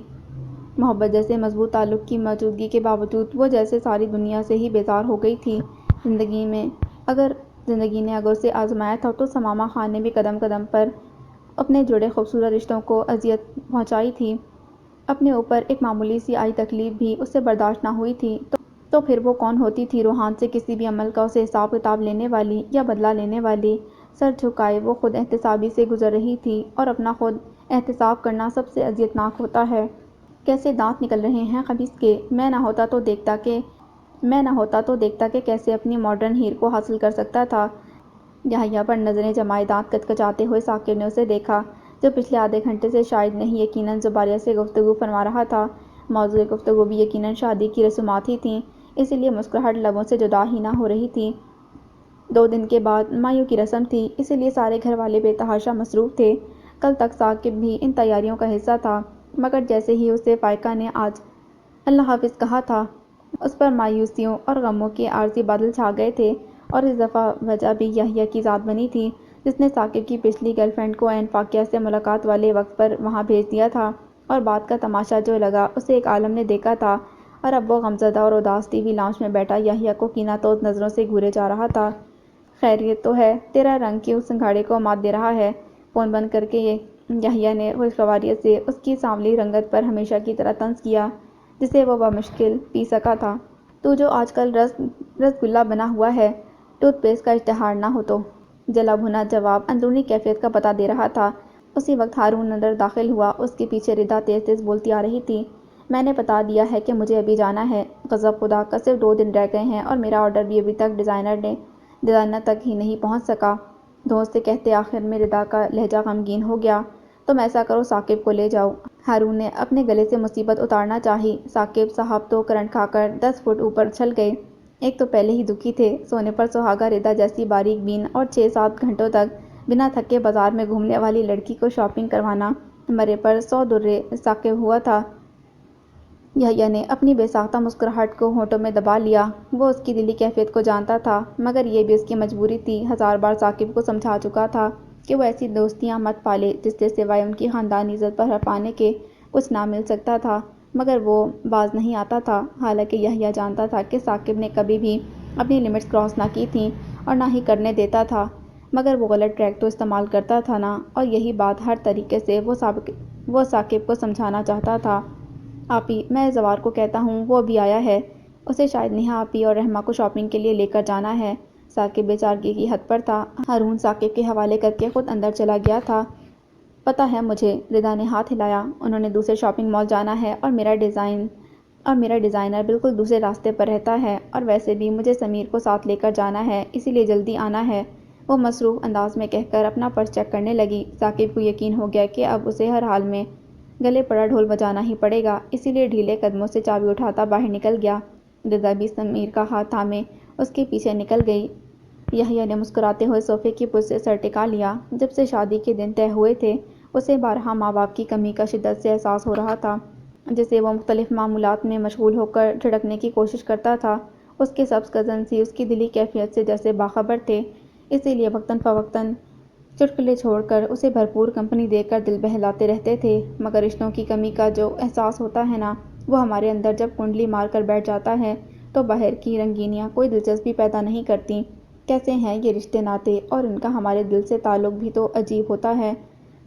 Speaker 1: محبت جیسے مضبوط تعلق کی موجودگی کے باوجود وہ جیسے ساری دنیا سے ہی بیزار ہو گئی تھی۔ زندگی نے اگر اسے آزمایا تھا تو سماما خان نے بھی قدم قدم پر اپنے جڑے خوبصورت رشتوں کو اذیت پہنچائی تھی۔ اپنے اوپر ایک معمولی سی آئی تکلیف بھی اس سے برداشت نہ ہوئی تھی تو پھر وہ کون ہوتی تھی روحان سے کسی بھی عمل کا اسے حساب کتاب لینے والی یا بدلہ لینے والی؟ سر جھکائے وہ خود احتسابی سے گزر رہی تھی، اور اپنا خود احتساب کرنا سب سے اذیت ناک ہوتا ہے۔ کیسے دانت نکل رہے ہیں خبیث کے! میں نہ ہوتا تو دیکھتا کہ کیسے اپنی ماڈرن ہیر کو حاصل کر سکتا تھا۔ یحییٰ پر نظریں جمائے دانت کچکچاتے ہوئے ثاقب نے اسے دیکھا جو پچھلے آدھے گھنٹے سے شاید نہیں یقیناً زباریہ سے گفتگو فرما رہا تھا۔ موضوع گفتگو بھی یقیناً شادی کی رسومات ہی تھیں، اسی لیے مسکراہٹ لبوں سے جدا ہی نہ ہو رہی تھی۔ 2 دن کے بعد مایوں کی رسم تھی، اسی لیے سارے گھر والے بے تحاشا مصروف تھے۔ کل تک ثاقب بھی ان تیاریوں کا حصہ تھا، مگر جیسے ہی اسے فائقہ نے آج اللہ حافظ کہا تھا، اس پر مایوسیوں اور غموں کے عارضی بادل چھا گئے تھے۔ اور اس دفعہ وجہ بھی یحییٰ کی ذات بنی تھی، جس نے ثاقب کی پچھلی گرل فرینڈ کو عین فاقیہ سے ملاقات والے وقت پر وہاں بھیج دیا تھا، اور بات کا تماشا جو لگا اسے ایک عالم نے دیکھا تھا۔ اور اب وہ غمزدہ اور اداس ٹی وی لاؤنج میں بیٹھا یحییٰ کو کینہ توز نظروں سے گھورے جا رہا تھا۔ خیریت تو ہے؟ تیرا رنگ کیوں سنگھاڑے کو مات دے رہا ہے؟ فون بند کر کے یحییٰ نے خوشگواریت سے اس کی سانولی رنگت پر ہمیشہ کی طرح طنز کیا جسے وہ بمشکل پی سکا تھا۔ تو جو آج کل رس گلہ بنا ہوا ہے، ٹوتھ پیسٹ کا اشتہار نہ ہو تو؟ جلا بھنا جواب اندرونی کیفیت کا پتہ دے رہا تھا۔ اسی وقت ہارون اندر داخل ہوا، اس کے پیچھے ردا تیز تیز بولتی آ رہی تھی۔ میں نے بتا دیا ہے کہ مجھے ابھی جانا ہے۔ غضب خدا کا صرف 2 دن رہ گئے ہیں اور میرا آرڈر بھی ابھی تک ڈیزائنر تک ہی نہیں پہنچ سکا۔ دھونس سے کہتے آخر میں ردا کا لہجہ غمگین ہو گیا۔ تم ایسا کرو، ثاقب کو لے جاؤ۔ ہارون نے اپنے گلے سے مصیبت اتارنا چاہی۔ ثاقب صاحب تو کرنٹ کھا کر 10 فٹ اوپر اچھل گئے۔ ایک تو پہلے ہی دکھی تھے، سونے پر سہاگا ردا جیسی باریک بین اور 6-7 گھنٹوں تک بنا تھکے بازار میں گھومنے والی لڑکی کو شاپنگ کروانا مرے پر 100 درے ثاقب ہوا تھا۔ یحییٰ نے اپنی بے ساختہ مسکراہٹ کو ہونٹوں میں دبا لیا۔ وہ اس کی دلی کیفیت کو جانتا تھا، مگر یہ بھی اس کی مجبوری تھی۔ 1000 بار ثاقب کو سمجھا چکا تھا کہ وہ ایسی دوستیاں مت پالے جس سے سوائے ان کی خاندانی عزت پر ہرپانے کے کچھ نہ مل سکتا تھا، مگر وہ باز نہیں آتا تھا۔ حالانکہ یحییٰ جانتا تھا کہ ثاقب نے کبھی بھی اپنی لمٹس کراس نہ کی تھیں اور نہ ہی کرنے دیتا تھا، مگر وہ غلط ٹریک تو استعمال کرتا تھا نا، اور یہی بات ہر طریقے سے وہ ثاقب کو سمجھانا چاہتا تھا۔ آپی، میں زوار کو کہتا ہوں، وہ ابھی آیا ہے، اسے شاید نیہا آپی اور رحمہ کو شاپنگ کے لیے لے کر جانا ہے۔ ثاقب بے چارگی کی حد پر تھا۔ ہارون ثاقب کے حوالے کر کے خود اندر چلا گیا تھا۔ پتہ ہے مجھے، ردا نے ہاتھ ہلایا۔ انہوں نے دوسرے شاپنگ مال جانا ہے اور میرا اور میرا ڈیزائنر بالکل دوسرے راستے پر رہتا ہے، اور ویسے بھی مجھے سمیر کو ساتھ لے کر جانا ہے، اسی لیے جلدی آنا ہے، وہ مصروف انداز میں کہہ کر اپنا پرس چیک کرنے لگی۔ ثاقب کو یقین ہو گیا کہ اب اسے ہر حال میں گلے پڑا ڈھول بجانا ہی پڑے گا، اسی لیے ڈھیلے قدموں سے چابی اٹھاتا باہر نکل گیا۔ رضا بھی سمیر کا ہاتھ تھامے اس کے پیچھے نکل گئی۔ یحییٰ نے مسکراتے ہوئے صوفے کی پشت سے سر ٹکا لیا۔ جب سے شادی کے دن طے ہوئے تھے، اسے بارہا ماں باپ کی کمی کا شدت سے احساس ہو رہا تھا، جسے وہ مختلف معمولات میں مشغول ہو کر جھڑکنے کی کوشش کرتا تھا۔ اس کے سبز کزنز ہی اس کی دلی کیفیت سے جیسے باخبر تھے، اسی لیے وقتاً فوقتاً چٹکلے چھوڑ کر اسے بھرپور کمپنی دے کر دل بہلاتے رہتے تھے۔ مگر رشتوں کی کمی کا جو احساس ہوتا ہے نا، وہ ہمارے اندر جب کنڈلی مار کر بیٹھ جاتا ہے تو باہر کی رنگینیاں کوئی دلچسپی پیدا نہیں کرتیں۔ کیسے ہیں یہ رشتے ناتے، اور ان کا ہمارے دل سے تعلق بھی تو عجیب ہوتا ہے،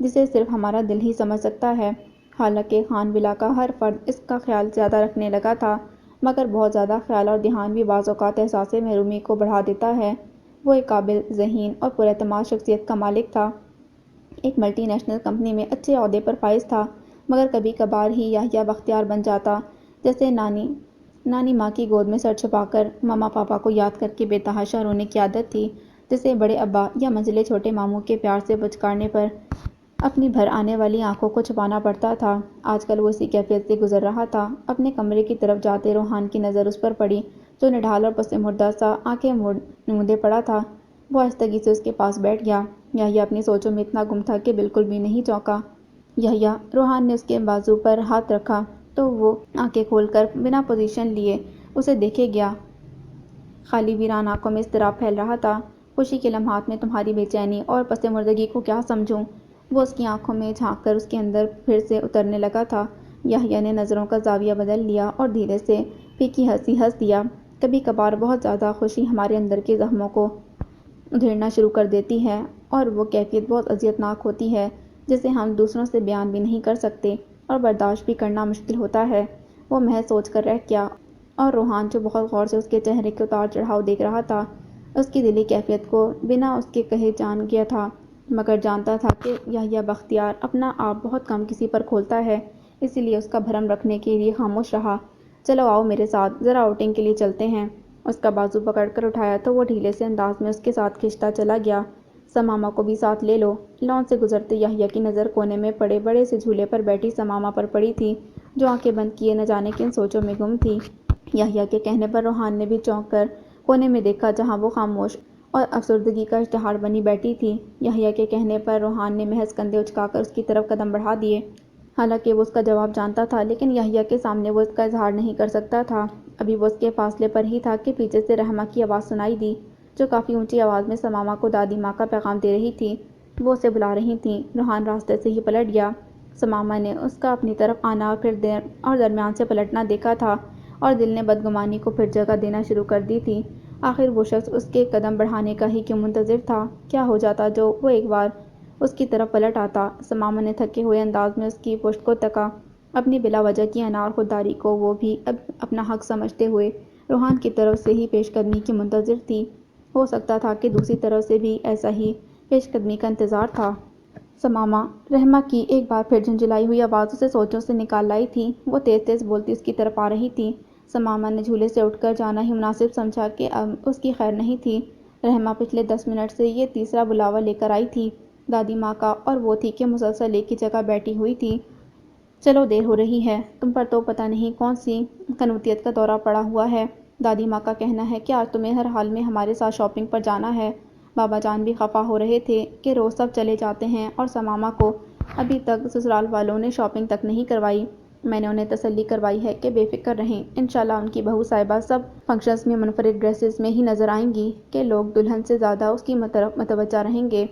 Speaker 1: جسے صرف ہمارا دل ہی سمجھ سکتا ہے۔ حالانکہ خان ولا کا ہر فرد اس کا خیال زیادہ رکھنے لگا تھا، مگر بہت زیادہ خیال اور دھیان بھی بعض اوقات احساس محرومی کو بڑھا دیتا ہے۔ وہ ایک قابل، ذہین اور پر اعتماد شخصیت کا مالک تھا، ایک ملٹی نیشنل کمپنی میں اچھے عہدے پر فائز تھا، مگر کبھی کبھار ہی یحییٰ بختیار بن جاتا، جیسے نانی ماں کی گود میں سر چھپا کر ماما پاپا کو یاد کر کے بے تحاشا رونے کی عادت تھی، جسے بڑے ابا یا منجلے چھوٹے ماموں کے پیار سے پچکارنے پر اپنی بھر آنے والی آنکھوں کو چھپانا پڑتا تھا۔ آج کل وہ اسی کیفیت سے گزر رہا تھا۔ اپنے کمرے کی طرف جاتے روحان کی نظر اس پر پڑی، جو نڈھال اور پس مردہ سا آنکھیں مودے پڑا تھا۔ وہ آہستگی سے اس کے پاس بیٹھ گیا۔ یحییٰ اپنی سوچوں میں اتنا گم تھا کہ بالکل بھی نہیں چونکا۔ یحییٰ، روحان نے اس کے بازو پر ہاتھ رکھا تو وہ آنکھیں کھول کر بنا پوزیشن لیے اسے دیکھے گیا۔ خالی ویران آنکھوں میں اضطراب پھیل رہا تھا۔ خوشی کے لمحات میں تمہاری بے چینی اور پس مردگی کو کیا سمجھوں؟ وہ اس کی آنکھوں میں جھانک کر اس کے اندر پھر سے اترنے لگا تھا۔ یحییٰ نے نظروں کا زاویہ بدل لیا اور دھیرے سے پھیکی ہنسی ہنس دیا۔ کبھی کبھار بہت زیادہ خوشی ہمارے اندر کے زخموں کو ادھیڑنا شروع کر دیتی ہے، اور وہ کیفیت بہت اذیت ناک ہوتی ہے، جسے ہم دوسروں سے بیان بھی نہیں کر سکتے اور برداشت بھی کرنا مشکل ہوتا ہے۔ وہ محض سوچ کر رہ گیا، اور روحان جو بہت غور سے اس کے چہرے کے اتار چڑھاؤ دیکھ رہا تھا، اس کی دلی کیفیت کو بنا اس کے کہے جان گیا تھا، مگر جانتا تھا کہ یحییٰ بختیار اپنا آپ بہت کم کسی پر کھولتا ہے، اسی لیے اس کا بھرم رکھنے کے لیے خاموش رہا۔ چلو آؤ میرے ساتھ، ذرا آؤٹنگ کے لیے چلتے ہیں۔ اس کا بازو پکڑ کر اٹھایا تو وہ ڈھیلے سے انداز میں اس کے ساتھ کھنچتا چلا گیا۔ سماما کو بھی ساتھ لے لو۔ لان سے گزرتے یحییٰ کی نظر کونے میں پڑے بڑے سے جھولے پر بیٹھی سماما پر پڑی تھی، جو آنکھیں بند کیے نہ جانے کن سوچوں میں گم تھی۔ یحییٰ کے کہنے پر روحان نے بھی چونک کر کونے میں دیکھا، جہاں وہ خاموش اور افسردگی کا اشتہار بنی بیٹھی تھی۔ یحییٰ کے کہنے پر روحان نے محض کندھے اچکا کر اس کی طرف قدم بڑھا دیے۔ حالانکہ وہ اس کا جواب جانتا تھا، لیکن یحییٰ کے سامنے وہ اس کا اظہار نہیں کر سکتا تھا۔ ابھی وہ اس کے فاصلے پر ہی تھا کہ پیچھے سے رحمہ کی آواز سنائی دی، جو کافی اونچی آواز میں سماما کو دادی ماں کا پیغام دے رہی تھی۔ وہ اسے بلا رہی تھیں۔ روحان راستے سے ہی پلٹ گیا۔ سماما نے اس کا اپنی طرف آنا اور درمیان سے پلٹنا دیکھا تھا، اور دل نے بدگمانی کو پھر جگہ دینا شروع کر دی تھی۔ آخر وہ شخص اس کے قدم بڑھانے کا ہی کیوں منتظر تھا؟ کیا ہو جاتا جو وہ ایک بار اس کی طرف پلٹ آتا؟ سماما نے تھکے ہوئے انداز میں اس کی پشت کو تکا۔ اپنی بلا وجہ کی انا اور خودداری کو وہ بھی اب اپنا حق سمجھتے ہوئے روحان کی طرف سے ہی پیش قدمی کی منتظر تھی۔ ہو سکتا تھا کہ دوسری طرف سے بھی ایسا ہی پیش قدمی کا انتظار تھا۔ سماما، رحمہ کی ایک بار پھر جھنجھلائی ہوئی آواز اسے سوچوں سے نکال لائی تھی۔ وہ تیز تیز بولتی اس کی طرف آ رہی تھی۔ سماما نے جھولے سے اٹھ کر جانا ہی مناسب سمجھا کہ اب اس کی خیر نہیں تھی۔ رحمہ پچھلے 10 منٹ سے یہ تیسرا بلاوا لے کر آئی تھی، دادی ماں کا، اور وہ تھی کہ مسلسل ایک ہی جگہ بیٹھی ہوئی تھی۔ چلو دیر ہو رہی ہے، تم پر تو پتہ نہیں کون سی کنوتیت کا دورہ پڑا ہوا ہے۔ دادی ماں کا کہنا ہے کہ آج تمہیں ہر حال میں ہمارے ساتھ شاپنگ پر جانا ہے۔ بابا جان بھی خفا ہو رہے تھے کہ روز سب چلے جاتے ہیں اور سماما کو ابھی تک سسرال والوں نے شاپنگ تک نہیں کروائی۔ میں نے انہیں تسلی کروائی ہے کہ بے فکر رہیں، انشاءاللہ ان کی بہو صاحبہ سب فنکشنز میں منفرد ڈریسز میں ہی نظر آئیں گی، کہ لوگ دلہن سے زیادہ اس کی طرف متوجہ رہیں گے۔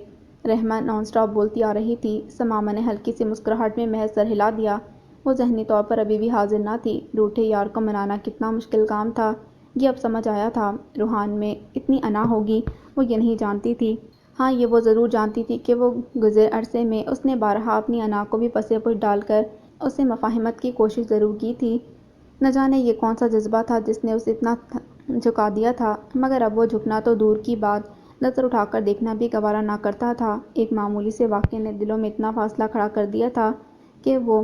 Speaker 1: رحمہ نان اسٹاپ بولتی آ رہی تھی۔ سماما نے ہلکی سی مسکراہٹ میں محض سر ہلا دیا۔ وہ ذہنی طور پر ابھی بھی حاضر نہ تھی۔ روٹھے یار کو منانا کتنا مشکل کام تھا، یہ اب سمجھ آیا تھا۔ روحان میں اتنی انا ہوگی وہ یہ نہیں جانتی تھی۔ ہاں، یہ وہ ضرور جانتی تھی کہ وہ گزرے عرصے میں اس نے بارہا اپنی انا کو بھی پسے پش ڈال کر اسے مفاہمت کی کوشش ضرور کی تھی۔ نہ جانے یہ کون سا جذبہ تھا جس نے اسے اتنا جھکا دیا تھا، مگر اب وہ جھکنا تو دور کی بات، نظر اٹھا کر دیکھنا بھی گوارا نہ کرتا تھا۔ ایک معمولی سے واقعے نے دلوں میں اتنا فاصلہ کھڑا کر دیا تھا کہ وہ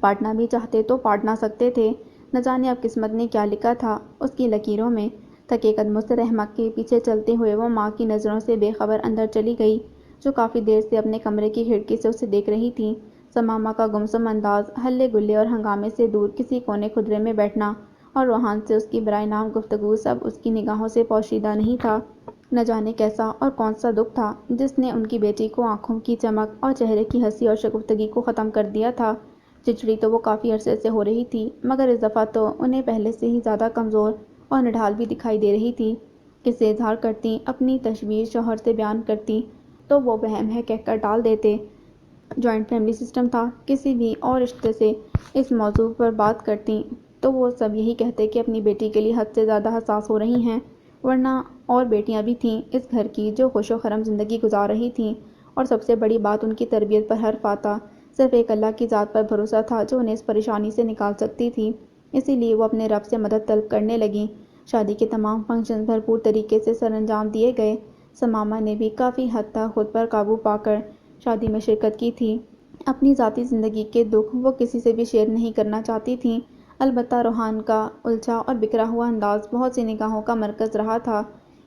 Speaker 1: پاٹنا بھی چاہتے تو پاٹ نہ سکتے تھے۔ نہ جانے اب قسمت نے کیا لکھا تھا اس کی لکیروں میں۔ تھکے قدموں سے رحمہ کے پیچھے چلتے ہوئے وہ ماں کی نظروں سے بے خبر اندر چلی گئی، جو کافی دیر سے اپنے کمرے کی کھڑکی سے اسے دیکھ رہی تھی۔ ثمامہ کا گمسم انداز، ہلے گلے اور ہنگامے سے دور کسی کونے خدرے میں بیٹھنا اور روحان سے اس کی برائے نام گفتگو سب اس کی نگاہوں سے پوشیدہ نہیں تھا۔ نہ جانے کیسا اور کون سا دکھ تھا جس نے ان کی بیٹی کو آنکھوں کی چمک اور چہرے کی ہنسی اور شگفتگی کو ختم کر دیا تھا۔ چچڑی تو وہ کافی عرصے سے ہو رہی تھی، مگر اس دفعہ تو انہیں پہلے سے ہی زیادہ کمزور اور نڈھال بھی دکھائی دے رہی تھی۔ کسے اظہار کرتی، اپنی تشویش شوہر سے بیان کرتی تو وہ وہم ہے کہہ کر ٹال دیتے۔ جوائنٹ فیملی سسٹم تھا، کسی بھی اور رشتے سے اس موضوع پر بات کرتی تو وہ سب یہی کہتے کہ اپنی بیٹی کے لیے حد سے زیادہ حساس ہو رہی ہیں، ورنہ اور بیٹیاں بھی تھیں اس گھر کی جو خوش و خرم زندگی گزار رہی تھیں، اور سب سے بڑی بات ان کی تربیت پر حرف آتا۔ صرف ایک اللہ کی ذات پر بھروسہ تھا جو انہیں اس پریشانی سے نکال سکتی تھی، اسی لیے وہ اپنے رب سے مدد طلب کرنے لگیں۔ شادی کے تمام فنکشن بھرپور طریقے سے سر انجام دیے گئے۔ ثمامہ نے بھی کافی حد تک خود پر قابو پا کر شادی میں شرکت کی تھی۔ اپنی ذاتی زندگی کے دکھ وہ کسی سے بھی شیئر نہیں کرنا چاہتی تھیں، البتہ روحان کا الجھا اور بکھرا ہوا انداز بہت سی نگاہوں کا مرکز رہا تھا،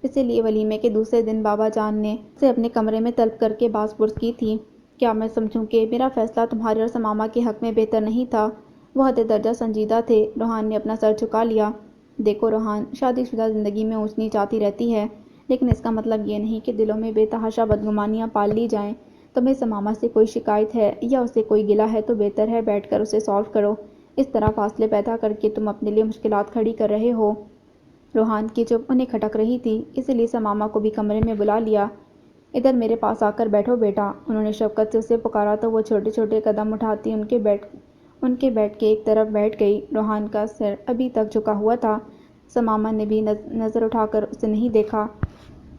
Speaker 1: اسی لیے ولیمے کے دوسرے دن بابا جان نے اسے اپنے کمرے میں طلب کر کے باز پرس کی تھی۔ کیا میں سمجھوں کہ میرا فیصلہ تمہارے اور ثمامہ کے حق میں بہتر نہیں تھا؟ وہ حد درجہ سنجیدہ تھے۔ روحان نے اپنا سر جھکا لیا۔ دیکھو روحان، شادی شدہ زندگی میں اونچ نیچ آتی رہتی ہے، لیکن اس کا مطلب یہ نہیں کہ دلوں میں بے تحاشا بدگمانیاں پال لی جائیں۔ تمہیں ثمامہ سے کوئی شکایت ہے یا اسے کوئی گلہ ہے تو بہتر ہے بیٹھ کر اسے سالو کرو، اس طرح فاصلے پیدا کر کے تم اپنے لیے مشکلات کھڑی کر رہے ہو۔ روحان کی چپ انہیں کھٹک رہی تھی، اسی لیے ثمامہ کو بھی کمرے میں بلا لیا۔ ادھر میرے پاس آ کر بیٹھو بیٹا، انہوں نے شفقت سے اسے پکارا تو وہ چھوٹے چھوٹے قدم اٹھاتی ان کے بیڈ کے ایک طرف بیٹھ گئی۔ روحان کا سر ابھی تک جھکا ہوا تھا۔ ثمامہ نے بھی نظر اٹھا کر اسے نہیں دیکھا۔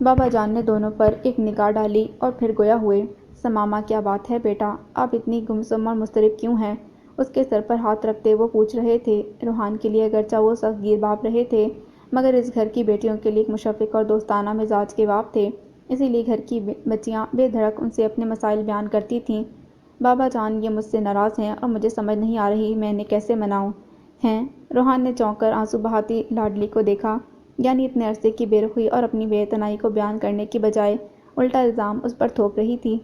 Speaker 1: بابا جان نے دونوں پر ایک نگاہ ڈالی اور پھر گویا ہوئے۔ ثمامہ کیا بات ہے بیٹا، آپ اتنی گمسم اور مضطرب کیوں ہیں؟ اس کے سر پر ہاتھ رکھتے وہ پوچھ رہے تھے۔ روحان کے لیے اگرچہ وہ سخت گیر باپ رہے تھے، مگر اس گھر کی بیٹیوں کے لیے ایک مشفق اور دوستانہ مزاج کے باپ تھے، اسی لیے گھر کی بچیاں بے دھڑک ان سے اپنے مسائل بیان کرتی تھیں۔ بابا جان یہ مجھ سے ناراض ہیں اور مجھے سمجھ نہیں آ رہی میں انہیں کیسے مناؤں۔ ہیں؟ روحان نے چونک کر آنسو بہاتی لاڈلی کو دیکھا، یعنی اتنے عرصے کی بے رخی اور اپنی بے اعتنائی کو بیان کرنے کی بجائے الٹا الزام اس پر تھوپ رہی تھی۔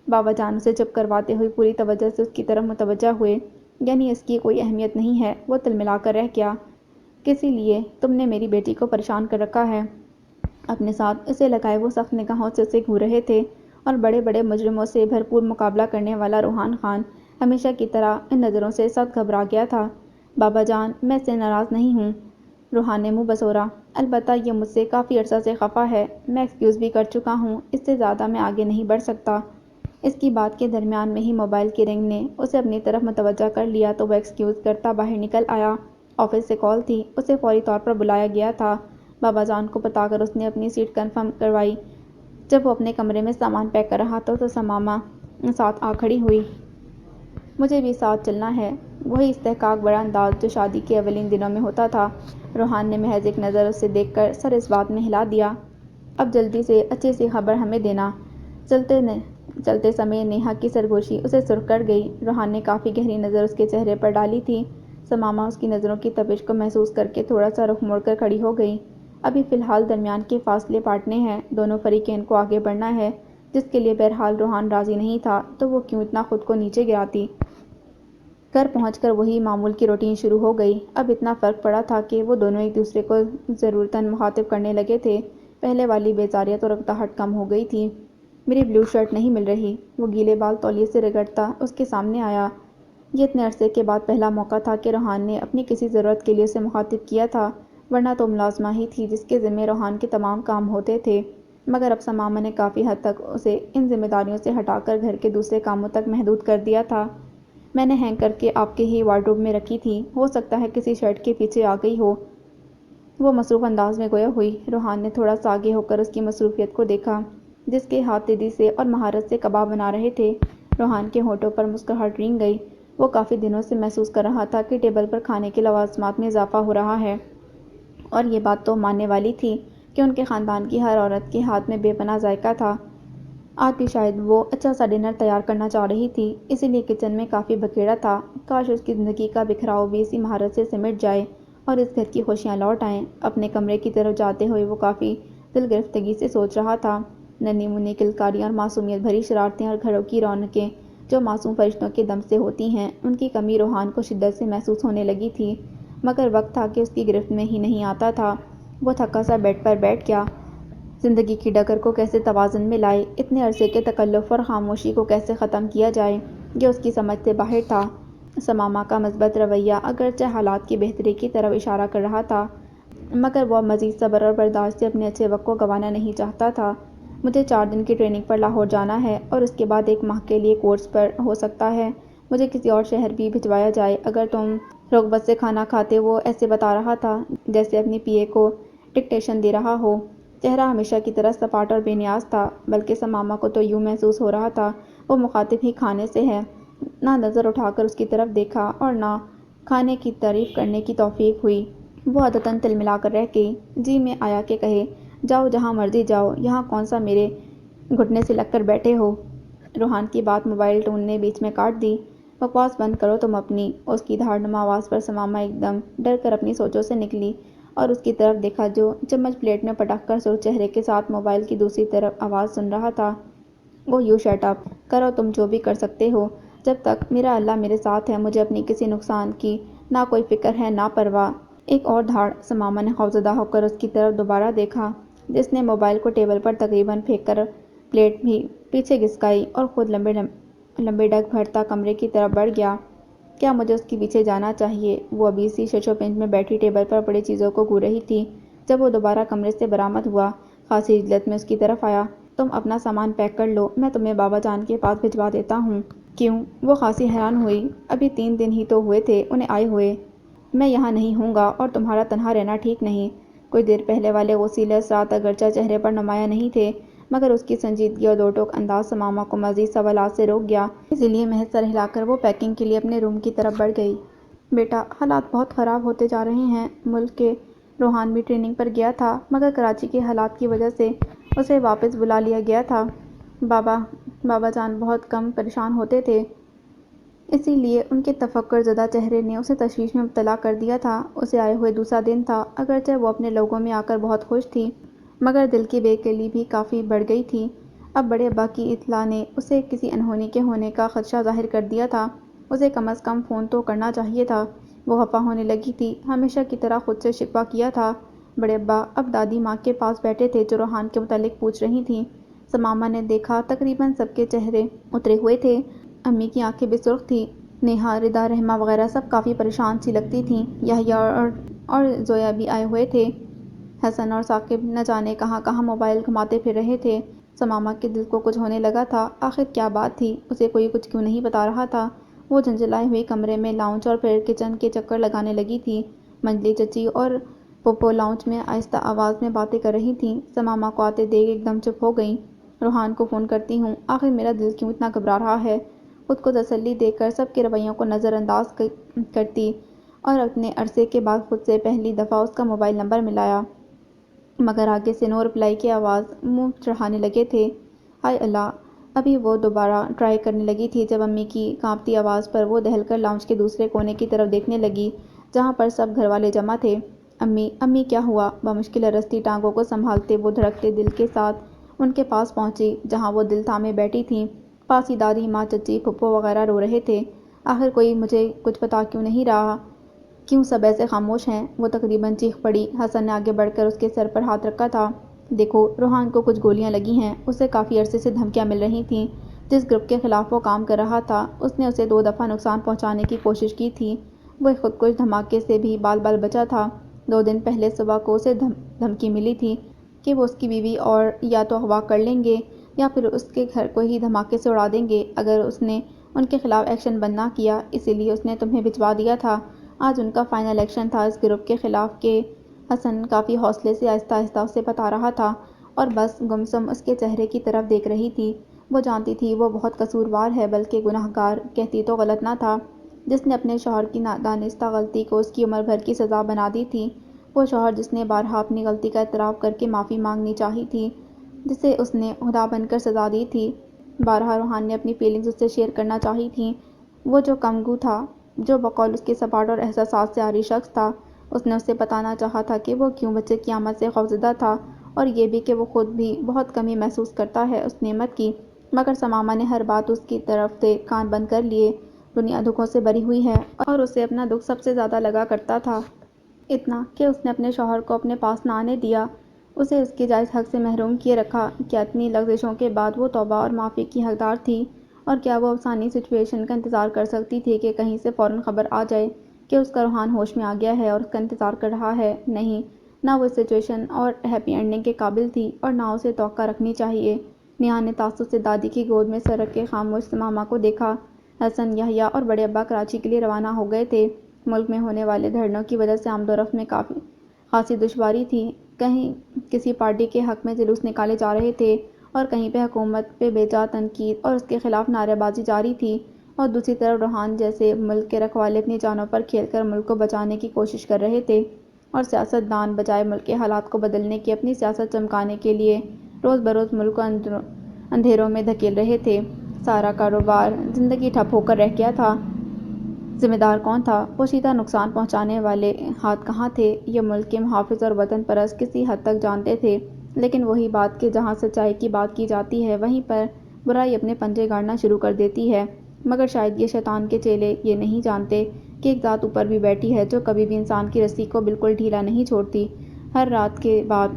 Speaker 1: بابا جان اسے چپ کرواتے ہوئے پوری توجہ سے اس کی طرف متوجہ ہوئے۔ یعنی اس کی کوئی اہمیت نہیں ہے؟ وہ تلملا کر رہ گیا۔ کسی لیے تم نے میری بیٹی کو پریشان کر رکھا ہے؟ اپنے ساتھ اسے لگائے وہ سخت نگاہوں سے اسے گھور رہے تھے، اور بڑے بڑے مجرموں سے بھرپور مقابلہ کرنے والا روحان خان ہمیشہ کی طرح ان نظروں سے سخت گھبرا گیا تھا۔ بابا جان، میں اس سے ناراض نہیں ہوں، روحان نے منہ بسورا، البتہ یہ مجھ سے کافی عرصہ سے خفا ہے۔ میں ایکسکیوز بھی کر چکا ہوں، اس سے زیادہ میں آگے نہیں بڑھ سکتا۔ اس کی بات کے درمیان میں ہی موبائل کی رنگ نے اسے اپنی طرف متوجہ کر لیا تو وہ ایکسکیوز کرتا باہر نکل آیا۔ آفس سے کال تھی، اسے فوری طور پر بلایا گیا تھا۔ بابا جان کو بتا کر اس نے اپنی سیٹ کنفرم کروائی۔ جب وہ اپنے کمرے میں سامان پیک کر رہا تھا تو ثمامہ ساتھ آ کھڑی ہوئی۔ مجھے بھی ساتھ چلنا ہے، وہی استحقاق بڑا انداز جو شادی کے اولین دنوں میں ہوتا تھا۔ روحان نے محض ایک نظر اسے دیکھ کر سر اس بات میں ہلا دیا۔ اب جلدی سے اچھی سی خبر ہمیں دینا۔ چلتے سمے نیہا کی سرگوشی اسے سرخ کر گئی۔ روحان نے کافی گہری نظر اس کے چہرے پر ڈالی تھی۔ ثمامہ اس کی نظروں کی تپش کو محسوس کر کے تھوڑا سا رخ موڑ کر کھڑی ہو گئی۔ ابھی فی الحال درمیان کے فاصلے پاٹنے ہیں، دونوں فریقین کو آگے بڑھنا ہے، جس کے لیے بہرحال روحان راضی نہیں تھا تو وہ کیوں اتنا خود کو نیچے گراتی۔ گھر پہنچ کر وہی معمول کی روٹین شروع ہو گئی۔ اب اتنا فرق پڑا تھا کہ وہ دونوں ایک دوسرے کو ضرورتاً مخاطب کرنے لگے تھے۔ پہلے والی بیزاریت اور اکتاہٹ کم ہو گئی تھی۔ میری بلو شرٹ نہیں مل رہی، وہ گیلے بال تولیے سے رگڑتا اس کے سامنے آیا۔ یہ اتنے عرصے کے بعد پہلا موقع تھا کہ روحان نے اپنی کسی ضرورت کے لیے اسے مخاطب کیا تھا، ورنہ تو ملازمہ ہی تھی جس کے ذمے روحان کے تمام کام ہوتے تھے، مگر اب ثمامہ نے کافی حد تک اسے ان ذمہ داریوں سے ہٹا کر گھر کے دوسرے کاموں تک محدود کر دیا تھا۔ میں نے ہینگ کر کے آپ کے ہی وارڈروب میں رکھی تھی، ہو سکتا ہے کسی شرٹ کے پیچھے آ گئی ہو، وہ مصروف انداز میں گویا ہوئی۔ روحان نے تھوڑا سا آگے ہو کر اس کی مصروفیت کو دیکھا، جس کے ہاتھ تیزی سے اور مہارت سے کباب بنا رہے تھے۔ روحان کے ہونٹوں پر مسکراہٹ رنگ گئی۔ وہ کافی دنوں سے محسوس کر رہا تھا کہ ٹیبل پر کھانے کے لوازمات میں اضافہ ہو رہا ہے، اور یہ بات تو ماننے والی تھی کہ ان کے خاندان کی ہر عورت کے ہاتھ میں بے پناہ ذائقہ تھا۔ آج بھی شاید وہ اچھا سا ڈنر تیار کرنا چاہ رہی تھی، اسی لیے کچن میں کافی بکھیرا تھا۔ کاش اس کی زندگی کا بکھراؤ بھی اسی مہارت سے سمٹ جائے اور اس گھر کی خوشیاں لوٹ آئیں۔ اپنے کمرے کی طرف جاتے ہوئے وہ کافی دل گرفتگی سے سوچ رہا تھا۔ ننھی منھی کلکاریاں اور معصومیت بھری شرارتیں اور گھروں کی رونقیں جو معصوم فرشتوں کے دم سے ہوتی ہیں، ان کی کمی روحان کو شدت سے محسوس ہونے لگی تھی، مگر وقت تھا کہ اس کی گرفت میں ہی نہیں آتا تھا۔ وہ تھکا سا بیڈ پر بیٹھ گیا۔ زندگی کی ڈگر کو کیسے توازن میں لائے، اتنے عرصے کے تکلف اور خاموشی کو کیسے ختم کیا جائے، یہ اس کی سمجھ سے باہر تھا۔ ثمامہ کا مثبت رویہ اگرچہ حالات کی بہتری کی طرف اشارہ کر رہا تھا، مگر وہ مزید صبر اور برداشت سے اپنے اچھے وقت کو گنوانا نہیں چاہتا تھا۔ مجھے 4 دن کی ٹریننگ پر لاہور جانا ہے اور اس کے بعد 1 ماہ کے لیے کورس پر ہو سکتا ہے مجھے کسی اور شہر بھی بھجوایا جائے۔ اگر تم رغبت سے کھانا کھاتے، وہ ایسے بتا رہا تھا جیسے اپنی پی اے کو ڈکٹیشن دے رہا ہو۔ چہرہ ہمیشہ کی طرح سپاٹ اور بے نیاز تھا، بلکہ ثمامہ کو تو یوں محسوس ہو رہا تھا وہ مخاطب ہی کھانے سے ہے۔ نہ نظر اٹھا کر اس کی طرف دیکھا اور نہ کھانے کی تعریف کرنے کی توفیق ہوئی۔ وہ عادتاً تلملا کر رہ گئی۔ جی میں آیا کہ کہے، جاؤ جہاں مرضی جاؤ، یہاں کون سا میرے گھٹنے سے لگ کر بیٹھے ہو۔ روحان کی بات موبائل ٹون نے بیچ میں کاٹ دی۔ بکواس بند کرو تم اپنی۔ اس کی دھاڑنما آواز پر ثمامہ ایک دم ڈر کر اپنی سوچوں سے نکلی اور اس کی طرف دیکھا جو چمچ پلیٹ میں پٹک کر سرخ چہرے کے ساتھ موبائل کی دوسری طرف آواز سن رہا تھا۔ اوہ یو شٹ اپ، کرو تم جو بھی کر سکتے ہو۔ جب تک میرا اللہ میرے ساتھ ہے، مجھے اپنی کسی نقصان کی نہ کوئی فکر ہے نہ پرواہ۔ ایک اور دھاڑ۔ ثمامہ نے خوفزدہ ہو کر اس کی طرف دوبارہ دیکھا، جس نے موبائل کو ٹیبل پر تقریباً پھینک کر پلیٹ بھی پیچھے گھسکائی اور خود لمبے ڈگ بھرتا کمرے کی طرف بڑھ گیا۔ کیا مجھے اس کے پیچھے جانا چاہیے؟ وہ ابھی اسی شش و پنج میں بیٹھی ٹیبل پر پڑی چیزوں کو گھور رہی تھی جب وہ دوبارہ کمرے سے برآمد ہوا۔ خاصی جلد میں اس کی طرف آیا۔ تم اپنا سامان پیک کر لو، میں تمہیں بابا جان کے پاس بھجوا دیتا ہوں۔ کیوں؟ وہ خاصی حیران ہوئی۔ ابھی 3 دن ہی تو ہوئے تھے انہیں آئے ہوئے۔ میں یہاں نہیں ہوں گا اور تمہارا تنہا رہنا ٹھیک نہیں۔ کچھ دیر پہلے والے غصیلے اثرات اگرچہ چہرے پر نمایاں نہیں تھے، مگر اس کی سنجیدگی اور دو ٹوک انداز ثمامہ کو مزید سوالات سے روک گیا۔ اسی لیے محض سر ہلا کر وہ پیکنگ کے لیے اپنے روم کی طرف بڑھ گئی۔ بیٹا، حالات بہت خراب ہوتے جا رہے ہیں ملک کے۔ روحان بھی ٹریننگ پر گیا تھا، مگر کراچی کے حالات کی وجہ سے اسے واپس بلا لیا گیا تھا۔ بابا جان بہت کم پریشان ہوتے تھے، اسی لیے ان کے تفکر زدہ چہرے نے اسے تشویش میں مبتلا کر دیا تھا۔ اسے آئے ہوئے دوسرا دن تھا، اگرچہ وہ اپنے لوگوں میں آ کر بہت خوش تھی، مگر دل کی بے قلی بھی کافی بڑھ گئی تھی۔ اب بڑے ابا کی اطلاع نے اسے کسی انہونی کے ہونے کا خدشہ ظاہر کر دیا تھا۔ اسے کم از کم فون تو کرنا چاہیے تھا۔ وہ خفا ہونے لگی تھی، ہمیشہ کی طرح خود سے شکوہ کیا تھا۔ بڑے ابا اب دادی ماں کے پاس بیٹھے تھے جو روحان کے متعلق پوچھ رہی تھیں۔ ثمامہ نے دیکھا تقریباً سب کے چہرے اترے ہوئے تھے۔ امی کی آنکھیں بھی سرخ تھیں۔ نیہا، ردا، رحمہ وغیرہ سب کافی پریشان سی لگتی تھیں۔ یحییٰ اور زویا بھی آئے ہوئے تھے۔ حسن اور ثاقب نہ جانے کہاں کہاں موبائل گھماتے پھر رہے تھے۔ ثمامہ کے دل کو کچھ ہونے لگا تھا۔ آخر کیا بات تھی؟ اسے کوئی کچھ کیوں نہیں بتا رہا تھا؟ وہ جھنجھلائے ہوئی کمرے میں لاؤنج اور پھر کچن کے چکر لگانے لگی تھی۔ منجلی چچی اور پھپھو لاؤنج میں آہستہ آواز میں باتیں کر رہی تھیں۔ ثمامہ کو آتے دیکھ ایک دم چپ ہو گئیں۔ روحان کو فون کرتی ہوں، آخر میرا دل کیوں اتنا گھبرا رہا ہے؟ خود کو تسلی دے کر سب کے رویوں کو نظر انداز کرتی اور اتنے عرصے کے بعد خود سے پہلی دفعہ اس کا موبائل نمبر ملایا، مگر آگے سے نو رپلائی کی آواز منہ چڑھانے لگے تھے۔ ہائے اللہ! ابھی وہ دوبارہ ٹرائی کرنے لگی تھی جب امی کی کانپتی آواز پر وہ دہل کر لاؤنج کے دوسرے کونے کی طرف دیکھنے لگی جہاں پر سب گھر والے جمع تھے۔ امی کیا ہوا؟ بمشکل رستی ٹانگوں کو سنبھالتے وہ دھڑکتے دل کے ساتھ ان کے پاس پہنچی جہاں وہ دل تھامے بیٹھی تھیں۔ پاس ہی دادی ماں، چچی، پھپھو وغیرہ رو رہے تھے۔ آخر کوئی مجھے کچھ بتا کیوں نہیں رہا؟ کیوں سب ایسے خاموش ہیں؟ وہ تقریباً چیخ پڑی۔ حسن نے آگے بڑھ کر اس کے سر پر ہاتھ رکھا تھا۔ دیکھو، روحان کو کچھ گولیاں لگی ہیں۔ اسے کافی عرصے سے دھمکیاں مل رہی تھیں۔ جس گروپ کے خلاف وہ کام کر رہا تھا، اس نے اسے 2 دفعہ نقصان پہنچانے کی کوشش کی تھی۔ وہ ایک خودکش دھماکے سے بھی بال بچا تھا۔ 2 دن پہلے صبح کو اسے دھمکی ملی تھی کہ وہ اس کی بیوی اور یا تو اغوا کر لیں گے یا پھر اس کے گھر کو ہی دھماکے سے اڑا دیں گے اگر اس نے ان کے خلاف ایکشن بند نہ کیا، اسی لیے اس نے تمہیں بھجوا دیا تھا۔ آج ان کا فائنل ایکشن تھا اس گروپ کے خلاف کہ حسن کافی حوصلے سے آہستہ آہستہ اسے بتا رہا تھا اور بس گمسم اس کے چہرے کی طرف دیکھ رہی تھی۔ وہ جانتی تھی وہ بہت قصوروار ہے، بلکہ گنہگار کہتی تو غلط نہ تھا، جس نے اپنے شوہر کی نادانستہ غلطی کو اس کی عمر بھر کی سزا بنا دی تھی۔ وہ شوہر جس نے بارہا اپنی غلطی کا اعتراف کر کے معافی مانگنی چاہی تھی، جسے اس نے خدا بن کر سزا دی تھی۔ بارہا روحان نے اپنی فیلنگز اس سے شیئر کرنا چاہی تھیں۔ وہ جو کم گو تھا، جو بقول اس کے سپاٹ اور احساسات سے عاری شخص تھا، اس نے اسے بتانا چاہا تھا کہ وہ کیوں بچے کی آمد سے خوفزدہ تھا، اور یہ بھی کہ وہ خود بھی بہت کمی محسوس کرتا ہے اس نعمت کی، مگر سماما نے ہر بات اس کی طرف سے کان بند کر لیے۔ دنیا دکھوں سے بھری ہوئی ہے اور اسے اپنا دکھ سب سے زیادہ لگا کرتا تھا، اتنا کہ اس نے اپنے شوہر کو اپنے پاس نہ آنے دیا، اسے اس کے جائز حق سے محروم کیے رکھا۔ کیا اتنی لغزشوں کے بعد وہ توبہ اور معافی کی حقدار تھی؟ اور کیا وہ افسانوی سچویشن کا انتظار کر سکتی تھی کہ کہیں سے فوراً خبر آ جائے کہ اس کا روحان ہوش میں آ گیا ہے اور اس کا انتظار کر رہا ہے؟ نہیں، نہ وہ اس سچویشن اور ہیپی اینڈنگ کے قابل تھی اور نہ اسے توقع رکھنی چاہیے۔ نیہا نے تعصب سے دادی کی گود میں سر رکھ کے خاموش سماما کو دیکھا۔ حسن، یحییٰ اور بڑے ابا کراچی کے لیے روانہ ہو گئے تھے۔ ملک میں ہونے والے دھرنوں کی وجہ سے آمد و رفت میں خاصی دشواری تھی۔ کہیں کسی پارٹی کے حق میں جلوس نکالے جا رہے تھے اور کہیں پہ حکومت پہ بے جا تنقید اور اس کے خلاف نعرے بازی جاری تھی، اور دوسری طرف روحان جیسے ملک کے رکھوالے اپنی جانوں پر کھیل کر ملک کو بچانے کی کوشش کر رہے تھے، اور سیاست دان بجائے ملک کے حالات کو بدلنے کی اپنی سیاست چمکانے کے لیے روز بروز ملک کو اندھیروں میں دھکیل رہے تھے۔ سارا کاروبار، زندگی ٹھپ ہو کر رہ گیا تھا۔ ذمہ دار کون تھا؟ پوشیدہ نقصان پہنچانے والے ہاتھ کہاں تھے؟ یہ ملک کے محافظ اور وطن پرست کسی حد تک جانتے تھے، لیکن وہی بات کہ جہاں سچائی کی بات کی جاتی ہے وہیں پر برائی اپنے پنجے گاڑنا شروع کر دیتی ہے۔ مگر شاید یہ شیطان کے چیلے یہ نہیں جانتے کہ ایک ذات اوپر بھی بیٹھی ہے جو کبھی بھی انسان کی رسی کو بالکل ڈھیلا نہیں چھوڑتی۔ ہر رات کے بعد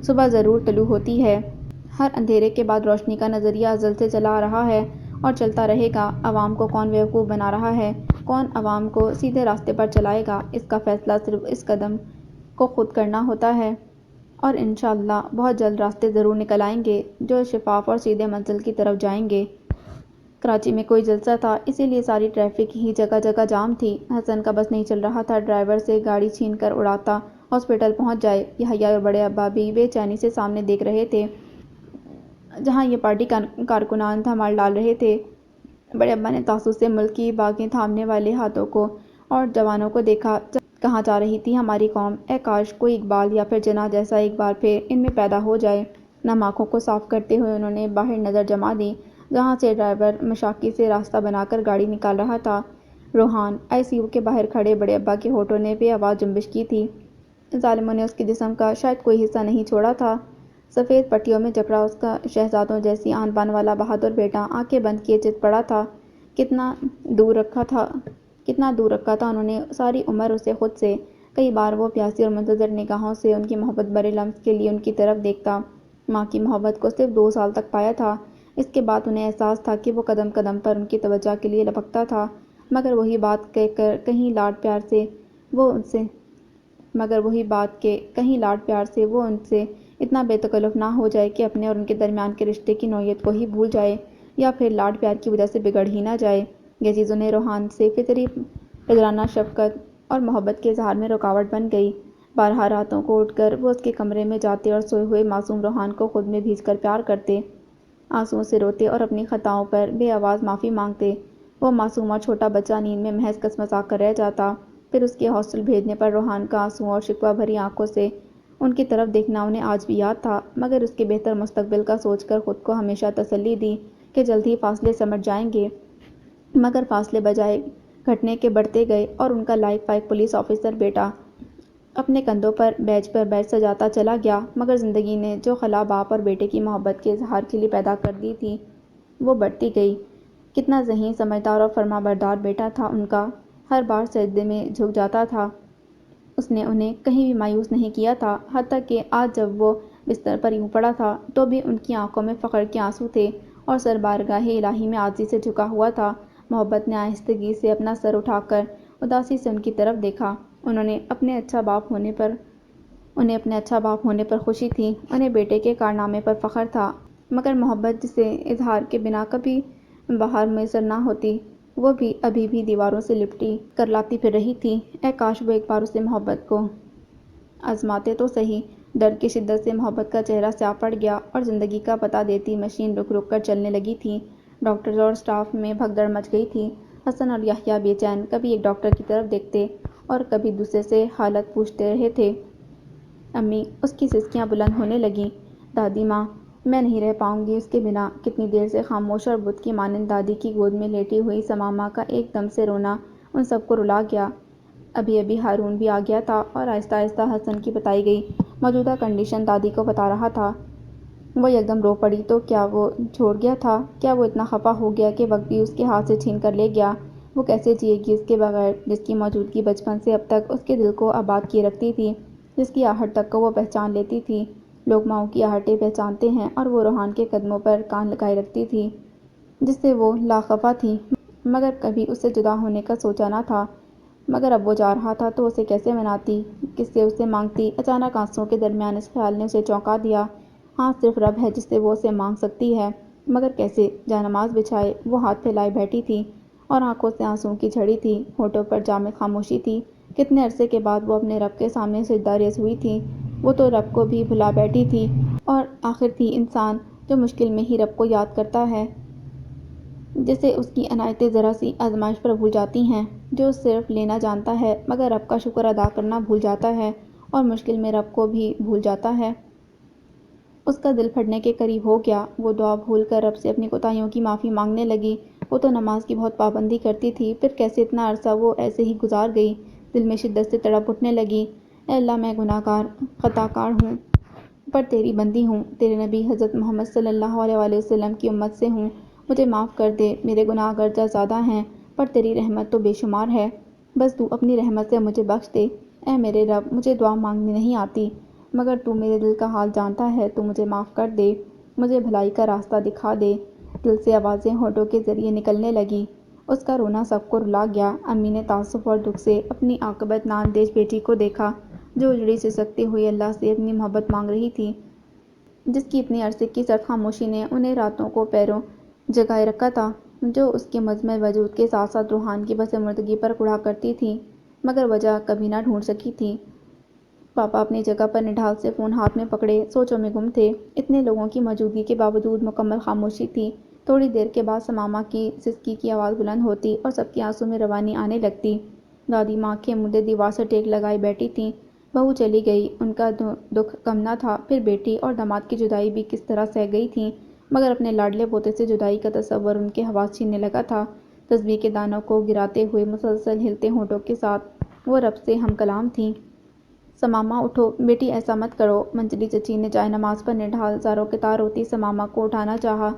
Speaker 1: صبح ضرور طلوع ہوتی ہے۔ ہر اندھیرے کے بعد روشنی کا نظریہ ازل سے چلا آ رہا ہے اور چلتا رہے گا۔ عوام کو کون بیوقوف بنا رہا ہے، کون عوام کو سیدھے راستے پر چلائے گا، اس کا فیصلہ صرف اس قدم کو خود کرنا ہوتا ہے، اور انشاءاللہ بہت جلد راستے ضرور نکل آئیں گے جو شفاف اور سیدھے منزل کی طرف جائیں گے۔ کراچی میں کوئی جلسہ تھا، اسی لیے ساری ٹریفک ہی جگہ جگہ جام تھی۔ حسن کا بس نہیں چل رہا تھا ڈرائیور سے گاڑی چھین کر اڑاتا ہاسپٹل پہنچ جائے۔ یحییٰ اور بڑے ابا بھی بے چینی سے سامنے دیکھ رہے تھے جہاں یہ پارٹی کارکنان دھمال ڈال رہے تھے۔ بڑے ابا نے تعصب سے ملک کی باگیں تھامنے والے ہاتھوں کو اور جوانوں کو دیکھا۔ کہاں جا رہی تھی ہماری قوم؟ اے کاش کوئی اقبال یا پھر جناح جیسا ایک بار پھر ان میں پیدا ہو جائے۔ نم آنکھوں کو صاف کرتے ہوئے انہوں نے باہر نظر جما دی، جہاں سے ڈرائیور مشاقی سے راستہ بنا کر گاڑی نکال رہا تھا۔ روحان آئی سی یو کے باہر کھڑے بڑے ابا کے ہونٹوں نے بے آواز جنبش کی تھی۔ ظالموں نے اس کے جسم کا شاید کوئی حصہ نہیں چھوڑا تھا۔ سفید پٹیوں میں جکڑا اس کا شہزادوں جیسی آن بان والا بہادر بیٹا آنکھیں بند کیے چت پڑا تھا۔ کتنا دور رکھا تھا انہوں نے ساری عمر اسے خود سے۔ کئی بار وہ پیاسی اور منتظر نگاہوں سے ان کی محبت بھرے لمس کے لیے ان کی طرف دیکھتا۔ ماں کی محبت کو صرف 2 سال تک پایا تھا، اس کے بعد انہیں احساس تھا کہ وہ قدم قدم پر ان کی توجہ کے لیے لپکتا تھا، مگر وہی بات کہ کہیں لاڈ پیار سے وہ ان سے اتنا بے تکلف نہ ہو جائے کہ اپنے اور ان کے درمیان کے رشتے کی نوعیت کو ہی بھول جائے، یا پھر لاڈ پیار کی وجہ سے بگڑ ہی نہ جائے۔ یہ چیز انہیں روحان سے فطری پدرانہ شفقت اور محبت کے اظہار میں رکاوٹ بن گئی۔ بارہا راتوں کو اٹھ کر وہ اس کے کمرے میں جاتے اور سوئے ہوئے معصوم روحان کو خود میں بھیج کر پیار کرتے، آنسوؤں سے روتے اور اپنی خطاؤں پر بے آواز معافی مانگتے۔ وہ معصوم اور چھوٹا بچہ نیند میں محض کسمسا کر رہ جاتا۔ پھر اس کے ہاسٹل بھیجنے پر روحان کا آنسوؤں اور شکوہ بھری آنکھوں سے ان کی طرف دیکھنا انہیں آج بھی یاد تھا، مگر اس کے بہتر مستقبل کا سوچ کر خود کو ہمیشہ تسلی دی کہ جلد ہی فاصلے سمٹ جائیں گے۔ مگر فاصلے بجائے گھٹنے کے بڑھتے گئے اور ان کا لائق فائق پولیس آفیسر بیٹا اپنے کندھوں پر بیج پر بیج سجاتا چلا گیا۔ مگر زندگی نے جو خلا باپ اور بیٹے کی محبت کے اظہار کے لیے پیدا کر دی تھی وہ بڑھتی گئی۔ کتنا ذہین، سمجھدار اور فرما بردار بیٹا تھا ان کا، ہر بار سجدے میں جھک جاتا تھا۔ اس نے انہیں کہیں بھی مایوس نہیں کیا تھا، حتیٰ کہ آج جب وہ بستر پر یوں پڑا تھا تو بھی ان کی آنکھوں میں فخر کے آنسو تھے اور سر بارگاہ الہی میں عاجزی سے جھکا ہوا تھا۔ محبت نے آہستگی سے اپنا سر اٹھا کر اداسی سے ان کی طرف دیکھا۔ انہیں اپنے اچھا باپ ہونے پر خوشی تھی، انہیں بیٹے کے کارنامے پر فخر تھا، مگر محبت جسے اظہار کے بنا کبھی باہر میسر نہ ہوتی، وہ بھی ابھی بھی دیواروں سے لپٹی کر لاتی پھر رہی تھی۔ اے کاش وہ ایک بار اسے محبت کو آزماتے تو سہی۔ درد کی شدت سے محبت کا چہرہ سیاہ پڑ گیا اور زندگی کا پتہ دیتی مشین رک رک کر چلنے لگی تھی۔ ڈاکٹرز اور اسٹاف میں بھگدڑ مچ گئی تھی۔ حسن اور یحییٰ بے چین کبھی ایک ڈاکٹر کی طرف دیکھتے اور کبھی دوسرے سے حالت پوچھتے رہے تھے۔ امی، اس کی سسکیاں بلند ہونے لگیں۔ دادی ماں، میں نہیں رہ پاؤں گی اس کے بنا۔ کتنی دیر سے خاموش اور بت کی مانند دادی کی گود میں لیٹی ہوئی سماما کا ایک دم سے رونا ان سب کو رلا گیا۔ ابھی ابھی ہارون بھی آ گیا تھا اور آہستہ آہستہ حسن کی بتائی گئی موجودہ کنڈیشن دادی کو بتا رہا تھا۔ وہ یکدم رو پڑی۔ تو کیا وہ چھوڑ گیا تھا؟ کیا وہ اتنا خفا ہو گیا کہ وقت بھی اس کے ہاتھ سے چھین کر لے گیا؟ وہ کیسے جیے گی اس کے بغیر، جس کی موجودگی بچپن سے اب تک اس کے دل کو آباد کیے رکھتی تھی، جس کی آہٹ تک کو وہ پہچان لیتی تھی۔ لوگ ماؤں کی آہٹیں پہچانتے ہیں اور وہ روحان کے قدموں پر کان لگائے رکھتی تھی، جس سے وہ لاخفا تھی، مگر کبھی اس سے جدا ہونے کا سوچا نہ تھا۔ مگر اب وہ جا رہا تھا تو اسے کیسے مناتی، کس سے اسے مانگتی؟ اچانک آنسوؤں کے درمیان اس خیال نے اسے چونکا دیا۔ ہاں، صرف رب ہے جس سے وہ اسے مانگ سکتی ہے، مگر کیسے؟ جانماز بچھائے وہ ہاتھ پھیلائے بیٹھی تھی اور آنکھوں سے آنسوؤں کی جھڑی تھی، ہونٹوں پر جامد خاموشی تھی۔ کتنے عرصے کے بعد وہ اپنے رب کے سامنے سجدہ ریز ہوئی تھی۔ وہ تو رب کو بھی بھلا بیٹھی تھی، اور آخر تھی انسان جو مشکل میں ہی رب کو یاد کرتا ہے، جسے اس کی عنایتیں ذرا سی آزمائش پر بھول جاتی ہیں، جو صرف لینا جانتا ہے مگر رب کا شکر ادا کرنا بھول جاتا ہے، اور مشکل میں رب کو بھی بھول جاتا ہے۔ اس کا دل پھٹنے کے قریب ہو گیا۔ وہ دعا بھول کر رب سے اپنی کوتاہیوں کی معافی مانگنے لگی۔ وہ تو نماز کی بہت پابندی کرتی تھی، پھر کیسے اتنا عرصہ وہ ایسے ہی گزار گئی؟ دل میں شدت سے تڑپ اٹھنے لگی۔ اے اللہ، میں گناہ گار خطا کار ہوں، پر تیری بندی ہوں، تیرے نبی حضرت محمد صلی اللہ علیہ وآلہ وسلم کی امت سے ہوں، مجھے معاف کر دے۔ میرے گناہ اگرچہ زیادہ ہیں پر تیری رحمت تو بے شمار ہے، بس تو اپنی رحمت سے مجھے بخش دے۔ اے میرے رب، مجھے دعا مانگنی نہیں آتی، مگر تو میرے دل کا حال جانتا ہے، تو مجھے معاف کر دے، مجھے بھلائی کا راستہ دکھا دے۔ دل سے آوازیں ہونٹوں کے ذریعے نکلنے لگی۔ اس کا رونا سب کو رلا گیا۔ امی نے تعصب اور دکھ سے اپنی عاقبت نااندیش بیٹی کو دیکھا، جو اجڑی سسکتی ہوئی اللہ سے اپنی محبت مانگ رہی تھی، جس کی اتنے عرصے کی سرد خاموشی نے انہیں راتوں کو پیروں جگائے رکھا تھا، جو اس کے مجمع وجود کے ساتھ ساتھ روحان کی بس مردگی پر کڑھا کرتی تھی، مگر وجہ کبھی نہ ڈھونڈ سکی تھی۔ پاپا اپنی جگہ پر نڈھال سے فون ہاتھ میں پکڑے سوچوں میں گم تھے۔ اتنے لوگوں کی موجودگی کے باوجود مکمل خاموشی تھی۔ تھوڑی دیر کے بعد سماما کی سسکی کی آواز بلند ہوتی اور سب کے آنسوں میں روانی آنے لگتی۔ دادی ماں آنکھیں مودے دیوار سے ٹیک لگائے بیٹھی تھیں۔ بہو چلی گئی، ان کا دکھ کم نہ تھا، پھر بیٹی اور داماد کی جدائی بھی کس طرح سہہ گئی تھیں، مگر اپنے لاڈلے پوتے سے جدائی کا تصور ان کے حواس چھیننے لگا تھا۔ تسبیح کے دانوں کو گراتے ہوئے مسلسل ہلتے ہونٹوں کے ساتھ وہ رب سے ہم کلام تھیں۔ سماما اٹھو بیٹی، ایسا مت کرو۔ منجلی چچی نے جائے نماز پر نڈھال زاروں قطار روتی سماما کو اٹھانا چاہا،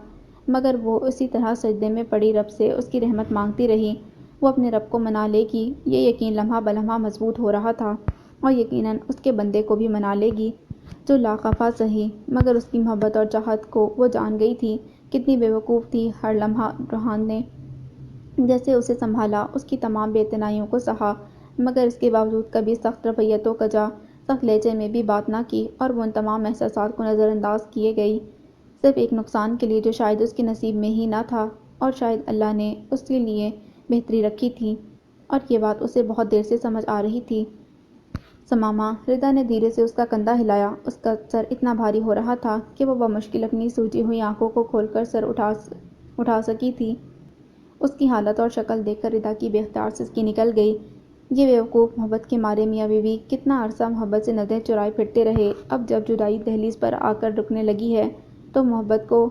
Speaker 1: مگر وہ اسی طرح سجدے میں پڑی رب سے اس کی رحمت مانگتی رہی۔ وہ اپنے رب کو منا لے گی، یہ یقین لمحہ بلمحہ مضبوط ہو رہا تھا، اور یقیناً اس کے بندے کو بھی منا لے گی، جو لاخفا سہی، مگر اس کی محبت اور چاہت کو وہ جان گئی تھی۔ کتنی بے وقوف تھی۔ ہر لمحہ روحان نے جیسے اسے سنبھالا، اس کی تمام بے اعتنائیوں کو سہا، مگر اس کے باوجود کبھی سخت رویت و کجا، سخت لہجے میں بھی بات نہ کی، اور وہ ان تمام احساسات کو نظر انداز کیے گئی، صرف ایک نقصان کے لیے جو شاید اس کے نصیب میں ہی نہ تھا، اور شاید اللہ نے اس کے لیے بہتری رکھی تھی، اور یہ بات اسے بہت دیر سے سمجھ آ رہی تھی۔ سماما، ردا نے دھیرے سے اس کا کندھا ہلایا۔ اس کا سر اتنا بھاری ہو رہا تھا کہ وہ بمشکل اپنی سوجی ہوئی آنکھوں کو کھول کر سر اٹھا سکی تھی۔ اس کی حالت اور شکل دیکھ کر ردا کی بے اختیار سسکی نکل گئی۔ یہ بیوقوف محبت کے مارے میاں بیوی کتنا عرصہ محبت سے نظریں چرائے پھرتے رہے۔ اب جب جدائی دہلیز پر آ کر رکنے لگی ہے تو محبت کو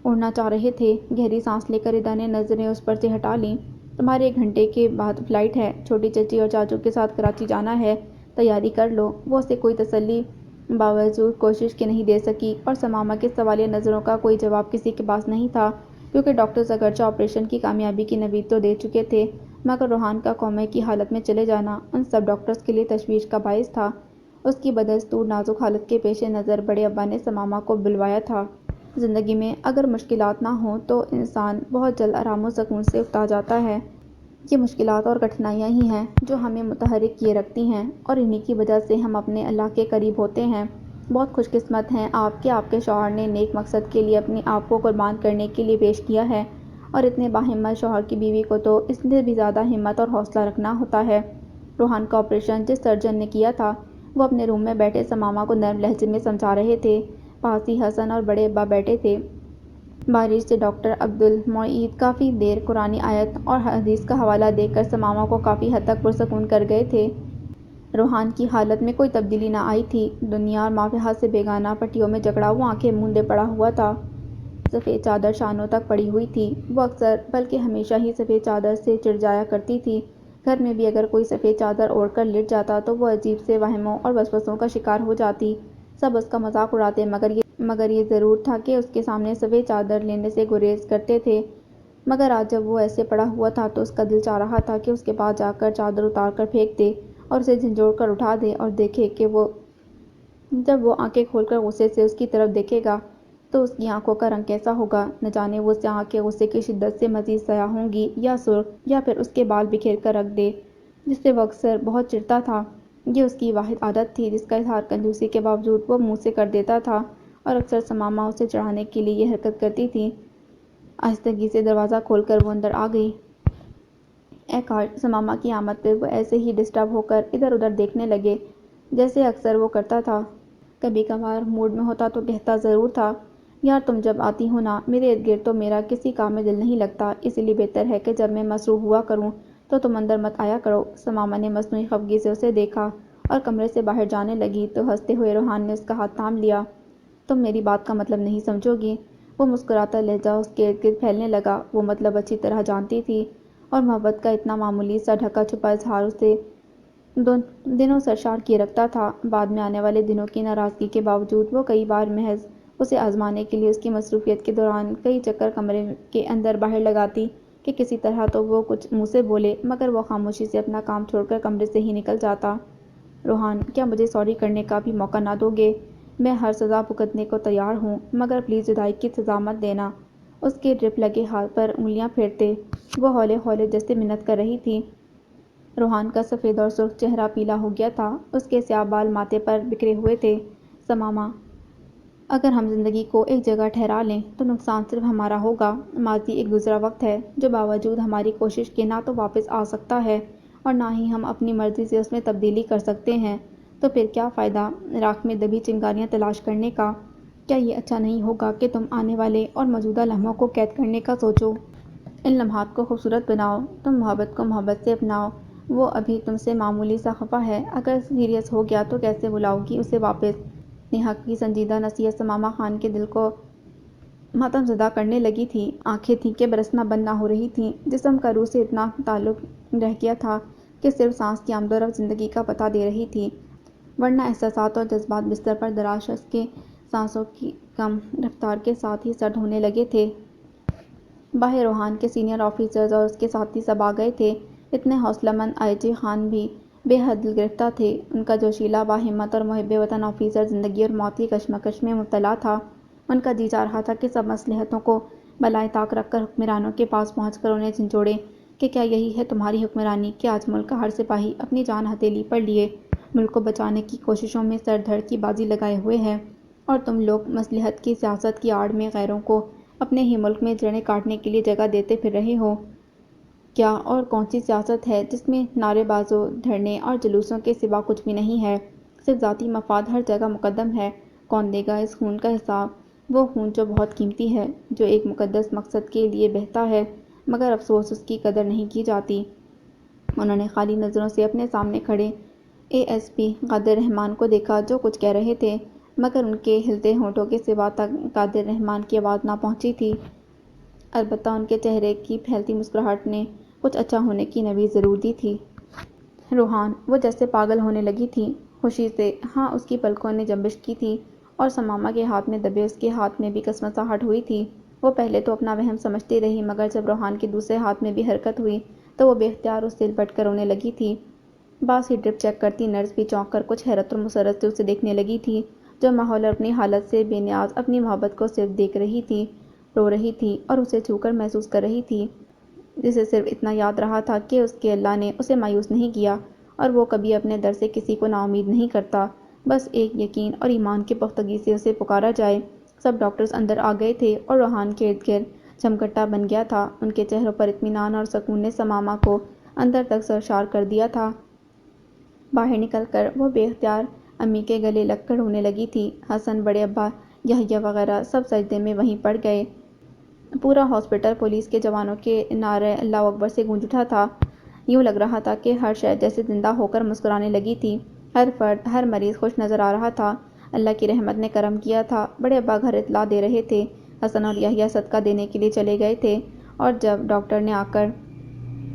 Speaker 1: اوڑھنا چاہ رہے تھے۔ گہری سانس لے کر ردا نے نظریں اس پر سے ہٹا لیں۔ تمہارے 1 گھنٹے کے بعد فلائٹ ہے، چھوٹی چچی اور چاچو کے ساتھ کراچی جانا ہے، تیاری کر لو۔ وہ اسے کوئی تسلی باوجود کوشش کے نہیں دے سکی، اور سماما کے سوالیہ نظروں کا کوئی جواب کسی کے پاس نہیں تھا، کیونکہ ڈاکٹرز اگرچہ آپریشن کی کامیابی کی نوید تو دے چکے تھے، مگر روحان کا کومے کی حالت میں چلے جانا ان سب ڈاکٹرز کے لیے تشویش کا باعث تھا۔ اس کی بدستور نازک حالت کے پیش نظر بڑے ابا نے سماما کو بلوایا تھا۔ زندگی میں اگر مشکلات نہ ہوں تو انسان بہت جلد آرام و سکون سے اکتا جاتا ہے۔ یہ مشکلات اور کٹھنائیاں ہی ہیں جو ہمیں متحرک کیے رکھتی ہیں، اور انہی کی وجہ سے ہم اپنے اللہ کے قریب ہوتے ہیں۔ بہت خوش قسمت ہیں آپ کہ آپ کے شوہر نے نیک مقصد کے لیے اپنے آپ کو قربان کرنے کے لیے پیش کیا ہے، اور اتنے باہمت شوہر کی بیوی کو تو اس سے بھی زیادہ ہمت اور حوصلہ رکھنا ہوتا ہے۔ روحان کا آپریشن جس سرجن نے کیا تھا، وہ اپنے روم میں بیٹھے سماما کو نرم لہجے میں سمجھا رہے تھے۔ پاس ہی حسن اور بڑے ابا بیٹھے تھے۔ باریش سے ڈاکٹر عبدالمعید کافی دیر قرآنی آیت اور حدیث کا حوالہ دے کر سماما کو کافی حد تک پرسکون کر گئے تھے۔ روحان کی حالت میں کوئی تبدیلی نہ آئی تھی۔ دنیا اور مافیہا سے بیگانہ پٹیوں میں جکڑا وہ آنکھیں مونڈے پڑا ہوا تھا۔ سفید چادر شانوں تک پڑی ہوئی تھی۔ وہ اکثر بلکہ ہمیشہ ہی سفید چادر سے چڑ جایا کرتی تھی۔ گھر میں بھی اگر کوئی سفید چادر اوڑھ کر لیٹ جاتا تو وہ عجیب سے وہموں اور وسوسوں کا شکار ہو جاتی۔ سب اس کا مذاق اڑاتے مگر یہ ضرور تھا کہ اس کے سامنے سفید چادر لینے سے گریز کرتے تھے۔ مگر آج جب وہ ایسے پڑا ہوا تھا تو اس کا دل چاہ رہا تھا کہ اس کے پاس جا کر چادر اتار کر پھینک دے اور اسے جھنجھوڑ کر اٹھا دے اور دیکھے کہ جب وہ آنکھیں کھول کر غصے سے اس کی طرف دیکھے گا تو اس کی آنکھوں کا رنگ کیسا ہوگا۔ نہ جانے وہ اسے آنکھیں غصے کی شدت سے مزید سیاہ ہوں گی یا سرخ، یا پھر اس کے بال بکھیر کر رکھ دے جس سے وہ اکثر بہت چڑھتا تھا۔ یہ اس کی واحد عادت تھی جس کا اظہار کنجوسی کے باوجود وہ منہ سے کر دیتا تھا، اور اکثر ثمامہ اسے چڑھانے کے لیے یہ حرکت کرتی تھی۔ آہستگی سے دروازہ کھول کر وہ اندر آ گئی۔ اے کاش ثمامہ کی آمد پہ وہ ایسے ہی ڈسٹرب ہو کر ادھر ادھر دیکھنے لگے جیسے اکثر وہ کرتا تھا۔ کبھی کبھار موڈ میں ہوتا تو کہتا ضرور تھا، یار تم جب آتی ہو نا میرے ارد گرد تو میرا کسی کام میں دل نہیں لگتا، اسی لیے بہتر ہے کہ جب میں مصروف ہوا کروں تو تم اندر مت آیا کرو۔ ثمامہ نے مصنوعی خفگی سے اسے دیکھا اور کمرے سے باہر جانے لگی تو ہنستے ہوئے روحان نے اس کا ہاتھ تھام لیا۔ تم میری بات کا مطلب نہیں سمجھو گی؟ وہ مسکراتا لہجہ اس کے ارد گرد پھیلنے لگا۔ وہ مطلب اچھی طرح جانتی تھی، اور محبت کا اتنا معمولی سا ڈھکا چھپا اظہار اسے دنوں سرشار کیے رکھتا تھا۔ بعد میں آنے والے دنوں کی ناراضگی کے باوجود وہ کئی بار محض اسے آزمانے کے لیے اس کی مصروفیت کے دوران کئی چکر کمرے کے اندر باہر لگاتی کہ کسی طرح تو وہ کچھ منہ سے بولے، مگر وہ خاموشی سے اپنا کام چھوڑ کر کمرے سے ہی نکل جاتا۔ روحان، کیا مجھے سوری کرنے کا بھی موقع نہ دو گے؟ میں ہر سزا بھگتنے کو تیار ہوں، مگر پلیز جدائی کی سزا مت دینا۔ اس کے ڈرپ لگے ہاتھ پر انگلیاں پھیرتے وہ ہولے ہولے جیسے منت کر رہی تھی۔ روحان کا سفید اور سرخ چہرہ پیلا ہو گیا تھا، اس کے سیاہ بال ماتھے پر بکھرے ہوئے تھے۔ ثمامہ، اگر ہم زندگی کو ایک جگہ ٹھہرا لیں تو نقصان صرف ہمارا ہوگا۔ ماضی ایک گزرا وقت ہے جو باوجود ہماری کوشش کے نہ تو واپس آ سکتا ہے اور نہ ہی ہم اپنی مرضی سے اس میں تبدیلی کر سکتے ہیں۔ تو پھر کیا فائدہ راکھ میں دبی چنگاریاں تلاش کرنے کا؟ کیا یہ اچھا نہیں ہوگا کہ تم آنے والے اور موجودہ لمحوں کو قید کرنے کا سوچو؟ ان لمحات کو خوبصورت بناؤ۔ تم محبت کو محبت سے اپناؤ۔ وہ ابھی تم سے معمولی سا خفا ہے، اگر سیریس ہو گیا تو کیسے بلاؤ گی اسے واپس؟ نہا کی سنجیدہ نصیحت ثمامہ خان کے دل کو ماتم زدہ کرنے لگی تھی۔ آنکھیں تھیں کہ برسنا بند نہ ہو رہی تھیں، جسم کا روح سے اتنا تعلق رہ گیا تھا کہ صرف سانس کی آمد و رفت زندگی کا پتہ دے رہی تھی، ورنہ احساسات اور جذبات بستر پر دراز شخص کے سانسوں کی کم رفتار کے ساتھ ہی سرد ہونے لگے تھے۔ باہر روحان کے سینئر آفیسرز اور اس کے ساتھی سب آ گئے تھے۔ اتنے حوصلہ مند آئی جی خان بھی بے حد دل گرفتہ تھے۔ ان کا جوشیلا، باہمت اور محب وطن آفیسر زندگی اور موت کی کشمکش میں مبتلا تھا۔ ان کا جی چاہ رہا تھا کہ سب مصلحتوں کو بالائے طاق رکھ کر حکمرانوں کے پاس پہنچ کر انہیں جھنجھوڑے کہ کیا یہی ہے تمہاری حکمرانی کہ آج ملک کا ہر سپاہی اپنی جان ہتھیلی پر لیے ملک کو بچانے کی کوششوں میں سر دھڑ کی بازی لگائے ہوئے ہے، اور تم لوگ مصلحت کی سیاست کی آڑ میں غیروں کو اپنے ہی ملک میں جڑیں کاٹنے کے لیے جگہ دیتے پھر رہے ہو؟ کیا اور کون سی سیاست ہے جس میں نعرے بازوں، دھرنے اور جلوسوں کے سوا کچھ بھی نہیں ہے؟ صرف ذاتی مفاد ہر جگہ مقدم ہے۔ کون دے گا اس خون کا حساب؟ وہ خون جو بہت قیمتی ہے، جو ایک مقدس مقصد کے لیے بہتا ہے، مگر افسوس اس کی قدر نہیں کی جاتی۔ انہوں نے خالی نظروں سے اپنے سامنے کھڑے اے ایس پی قادر رحمان کو دیکھا جو کچھ کہہ رہے تھے، مگر ان کے ہلتے ہونٹوں کے سوا تک قادر رحمان کی آواز نہ پہنچی تھی۔ البتہ ان کے چہرے کی پھیلتی مسکراہٹ نے کچھ اچھا ہونے کی نوید ضرور دی تھی۔ روحان، وہ جیسے پاگل ہونے لگی تھی خوشی سے۔ ہاں، اس کی پلکوں نے جنبش کی تھی اور ثمامہ کے ہاتھ میں دبے اس کے ہاتھ میں بھی کسمساہٹ ہوئی تھی۔ وہ پہلے تو اپنا وہم سمجھتی رہی، مگر جب روحان کے دوسرے ہاتھ میں بھی حرکت ہوئی تو وہ بے اختیار اس سے لپٹ کر رونے لگی تھی۔ باس ہی ڈرپ چیک کرتی نرس بھی چونک کر کچھ حیرت اور مسرت سے اسے دیکھنے لگی تھی، جو ماحول اور اپنی حالت سے بے نیاز اپنی محبت کو صرف دیکھ رہی تھی، رو رہی تھی اور اسے چھو کر محسوس کر رہی تھی، جسے صرف اتنا یاد رہا تھا کہ اس کے اللہ نے اسے مایوس نہیں کیا اور وہ کبھی اپنے در سے کسی کو نا امید نہیں کرتا۔ بس ایک یقین اور ایمان کی پختگی سے اسے پکارا جائے۔ سب ڈاکٹرز اندر آ گئے تھے اور روحان کے ارد گرد جھمگٹا بن گیا تھا۔ ان کے چہروں پر اطمینان اور سکون نے ثمامہ کو اندر تک سرشار کر دیا تھا۔ باہر نکل کر وہ بے اختیار امی کے گلے لگ کر رونے لگی تھی۔ حسن، بڑے ابا، یحییٰ وغیرہ سب سجدے میں وہیں پڑ گئے۔ پورا ہاسپٹل پولیس کے جوانوں کے نعرہ اللہ اکبر سے گونج اٹھا تھا۔ یوں لگ رہا تھا کہ ہر شے جیسے زندہ ہو کر مسکرانے لگی تھی۔ ہر فرد، ہر مریض خوش نظر آ رہا تھا۔ اللہ کی رحمت نے کرم کیا تھا۔ بڑے ابا گھر اطلاع دے رہے تھے۔ حسن اور یحییٰ صدقہ دینے کے لیے چلے گئے تھے، اور جب ڈاکٹر نے آ کر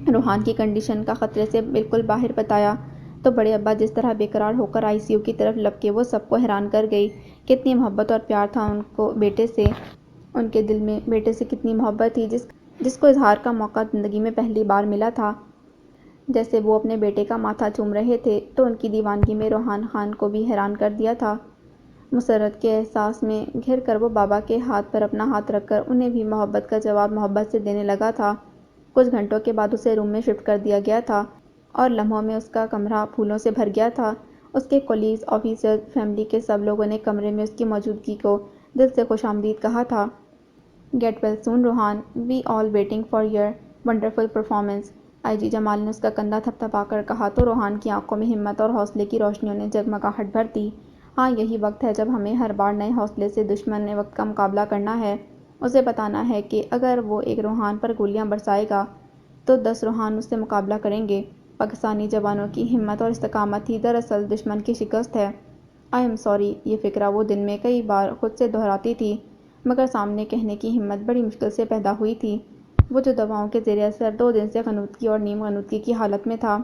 Speaker 1: روحان کی کنڈیشن کا خطرے سے بالکل باہر بتایا تو بڑے ابا جس طرح بے قرار ہو کر ICU کی طرف لپکے وہ سب کو حیران کر گئی۔ کتنی محبت اور پیار تھا ان کو بیٹے سے، ان کے دل میں بیٹے سے کتنی محبت تھی جس کو اظہار کا موقع زندگی میں پہلی بار ملا تھا۔ جیسے وہ اپنے بیٹے کا ماتھا چوم رہے تھے تو ان کی دیوانگی میں روحان خان کو بھی حیران کر دیا تھا۔ مسرت کے احساس میں گھر کر وہ بابا کے ہاتھ پر اپنا ہاتھ رکھ کر انہیں بھی محبت کا جواب محبت سے دینے لگا تھا۔ کچھ گھنٹوں کے بعد اسے روم میں شفٹ کر دیا گیا تھا اور لمحوں میں اس کا کمرہ پھولوں سے بھر گیا تھا۔ اس کے کولیگز، آفیسرز، فیملی کے سب لوگوں نے کمرے میں اس کی موجودگی کو دل سے خوش آمدید کہا تھا۔ Get well soon Rohan, we all waiting for your wonderful performance, IG Jamal نے اس کا کندھا تھپتھپا کر کہا تو روحان کی آنکھوں میں ہمت اور حوصلے کی روشنیوں نے جگمگاہٹ بھر دی۔ ہاں، یہی وقت ہے جب ہمیں ہر بار نئے حوصلے سے دشمن وقت کا مقابلہ کرنا ہے۔ اسے بتانا ہے کہ اگر وہ ایک روحان پر گولیاں برسائے گا تو 10 روحان اس سے مقابلہ کریں گے۔ پاکستانی جوانوں کی ہمت اور استقامت ہی دراصل دشمن کی شکست ہے۔ آئی ایم سوری، یہ فقرہ وہ دن میں کئی بار خود سے دہراتی تھی، مگر سامنے کہنے کی ہمت بڑی مشکل سے پیدا ہوئی تھی۔ وہ جو دواؤں کے زیر اثر 2 دن سے غنودگی اور نیم غنودگی کی حالت میں تھا،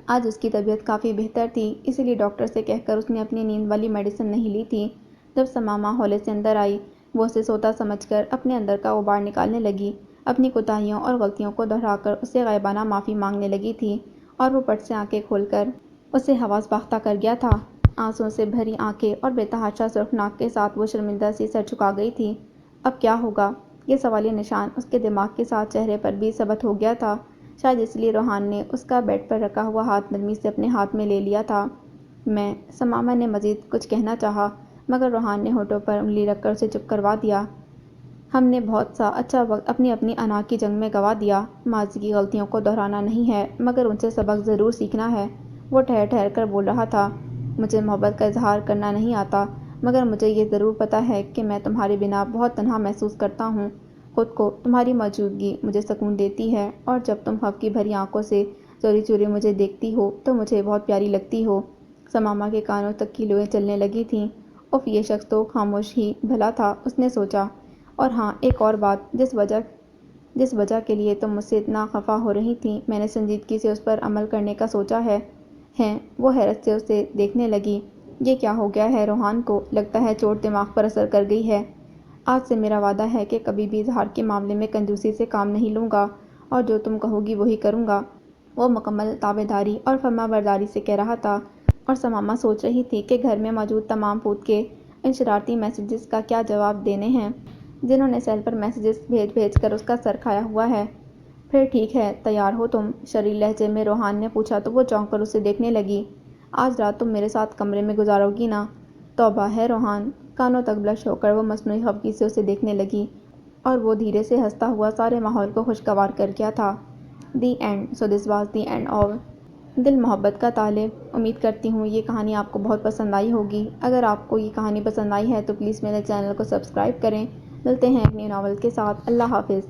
Speaker 1: آج اس کی طبیعت کافی بہتر تھی، اسی لیے ڈاکٹر سے کہہ کر اس نے اپنی نیند والی میڈیسن نہیں لی تھی۔ جب سماما ہولے سے اندر آئی، وہ اسے سوتا سمجھ کر اپنے اندر کا غبار نکالنے لگی، اپنی کوتاہیوں اور غلطیوں کو دہرا کر اسے غائبانہ معافی مانگنے لگی تھی، اور وہ پٹ سے آنکھیں کھول کر اسے حواس باختہ کر گیا تھا۔ آنسوؤں سے بھری آنکھیں اور بے تحاشا سرخ ناک کے ساتھ وہ شرمندہ سی سر جھکا گئی تھی۔ اب کیا ہوگا؟ یہ سوالیہ نشان اس کے دماغ کے ساتھ چہرے پر بھی ثبت ہو گیا تھا۔ شاید اس لیے روحان نے اس کا بیڈ پر رکھا ہوا ہاتھ نرمی سے اپنے ہاتھ میں لے لیا تھا۔ سماما نے مزید کچھ کہنا چاہا، مگر روحان نے ہونٹوں پر انگلی رکھ کر اسے چپ کروا دیا۔ ہم نے بہت سا اچھا وقت اپنی انا کی جنگ میں گنوا دیا۔ ماضی کی غلطیوں کو دہرانا نہیں ہے، مگر ان سے سبق ضرور سیکھنا ہے۔ وہ ٹھہر ٹھہر کر بول رہا تھا۔ مجھے محبت کا اظہار کرنا نہیں آتا، مگر مجھے یہ ضرور پتہ ہے کہ میں تمہارے بنا بہت تنہا محسوس کرتا ہوں۔ خود کو تمہاری موجودگی مجھے سکون دیتی ہے، اور جب تم خوف کی بھری آنکھوں سے چوری چوری مجھے دیکھتی ہو تو مجھے بہت پیاری لگتی ہو۔ سماما کے کانوں تک کی لوئیں چلنے لگی تھیں۔ اف، یہ شخص تو خاموش ہی بھلا تھا، اس نے سوچا۔ اور ہاں، ایک اور بات، جس وجہ کے لیے تم مجھ سے اتنا خفا ہو رہی تھیں، میں نے سنجیدگی سے اس پر عمل کرنے کا سوچا ہے۔ وہ حیرت سے اسے دیکھنے لگی۔ یہ کیا ہو گیا ہے روحان کو؟ لگتا ہے چوٹ دماغ پر اثر کر گئی ہے۔ آج سے میرا وعدہ ہے کہ کبھی بھی اظہار کے معاملے میں کنجوسی سے کام نہیں لوں گا، اور جو تم کہو گی وہی کروں گا۔ وہ مکمل تابعداری اور فرمانبرداری سے کہہ رہا تھا، اور سماما سوچ رہی تھی کہ گھر میں موجود تمام پوت کے ان شرارتی میسیجز کا کیا جواب دینے ہیں، جنہوں نے سیل پر میسیجز بھیج بھیج کر اس کا سر کھایا ہوا ہے۔ پھر ٹھیک ہے، تیار ہو تم؟ شریر لہجے میں روحان نے پوچھا تو وہ چونک کر اسے دیکھنے لگی۔ آج رات تم میرے ساتھ کمرے میں گزارو گی نا؟ توبہ ہے روحان! کانوں تک بلش ہو کر وہ مصنوعی خفگی سے اسے دیکھنے لگی، اور وہ دھیرے سے ہنستا ہوا سارے ماحول کو خوشگوار کر گیا تھا۔ The end. So this was the end of دل محبت کا طالب۔ امید کرتی ہوں یہ کہانی آپ کو بہت پسند آئی ہوگی۔ اگر آپ کو یہ کہانی پسند آئی ہے تو پلیز میرے چینل کو سبسکرائب کریں۔ ملتے ہیں ایک نئی ناول کے ساتھ۔ اللہ حافظ۔